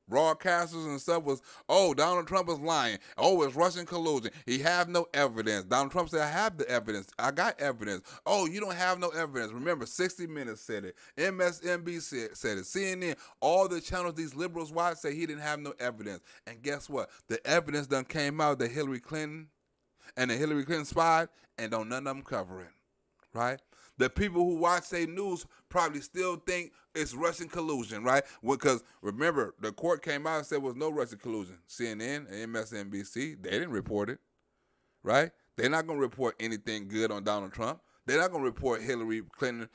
broadcasters and stuff was, oh, Donald Trump is lying. Oh, it's Russian collusion. He have no evidence. Donald Trump said, I have the evidence. I got evidence. Oh, you don't have no evidence. Remember, 60 Minutes said it. MSNBC said it. CNN, all the channels these liberals watch say he didn't have no evidence. And guess what? The evidence done came out that Hillary Clinton and the Hillary Clinton spied, and don't none of them cover it, right? The people who watch their news probably still think it's Russian collusion, right? Because remember, the court came out and said there was no Russian collusion. CNN and MSNBC, they didn't report it, right? They're not going to report anything good on Donald Trump. They're not going to report Hillary Clinton,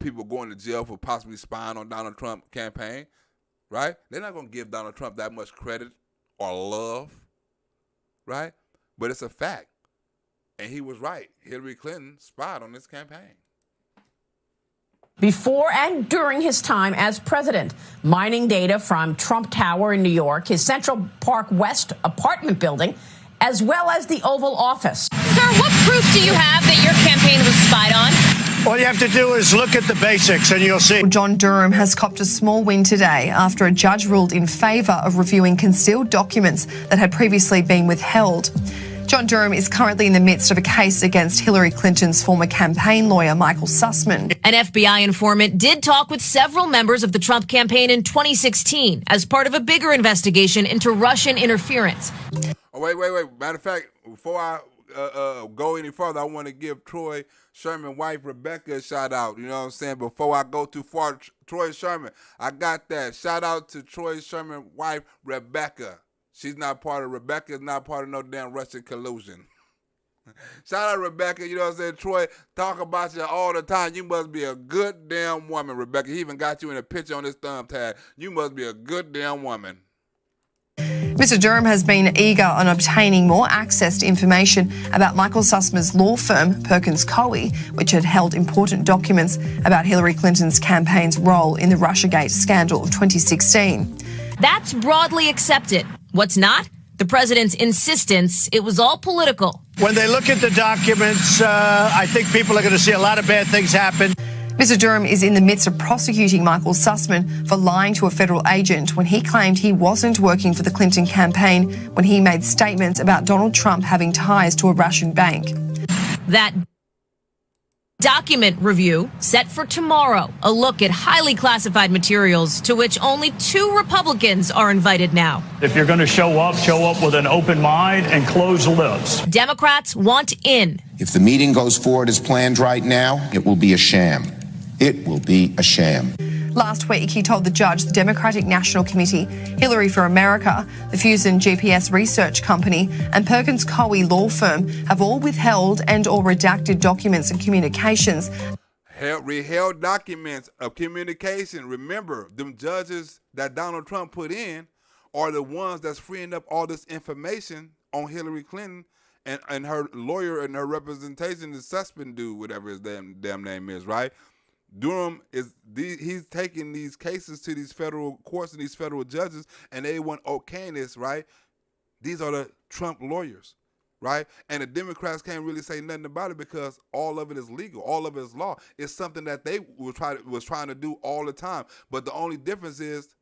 people going to jail for possibly spying on Donald Trump campaign, right? They're not going to give Donald Trump that much credit or love, right? But it's a fact. And he was right. Hillary Clinton spied on this campaign. Before and during his time as president, mining data from Trump Tower in New York, his Central Park West apartment building, as well as the Oval Office. Sir, what proof do you have that your campaign was spied on? All you have to do is look at the basics and you'll see. John Durham has copped a small win today after a judge ruled in favour of reviewing concealed documents that had previously been withheld. John Durham is currently in the midst of a case against Hillary Clinton's former campaign lawyer, Michael Sussman. An FBI informant did talk with several members of the Trump campaign in 2016 as part of a bigger investigation into Russian interference. Oh, wait. Matter of fact, before I go any further, I want to give Troy Sherman's wife, Rebecca, a shout out. You know what I'm saying? Before I go too far, Troy Sherman, I got that. Shout out to Troy Sherman's wife, Rebecca. She's not part of, Rebecca's not part of no damn Russian collusion. Shout out Rebecca, you know what I'm saying? Troy, talk about you all the time. You must be a good damn woman, Rebecca. He even got you in a picture on his thumb tag. You must be a good damn woman. Mr. Durham has been eager on obtaining more access to information about Michael Sussman's law firm, Perkins Coie, which had held important documents about Hillary Clinton's campaign's role in the Russiagate scandal of 2016. That's broadly accepted. What's not? The president's insistence it was all political. When they look at the documents, I think people are going to see a lot of bad things happen. Mr. Durham is in the midst of prosecuting Michael Sussman for lying to a federal agent when he claimed he wasn't working for the Clinton campaign when he made statements about Donald Trump having ties to a Russian bank. That document review set for tomorrow. A look at highly classified materials to which only 2 Republicans are invited now. If you're going to show up with an open mind and closed lips. Democrats want in. If the meeting goes forward as planned right now, it will be a sham. It will be a sham. Last week, he told the judge the Democratic National Committee, Hillary for America, the Fusion GPS research company, and Perkins Coie law firm have all withheld and or redacted documents and communications. Withheld documents of communication. Remember, them judges that Donald Trump put in are the ones that's freeing up all this information on Hillary Clinton and her lawyer and her representation, the Sussman dude, whatever his damn name is, right? Durham he's taking these cases to these federal courts and these federal judges, and they want okaying this, right? These are the Trump lawyers, right? And the Democrats can't really say nothing about it because all of it is legal, all of it is law. It's something that they was trying to do all the time. But the only difference is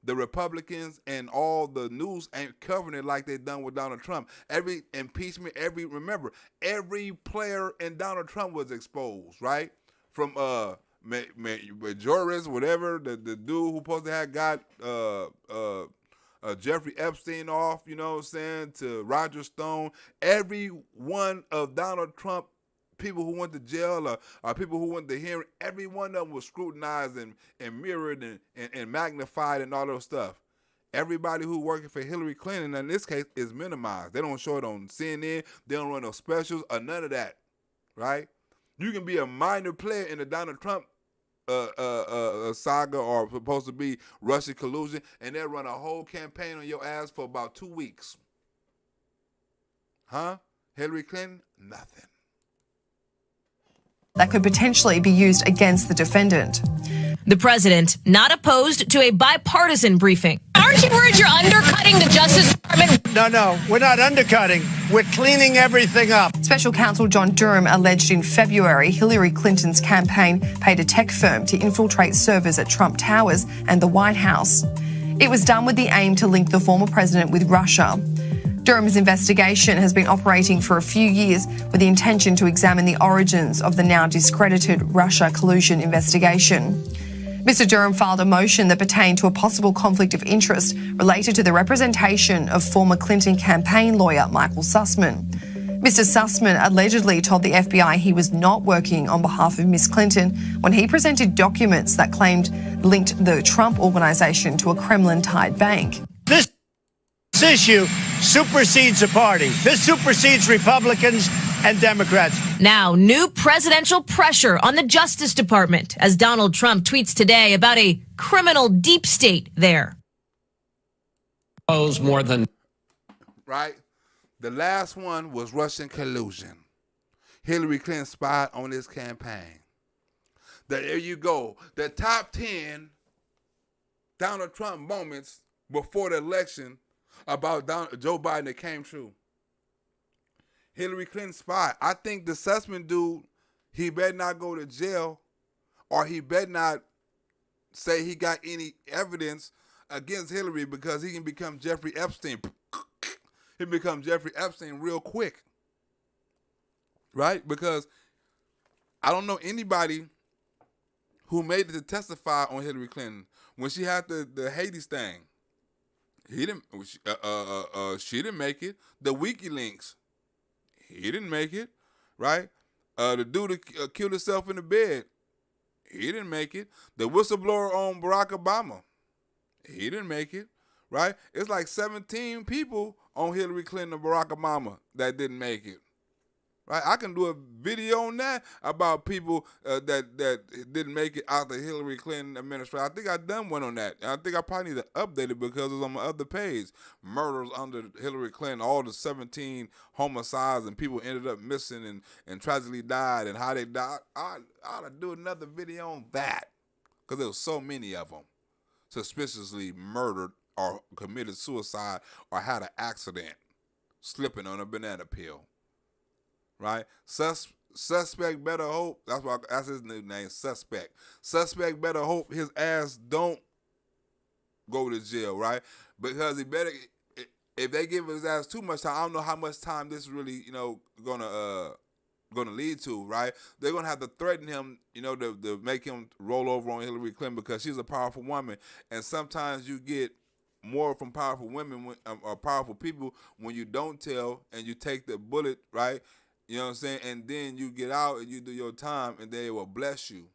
the Republicans and all the news ain't covering it like they done with Donald Trump. Every impeachment, remember, every player in Donald Trump was exposed, right? From Majoris, whatever, the dude who supposed to have got Jeffrey Epstein off, you know what I'm saying, to Roger Stone. Every one of Donald Trump people who went to jail or people who went to hearing, every one of them was scrutinized and mirrored and magnified and all those stuff. Everybody who working for Hillary Clinton in this case is minimized. They don't show it on CNN. They don't run no specials or none of that, right? You can be a minor player in the Donald Trump saga or supposed to be Russian collusion, and they'll run a whole campaign on your ass for about 2 weeks. Huh? Hillary Clinton? Nothing. That could potentially be used against the defendant. The president not opposed to a bipartisan briefing. Aren't you worried you're undercutting the Justice Department? No, we're not undercutting. We're cleaning everything up. Special counsel John Durham alleged in February Hillary Clinton's campaign paid a tech firm to infiltrate servers at Trump Towers and the White House. It was done with the aim to link the former president with Russia. Durham's investigation has been operating for a few years with the intention to examine the origins of the now discredited Russia collusion investigation. Mr. Durham filed a motion that pertained to a possible conflict of interest related to the representation of former Clinton campaign lawyer Michael Sussman. Mr. Sussman allegedly told the FBI he was not working on behalf of Ms. Clinton when he presented documents that claimed linked the Trump organization to a Kremlin-tied bank. This issue supersedes the party. This supersedes Republicans and Democrats. Now, new presidential pressure on the Justice Department as Donald Trump tweets today about a criminal deep state there. More than right. The last one was Russian collusion. Hillary Clinton spied on his campaign. There you go. The top 10 Donald Trump moments before the election about Joe Biden that came true. Hillary Clinton spied. I think the Sussman dude, he better not go to jail, or he better not say he got any evidence against Hillary, because he can become Jeffrey Epstein. He become Jeffrey Epstein real quick, right? Because I don't know anybody who made it to testify on Hillary Clinton when she had the Hades thing. He didn't. She didn't make it. The WikiLeaks. He didn't make it, right? The dude that killed himself in the bed. He didn't make it. The whistleblower on Barack Obama. He didn't make it, right? It's like 17 people on Hillary Clinton and Barack Obama that didn't make it, right? I can do a video on that about people that didn't make it out the Hillary Clinton administration. I think I done one on that. I think I probably need to update it because it's on my other page. Murders under Hillary Clinton, all the 17 homicides and people ended up missing and tragically died and how they died. I ought to do another video on that because there was so many of them suspiciously murdered or committed suicide or had an accident slipping on a banana peel. Right? Suspect better hope. That's his new name, Suspect. Suspect better hope his ass don't go to jail, right? Because he better, if they give his ass too much time, I don't know how much time this really, gonna lead to, right? They're gonna have to threaten him, to make him roll over on Hillary Clinton because she's a powerful woman, and sometimes you get more from powerful women or powerful people when you don't tell and you take the bullet, right? You know what I'm saying? And then you get out and you do your time and they will bless you.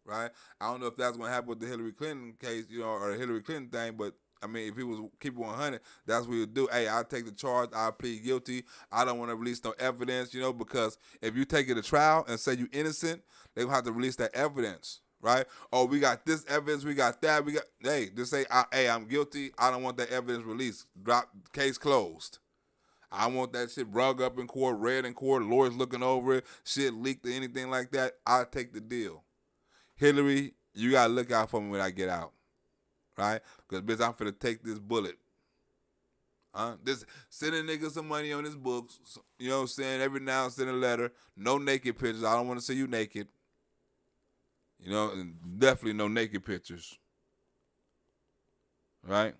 right? I don't know if that's going to happen with the Hillary Clinton case, or the Hillary Clinton thing, but I mean, if he was keep it 100, that's what he would do. Hey, I'll take the charge. I'll plead guilty. I don't want to release no evidence, because if you take it to trial and say you innocent, they're going to have to release that evidence, right? Oh, we got this evidence. We got that. Hey, just say, hey, I'm guilty. I don't want that evidence released. Drop, case closed. I want that shit rug up in court, read in court, lawyers looking over it, shit leaked or anything like that. I'll take the deal. Hillary, you got to look out for me when I get out. Right? Because, bitch, I'm finna take this bullet. Just sending niggas some money on his books. You know what I'm saying? Every now and send a letter. No naked pictures. I don't want to see you naked. And definitely no naked pictures. Right?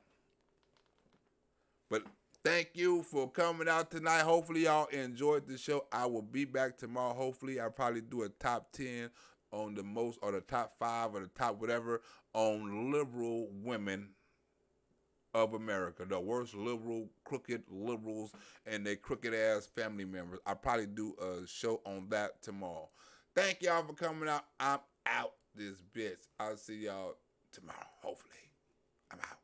But thank you for coming out tonight. Hopefully y'all enjoyed the show. I will be back tomorrow. Hopefully I'll probably do a top 10 on the most, or the top 5 or the top whatever on liberal women of America. The worst liberal, crooked liberals and their crooked ass family members. I'll probably do a show on that tomorrow. Thank y'all for coming out. I'm out this bitch. I'll see y'all tomorrow. Hopefully. I'm out.